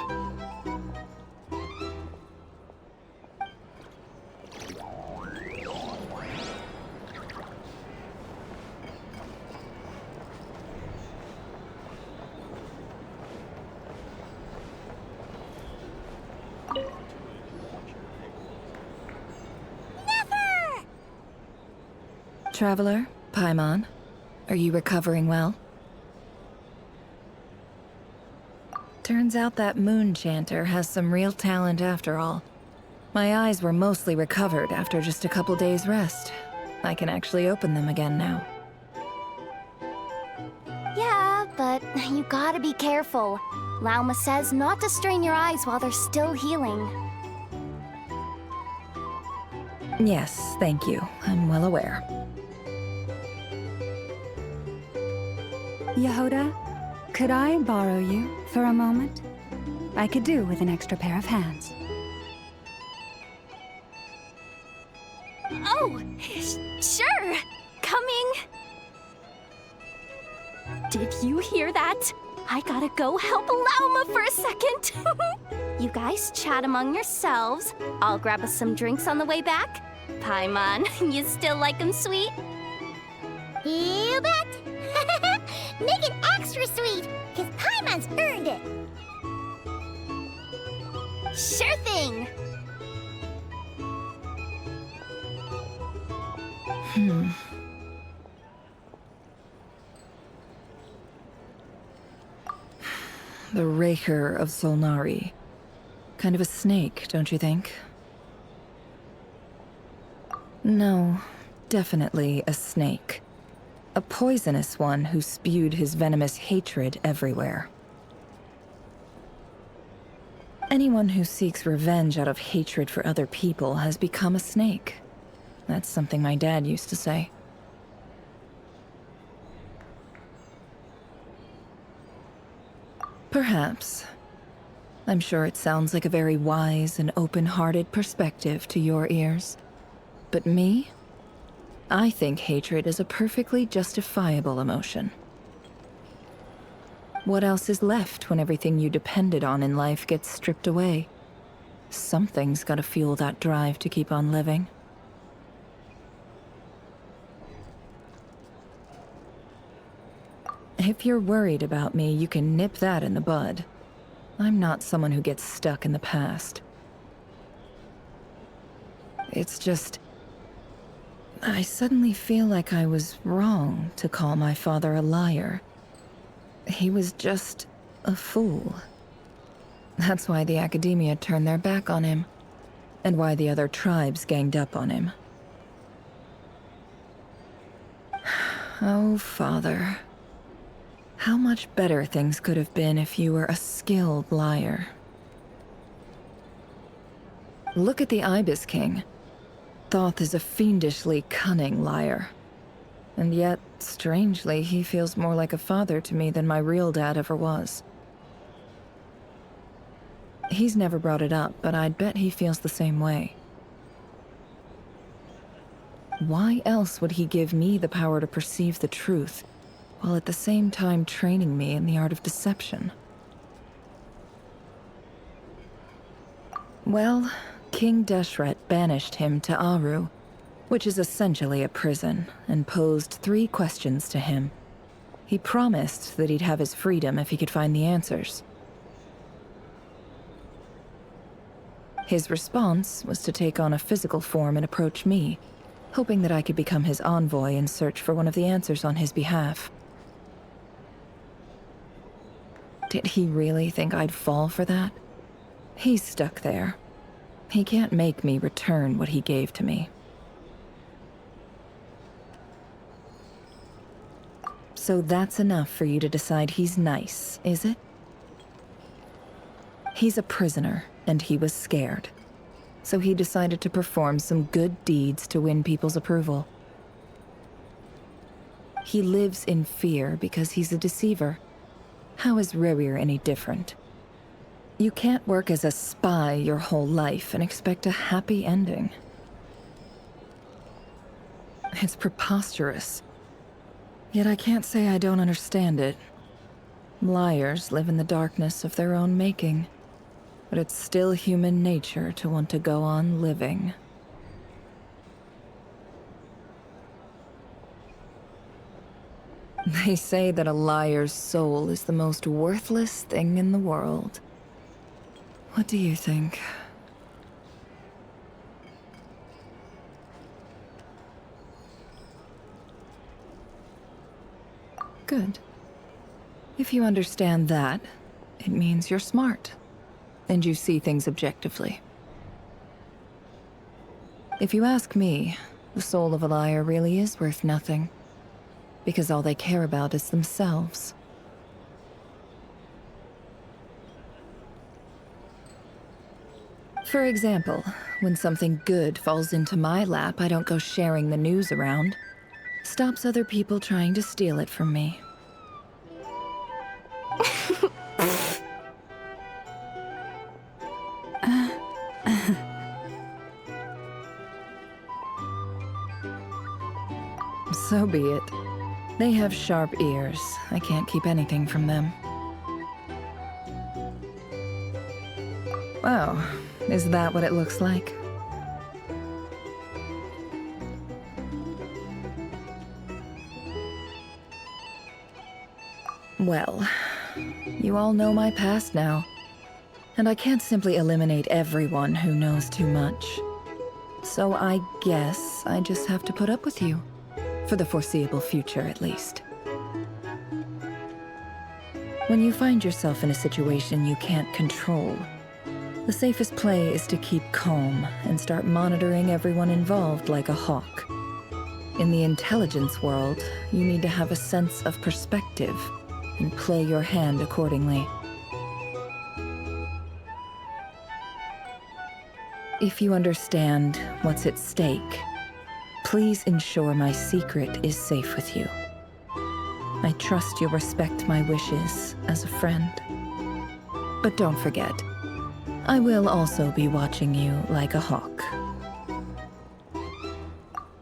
Traveler, Paimon, are you recovering well? Turns out that moon chanter has some real talent after all. My eyes were mostly recovered after just a couple days' rest. I can actually open them again now. Yeah, but you gotta be careful. Lauma says not to strain your eyes while they're still healing. Yes, thank you. I'm well aware. Yehoda, could I borrow you for a moment? I could do with an extra pair of hands. Oh, sure. Coming. Did you hear that? I gotta go help Lauma for a second. You guys chat among yourselves. I'll grab us some drinks on the way back. Paimon, you still like 'em sweet? You bet. Make it extra sweet, because Paimon's earned it. Sure thing. The Raker of Solnari. Kind of a snake, don't you think? No, definitely a snake. A poisonous one who spewed his venomous hatred everywhere. Anyone who seeks revenge out of hatred for other people has become a snake. That's something my dad used to say. Perhaps. I'm sure it sounds like a very wise and open-hearted perspective to your ears. But me? I think hatred is a perfectly justifiable emotion. What else is left when everything you depended on in life gets stripped away? Something's gotta fuel that drive to keep on living. If you're worried about me, you can nip that in the bud. I'm not someone who gets stuck in the past. It's just... I suddenly feel like I was wrong to call my father a liar. He was just a fool. That's why the Academia turned their back on him, and why the other tribes ganged up on him. Oh, Father. How much better things could have been if you were a skilled liar. Look at the Ibis King. Thoth is a fiendishly cunning liar. And yet, strangely, he feels more like a father to me than my real dad ever was. He's never brought it up, but I'd bet he feels the same way. Why else would he give me the power to perceive the truth, while at the same time training me in the art of deception? Well, King Deshret banished him to Aru, which is essentially a prison, and posed 3 questions to him. He promised that he'd have his freedom if he could find the answers. His response was to take on a physical form and approach me, hoping that I could become his envoy and search for one of the answers on his behalf. Did he really think I'd fall for that? He's stuck there. He can't make me return what he gave to me. So that's enough for you to decide he's nice, is it? He's a prisoner, and he was scared. So he decided to perform some good deeds to win people's approval. He lives in fear because he's a deceiver. How is Rerir any different? You can't work as a spy your whole life and expect a happy ending. It's preposterous. Yet I can't say I don't understand it. Liars live in the darkness of their own making, but it's still human nature to want to go on living. They say that a liar's soul is the most worthless thing in the world. What do you think? Good. If you understand that, it means you're smart, and you see things objectively. If you ask me, the soul of a liar really is worth nothing, because all they care about is themselves. For example, when something good falls into my lap, I don't go sharing the news around. Stops other people trying to steal it from me. So be it. They have sharp ears. I can't keep anything from them. Wow, is that what it looks like? Well, you all know my past now, and I can't simply eliminate everyone who knows too much. So I guess I just have to put up with you. For the foreseeable future, at least. When you find yourself in a situation you can't control, the safest play is to keep calm and start monitoring everyone involved like a hawk. In the intelligence world, you need to have a sense of perspective and play your hand accordingly. If you understand what's at stake, please ensure my secret is safe with you. I trust you'll respect my wishes as a friend. But don't forget, I will also be watching you like a hawk.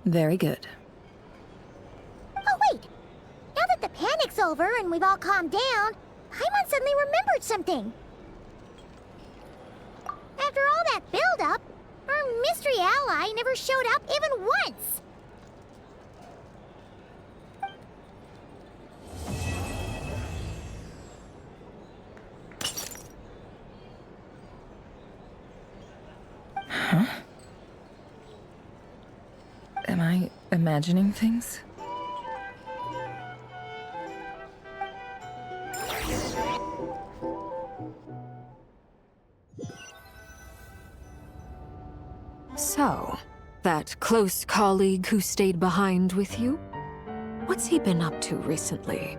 Very good. Oh, wait! Now that the panic's over and we've all calmed down, Paimon suddenly remembered something. After all that build-up, our mystery ally never showed up even once! Huh? Am I imagining things? So, that close colleague who stayed behind with you? What's he been up to recently?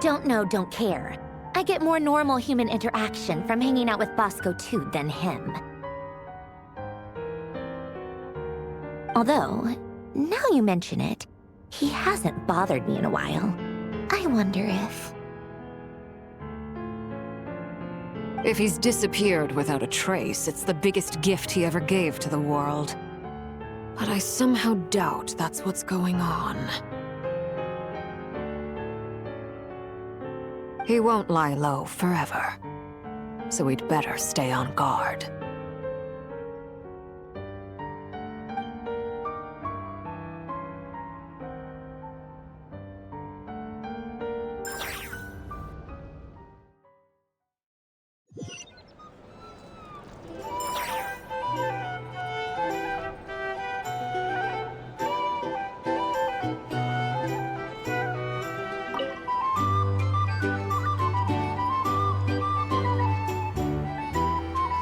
Don't know, don't care. I get more normal human interaction from hanging out with Bosco too than him. Although, now you mention it, he hasn't bothered me in a while. I wonder if... If he's disappeared without a trace, it's the biggest gift he ever gave to the world. But I somehow doubt that's what's going on. He won't lie low forever, so we'd better stay on guard.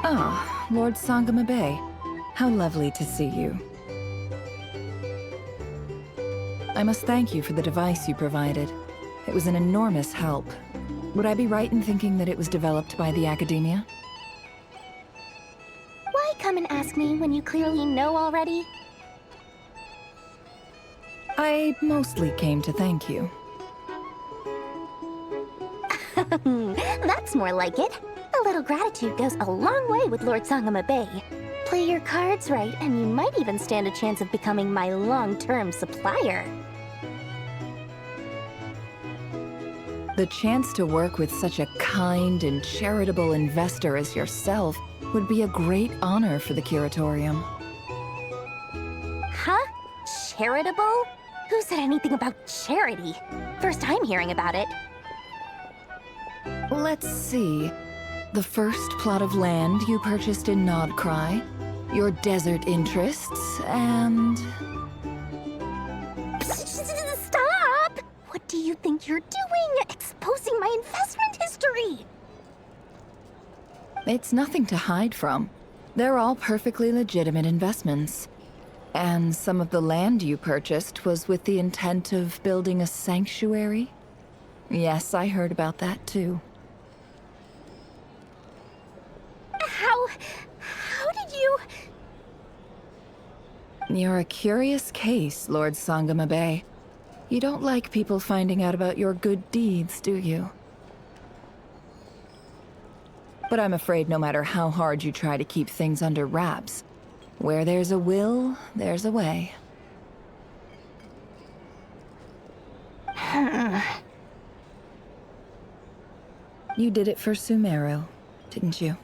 Ah, Lord Sangama Bay. How lovely to see you. I must thank you for the device you provided. It was an enormous help. Would I be right in thinking that it was developed by the Academia? Why come and ask me when you clearly know already? I mostly came to thank you. That's more like it. A little gratitude goes a long way with Lord Sangama Bay. Play your cards right, and you might even stand a chance of becoming my long-term supplier. The chance to work with such a kind and charitable investor as yourself would be a great honor for the Curatorium. Huh? Charitable? Who said anything about charity? First time hearing about it. Let's see. The first plot of land you purchased in Nodcry, your desert interests, and... Stop! What do you think you're doing? Exposing my investment history! It's nothing to hide from. They're all perfectly legitimate investments. And some of the land you purchased was with the intent of building a sanctuary? Yes, I heard about that too. How did you... You're a curious case, Lord Sangama Bay. You don't like people finding out about your good deeds, do you? But I'm afraid no matter how hard you try to keep things under wraps, where there's a will, there's a way. You did it for Sumeru, didn't you?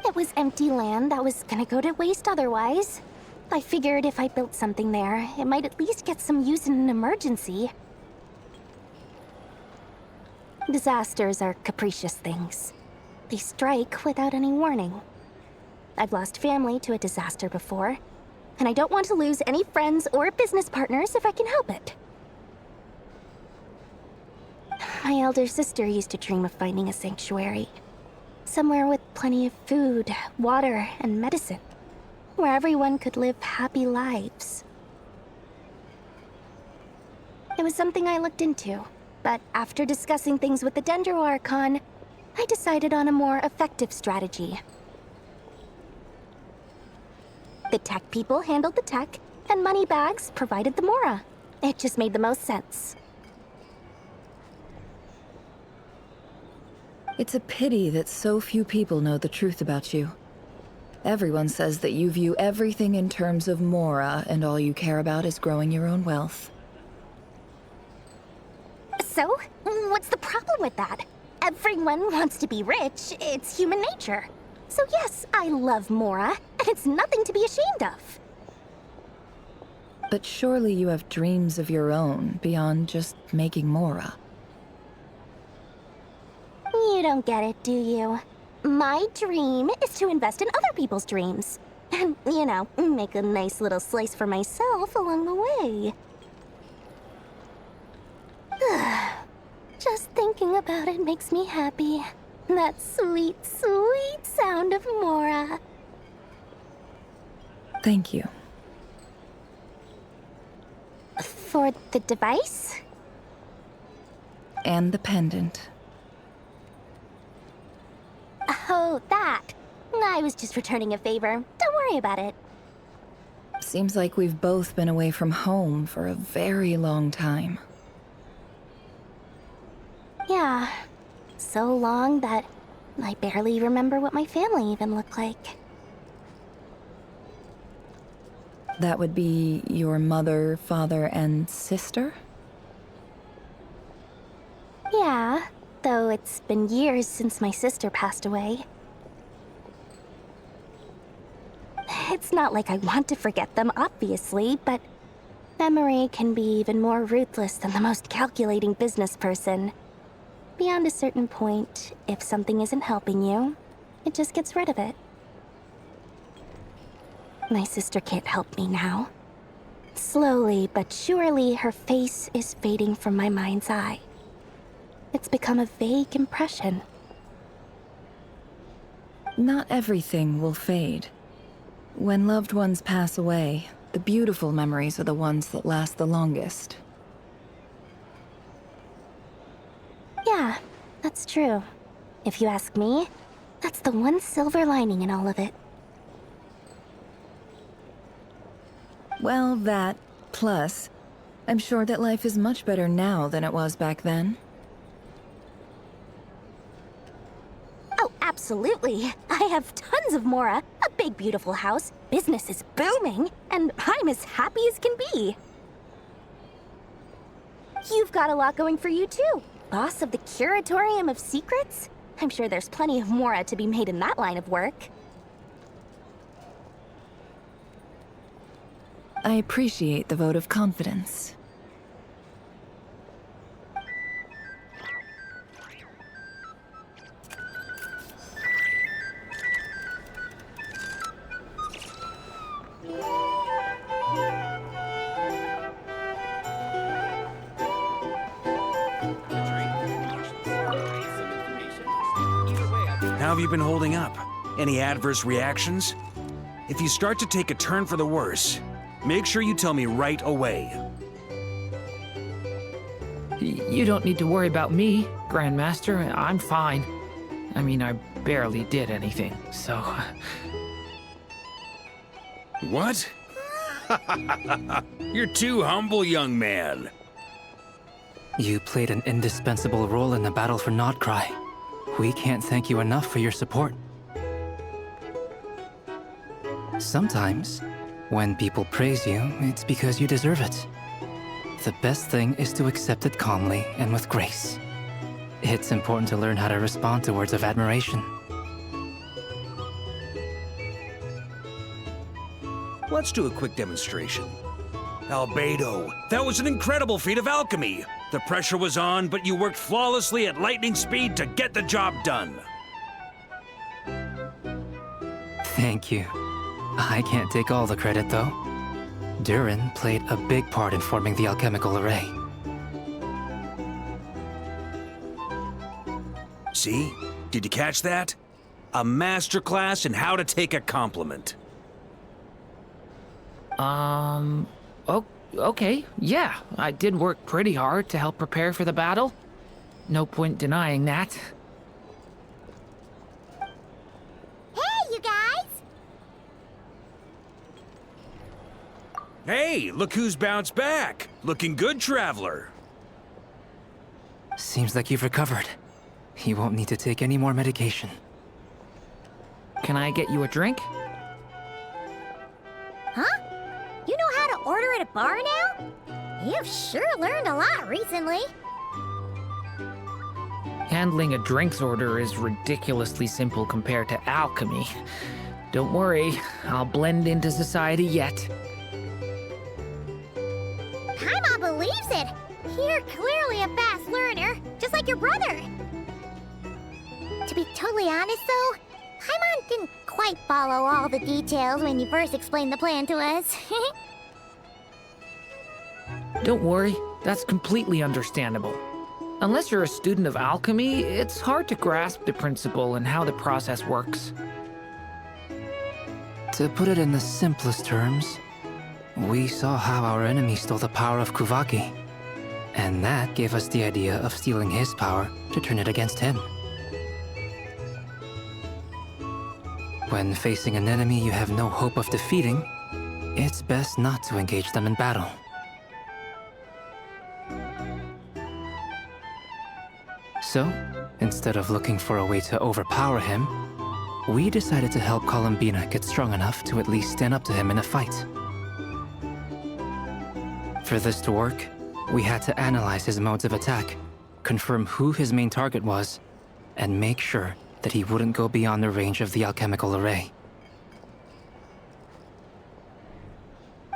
It was empty land that was gonna go to waste otherwise. I figured if I built something there, it might at least get some use in an emergency. Disasters are capricious things. They strike without any warning. I've lost family to a disaster before, and I don't want to lose any friends or business partners if I can help it. My elder sister used to dream of finding a sanctuary. Somewhere with plenty of food, water, and medicine. Where everyone could live happy lives. It was something I looked into, but after discussing things with the Dendro Archon, I decided on a more effective strategy. The tech people handled the tech, and Moneybags provided the Mora. It just made the most sense. It's a pity that so few people know the truth about you. Everyone says that you view everything in terms of Mora, and all you care about is growing your own wealth. So, what's the problem with that? Everyone wants to be rich. It's human nature. So yes, I love Mora, and it's nothing to be ashamed of. But surely you have dreams of your own beyond just making Mora. You don't get it, do you? My dream is to invest in other people's dreams. And, you know, make a nice little slice for myself along the way. Just thinking about it makes me happy. That sweet, sweet sound of Mora. Thank you. For the device? And the pendant. Oh, that. I was just returning a favor. Don't worry about it. Seems like we've both been away from home for a very long time. Yeah. So long that I barely remember what my family even looked like. That would be your mother, father, and sister? Yeah, though it's been years since my sister passed away. It's not like I want to forget them, obviously, but memory can be even more ruthless than the most calculating business person. Beyond a certain point, if something isn't helping you, it just gets rid of it. My sister can't help me now. Slowly but surely, her face is fading from my mind's eye. It's become a vague impression. Not everything will fade. When loved ones pass away, the beautiful memories are the ones that last the longest. Yeah, that's true. If you ask me, that's the one silver lining in all of it. Well, that, plus, I'm sure that life is much better now than it was back then. Oh, absolutely. I have tons of Mora, a big beautiful house, business is booming, and I'm as happy as can be. You've got a lot going for you too. Boss of the Curatorium of Secrets? I'm sure there's plenty of Mora to be made in that line of work. I appreciate the vote of confidence. How have you been holding up? Any adverse reactions? If you start to take a turn for the worse, make sure you tell me right away. You don't need to worry about me, Grandmaster. I'm fine. I mean, I barely did anything, so... What? You're too humble, young man. You played an indispensable role in the battle for Nodcry. We can't thank you enough for your support. Sometimes, when people praise you, it's because you deserve it. The best thing is to accept it calmly and with grace. It's important to learn how to respond to words of admiration. Let's do a quick demonstration. Albedo, that was an incredible feat of alchemy. The pressure was on, but you worked flawlessly at lightning speed to get the job done. Thank you. I can't take all the credit, though. Durin played a big part in forming the alchemical array. See? Did you catch that? A masterclass in how to take a compliment. Okay, yeah. I did work pretty hard to help prepare for the battle. No point denying that. Hey, you guys! Hey, look who's bounced back. Looking good, Traveler. Seems like you've recovered. You won't need to take any more medication. Can I get you a drink? Huh? You know how to order at a bar now? You've sure learned a lot recently. Handling a drinks order is ridiculously simple compared to alchemy. Don't worry, I'll blend into society yet. Paimon believes it! You're clearly a fast learner, just like your brother. To be totally honest though, Paimon didn't quite follow all the details when you first explained the plan to us. Don't worry, that's completely understandable. Unless you're a student of alchemy, it's hard to grasp the principle and how the process works. To put it in the simplest terms, we saw how our enemy stole the power of Kuvaki. And that gave us the idea of stealing his power to turn it against him. When facing an enemy you have no hope of defeating, it's best not to engage them in battle. So, instead of looking for a way to overpower him, we decided to help Columbina get strong enough to at least stand up to him in a fight. For this to work, we had to analyze his modes of attack, confirm who his main target was, and make sure that he wouldn't go beyond the range of the alchemical array.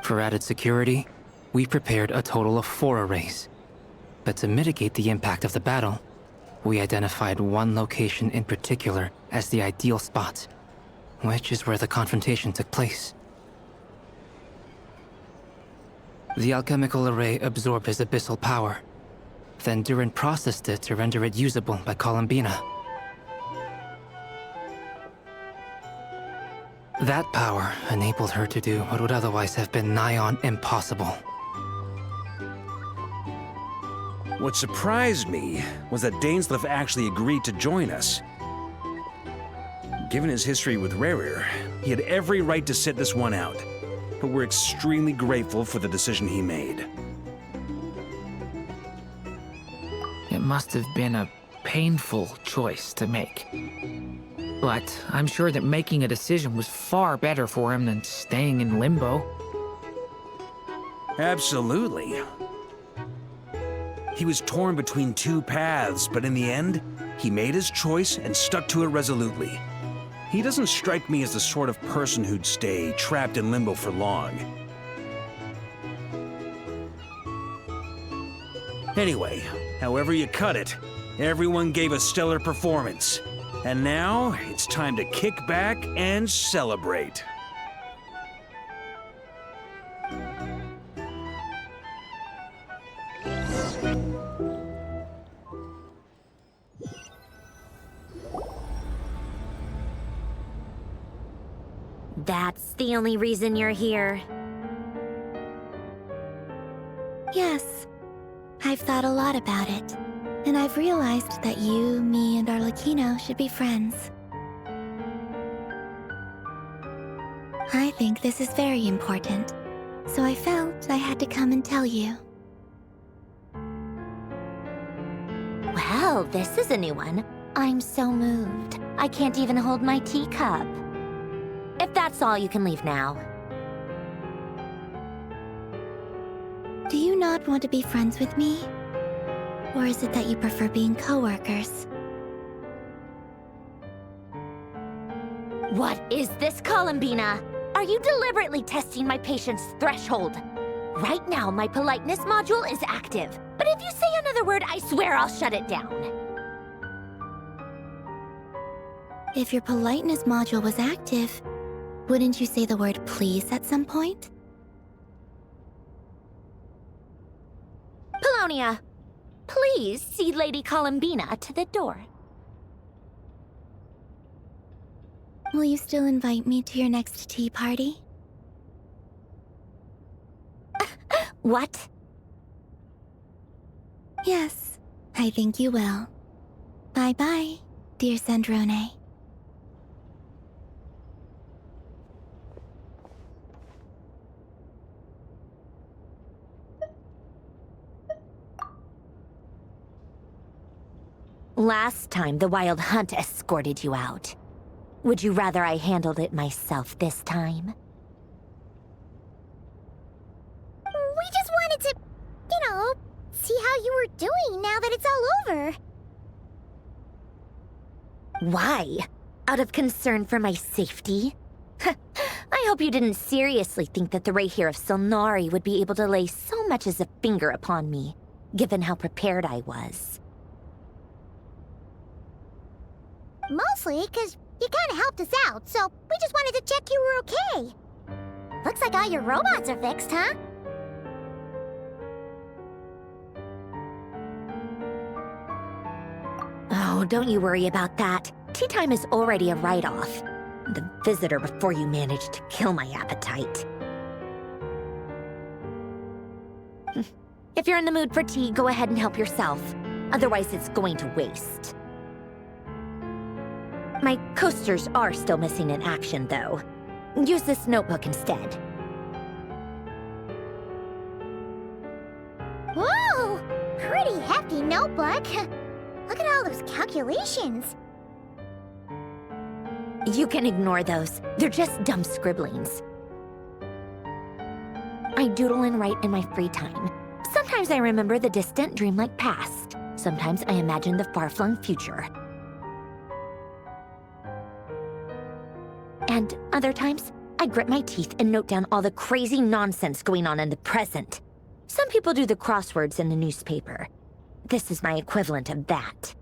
For added security, we prepared a total of 4 arrays. But to mitigate the impact of the battle, we identified one location in particular as the ideal spot, which is where the confrontation took place. The alchemical array absorbed his abyssal power. Then Durin processed it to render it usable by Columbina. That power enabled her to do what would otherwise have been nigh on impossible. What surprised me was that Dainsleif actually agreed to join us. Given his history with Rerir, he had every right to sit this one out, but we're extremely grateful for the decision he made. It must have been a painful choice to make. But I'm sure that making a decision was far better for him than staying in limbo. Absolutely. He was torn between 2 paths, but in the end, he made his choice and stuck to it resolutely. He doesn't strike me as the sort of person who'd stay trapped in limbo for long. Anyway, however you cut it, everyone gave a stellar performance. And now, it's time to kick back and celebrate. That's the only reason you're here. Yes. I've thought a lot about it. And I've realized that you, me, and Arlecchino should be friends. I think this is very important. So I felt I had to come and tell you. Well, this is a new one. I'm so moved. I can't even hold my teacup. If that's all, you can leave now. Do you not want to be friends with me? Or is it that you prefer being co-workers? What is this, Columbina? Are you deliberately testing my patience threshold? Right now, my politeness module is active. But if you say another word, I swear I'll shut it down. If your politeness module was active, wouldn't you say the word please at some point? Polonia, please see Lady Columbina to the door. Will you still invite me to your next tea party? What? Yes, I think you will. Bye-bye, dear Sandrone. Last time, the Wild Hunt escorted you out. Would you rather I handled it myself this time? We just wanted to, see how you were doing now that it's all over. Why? Out of concern for my safety? I hope you didn't seriously think that the Rehyr of Solnari would be able to lay so much as a finger upon me, given how prepared I was. Mostly because you kind of helped us out, so we just wanted to check you were okay. Looks like all your robots are fixed, huh? Oh, don't you worry about that. Tea time is already a write-off. The visitor before you managed to kill my appetite. If you're in the mood for tea, go ahead and help yourself. Otherwise, it's going to waste. My coasters are still missing in action, though. Use this notebook instead. Whoa! Pretty hefty notebook. Look at all those calculations. You can ignore those. They're just dumb scribblings. I doodle and write in my free time. Sometimes I remember the distant, dreamlike past. Sometimes I imagine the far-flung future. And other times, I grit my teeth and note down all the crazy nonsense going on in the present. Some people do the crosswords in the newspaper. This is my equivalent of that.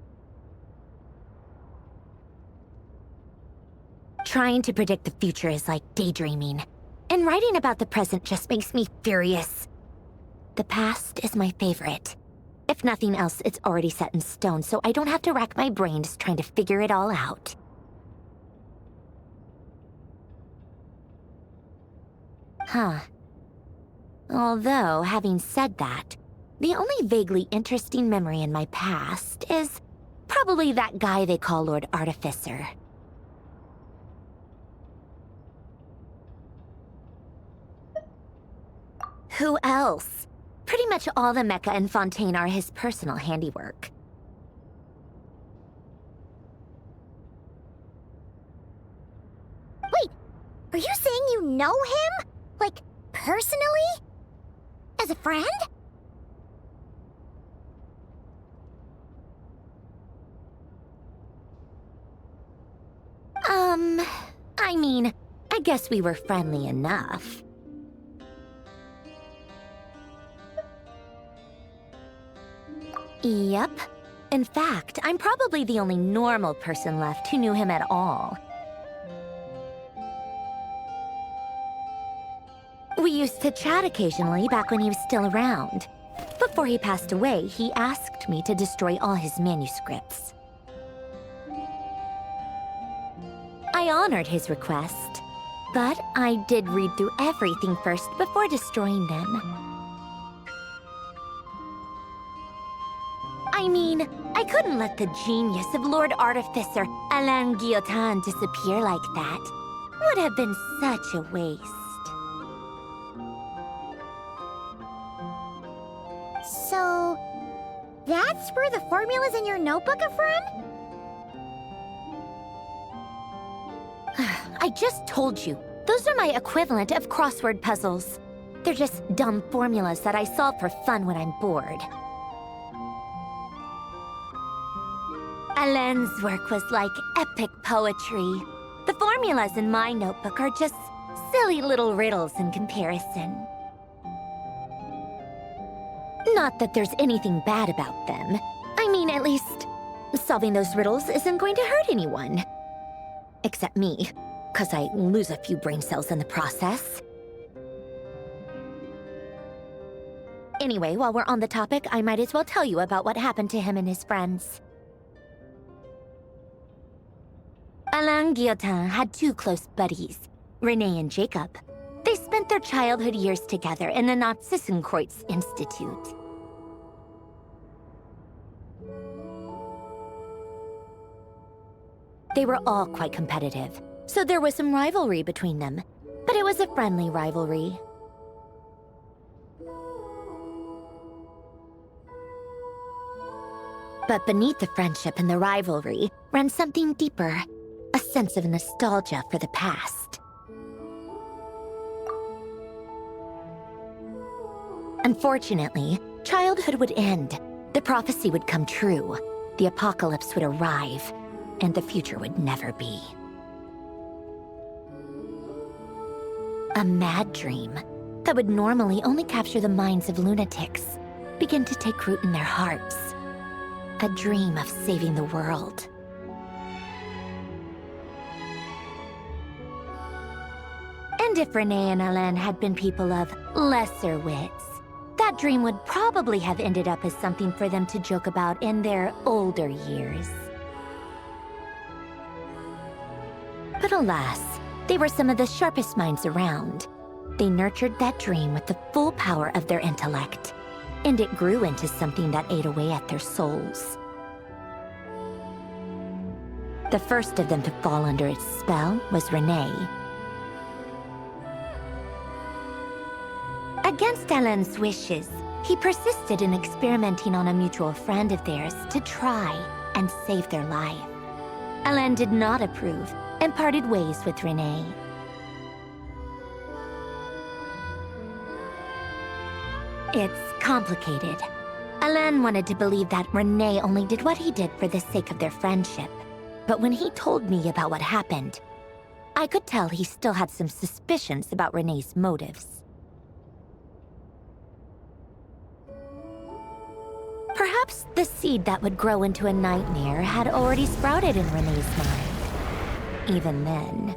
Trying to predict the future is like daydreaming, and writing about the present just makes me furious. The past is my favorite. If nothing else, it's already set in stone, so I don't have to rack my brains trying to figure it all out. Huh. Although, having said that, the only vaguely interesting memory in my past is probably that guy they call Lord Artificer. Who else? Pretty much all the mecha in Fontaine are his personal handiwork. Wait, are you saying you know him? Like, personally? As a friend? I mean, I guess we were friendly enough. Yep. In fact, I'm probably the only normal person left who knew him at all. We used to chat occasionally back when he was still around. Before he passed away, he asked me to destroy all his manuscripts. I honored his request, but I did read through everything first before destroying them. I mean, I couldn't let the genius of Lord Artificer Alain Guillotin disappear like that. Would have been such a waste. So, that's where the formulas in your notebook are from? I just told you. Those are my equivalent of crossword puzzles. They're just dumb formulas that I solve for fun when I'm bored. Alain's work was like epic poetry. The formulas in my notebook are just silly little riddles in comparison. Not that there's anything bad about them. I mean, at least, solving those riddles isn't going to hurt anyone. Except me, 'cause I lose a few brain cells in the process. Anyway, while we're on the topic, I might as well tell you about what happened to him and his friends. Alain Guillotin had two close buddies, Renee and Jacob. They spent their childhood years together in the Narzissenkreuz Institute. They were all quite competitive, so there was some rivalry between them, but it was a friendly rivalry. But beneath the friendship and the rivalry ran something deeper, a sense of nostalgia for the past. Unfortunately, childhood would end, the prophecy would come true, the apocalypse would arrive, and the future would never be. A mad dream that would normally only capture the minds of lunatics began to take root in their hearts. A dream of saving the world. And if Renee and Alain had been people of lesser wits, that dream would probably have ended up as something for them to joke about in their older years. But alas, they were some of the sharpest minds around. They nurtured that dream with the full power of their intellect. and it grew into something that ate away at their souls. The first of them to fall under its spell was Renee. Against Alain's wishes, he persisted in experimenting on a mutual friend of theirs to try and save their life. Alain did not approve and parted ways with Renee. It's complicated. Alain wanted to believe that Renee only did what he did for the sake of their friendship. But when he told me about what happened, I could tell he still had some suspicions about Renee's motives. Perhaps the seed that would grow into a nightmare had already sprouted in Renee's mind. Even then.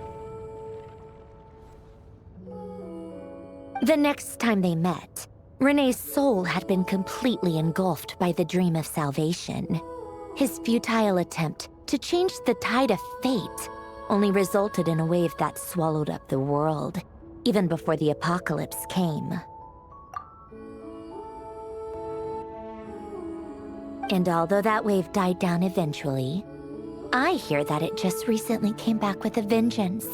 The next time they met, Renee's soul had been completely engulfed by the dream of salvation. His futile attempt to change the tide of fate only resulted in a wave that swallowed up the world, even before the apocalypse came. And although that wave died down eventually, I hear that it just recently came back with a vengeance.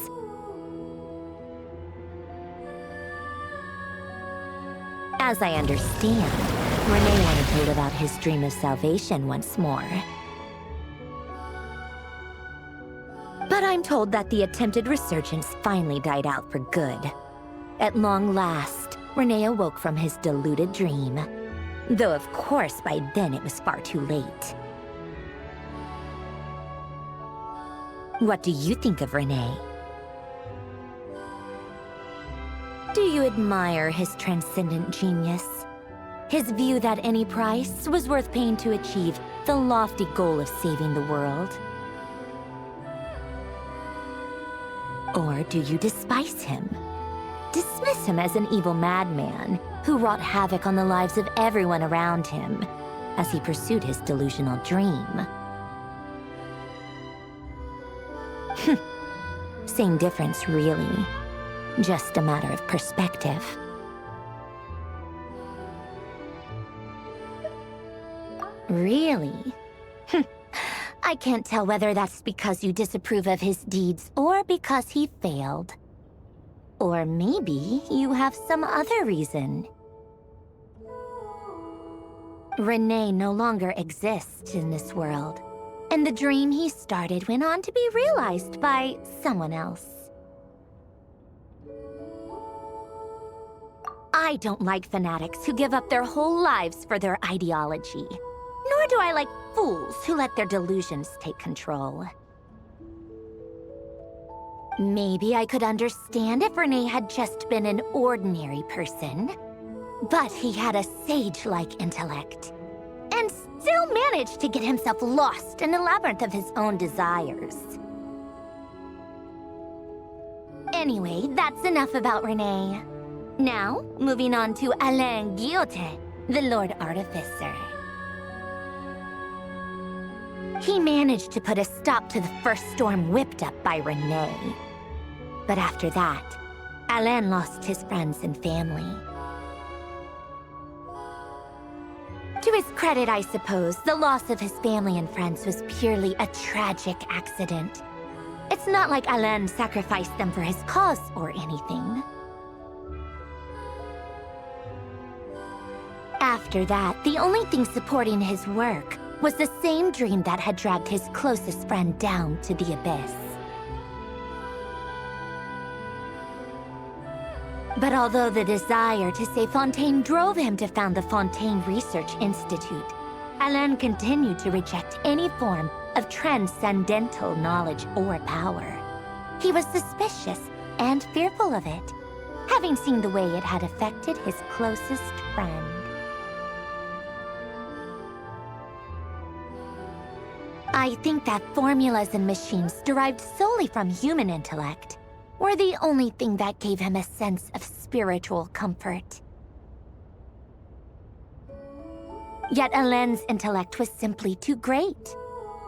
As I understand, Renee wanted to live out his dream of salvation once more. But I'm told that the attempted resurgence finally died out for good. At long last, Renee awoke from his deluded dream. Though of course by then it was far too late. What do you think of Renee? Do you admire his transcendent genius? His view that any price was worth paying to achieve the lofty goal of saving the world? Or do you despise him? Dismiss him as an evil madman who wrought havoc on the lives of everyone around him as he pursued his delusional dream? Same difference, really. Just a matter of perspective. Really? I can't tell whether that's because you disapprove of his deeds or because he failed. Or maybe you have some other reason. Renee no longer exists in this world, and the dream he started went on to be realized by someone else. I don't like fanatics who give up their whole lives for their ideology. Nor do I like fools who let their delusions take control. Maybe I could understand if Renee had just been an ordinary person. But he had a sage-like intellect, and still managed to get himself lost in a labyrinth of his own desires. Anyway, that's enough about Renee. Now, moving on to Alain Guillotin, the Lord Artificer. He managed to put a stop to the first storm whipped up by Renee. But after that, Alain lost his friends and family. To his credit, I suppose, the loss of his family and friends was purely a tragic accident. It's not like Alain sacrificed them for his cause or anything. After that, the only thing supporting his work was the same dream that had dragged his closest friend down to the abyss. But although the desire to save Fontaine drove him to found the Fontaine Research Institute, Alain continued to reject any form of transcendental knowledge or power. He was suspicious and fearful of it, having seen the way it had affected his closest friend. I think that formulas and machines derived solely from human intellect were the only thing that gave him a sense of spiritual comfort. Yet Alain's intellect was simply too great.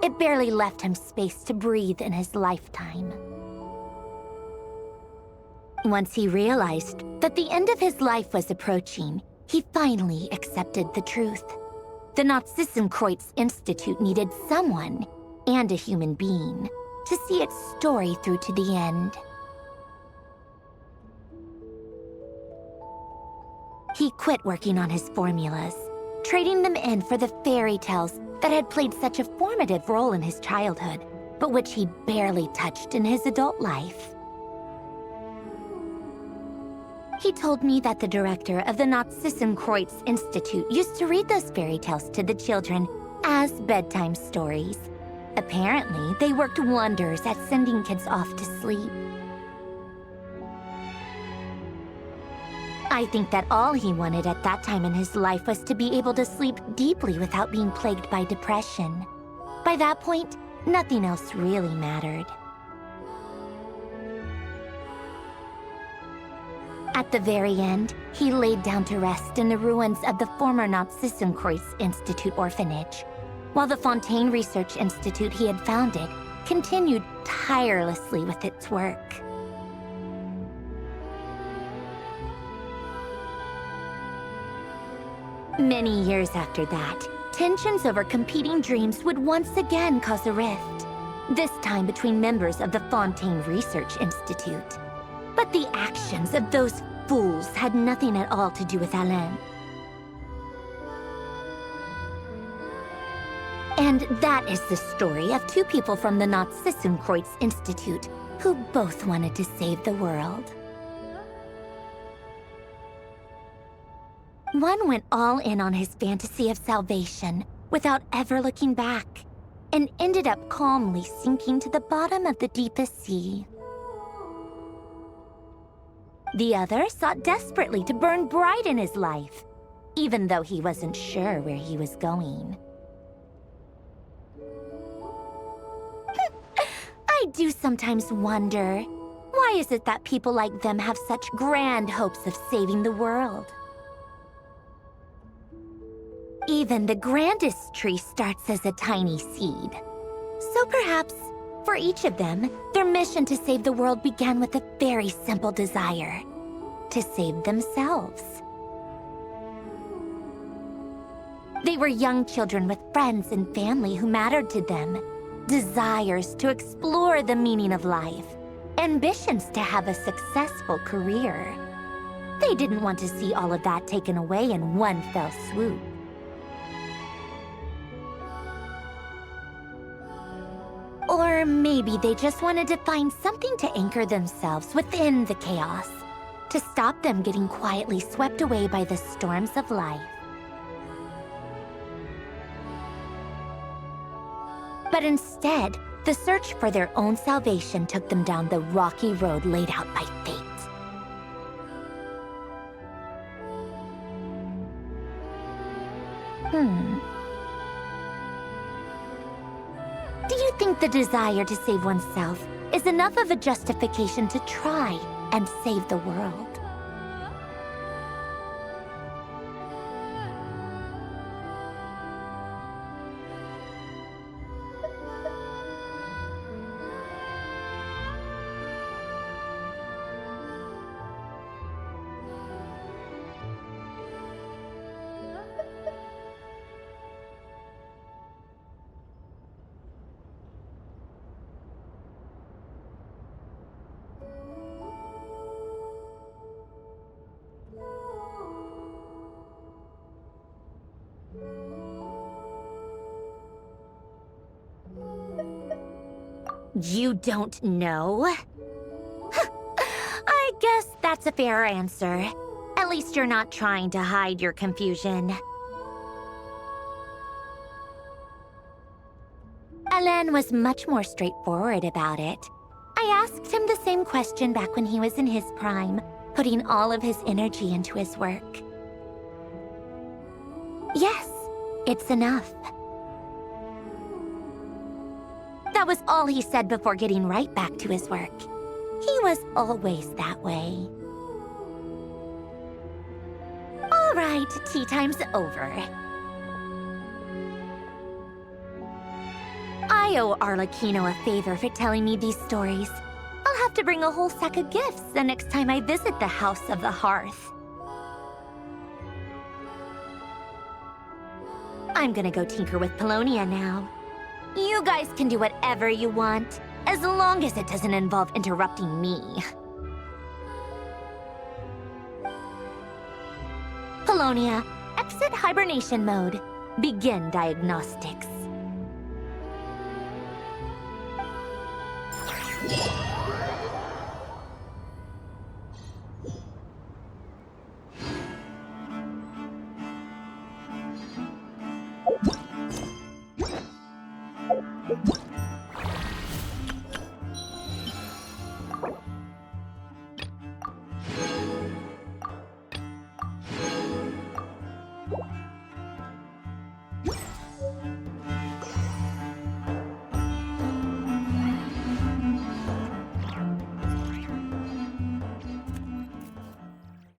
It barely left him space to breathe in his lifetime. Once he realized that the end of his life was approaching, he finally accepted the truth. The Kreuz Institute needed someone, and a human being, to see its story through to the end. He quit working on his formulas, trading them in for the fairy tales that had played such a formative role in his childhood, but which he barely touched in his adult life. He told me that the director of the Kreuz Institute used to read those fairy tales to the children as bedtime stories. Apparently, they worked wonders at sending kids off to sleep. I think that all he wanted at that time in his life was to be able to sleep deeply without being plagued by depression. By that point, nothing else really mattered. At the very end, he laid down to rest in the ruins of the former Kreuz Institute orphanage, while the Fontaine Research Institute he had founded continued tirelessly with its work. Many years after that, tensions over competing dreams would once again cause a rift, this time between members of the Fontaine Research Institute. But the actions of those fools had nothing at all to do with Alain. And that is the story of two people from the Kreuz Institute who both wanted to save the world. One went all in on his fantasy of salvation without ever looking back, and ended up calmly sinking to the bottom of the deepest sea. The other sought desperately to burn bright in his life, even though he wasn't sure where he was going. I do sometimes wonder, why is it that people like them have such grand hopes of saving the world? Even the grandest tree starts as a tiny seed. So perhaps, for each of them, their mission to save the world began with a very simple desire: to save themselves. They were young children with friends and family who mattered to them, desires to explore the meaning of life, ambitions to have a successful career. They didn't want to see all of that taken away in one fell swoop. Or maybe they just wanted to find something to anchor themselves within the chaos, to stop them getting quietly swept away by the storms of life. But instead, the search for their own salvation took them down the rocky road laid out by fate. Do you think the desire to save oneself is enough of a justification to try and save the world? You don't know? I guess that's a fair answer. At least you're not trying to hide your confusion. Alain was much more straightforward about it. I asked him the same question back when he was in his prime, putting all of his energy into his work. Yes, it's enough. That was all he said before getting right back to his work. He was always that way. All right, tea time's over. I owe Arlecchino a favor for telling me these stories. I'll have to bring a whole sack of gifts the next time I visit the House of the Hearth. I'm gonna go tinker with Polonia now. You guys can do whatever you want, as long as it doesn't involve interrupting me. Polonia, exit hibernation mode. Begin diagnostics.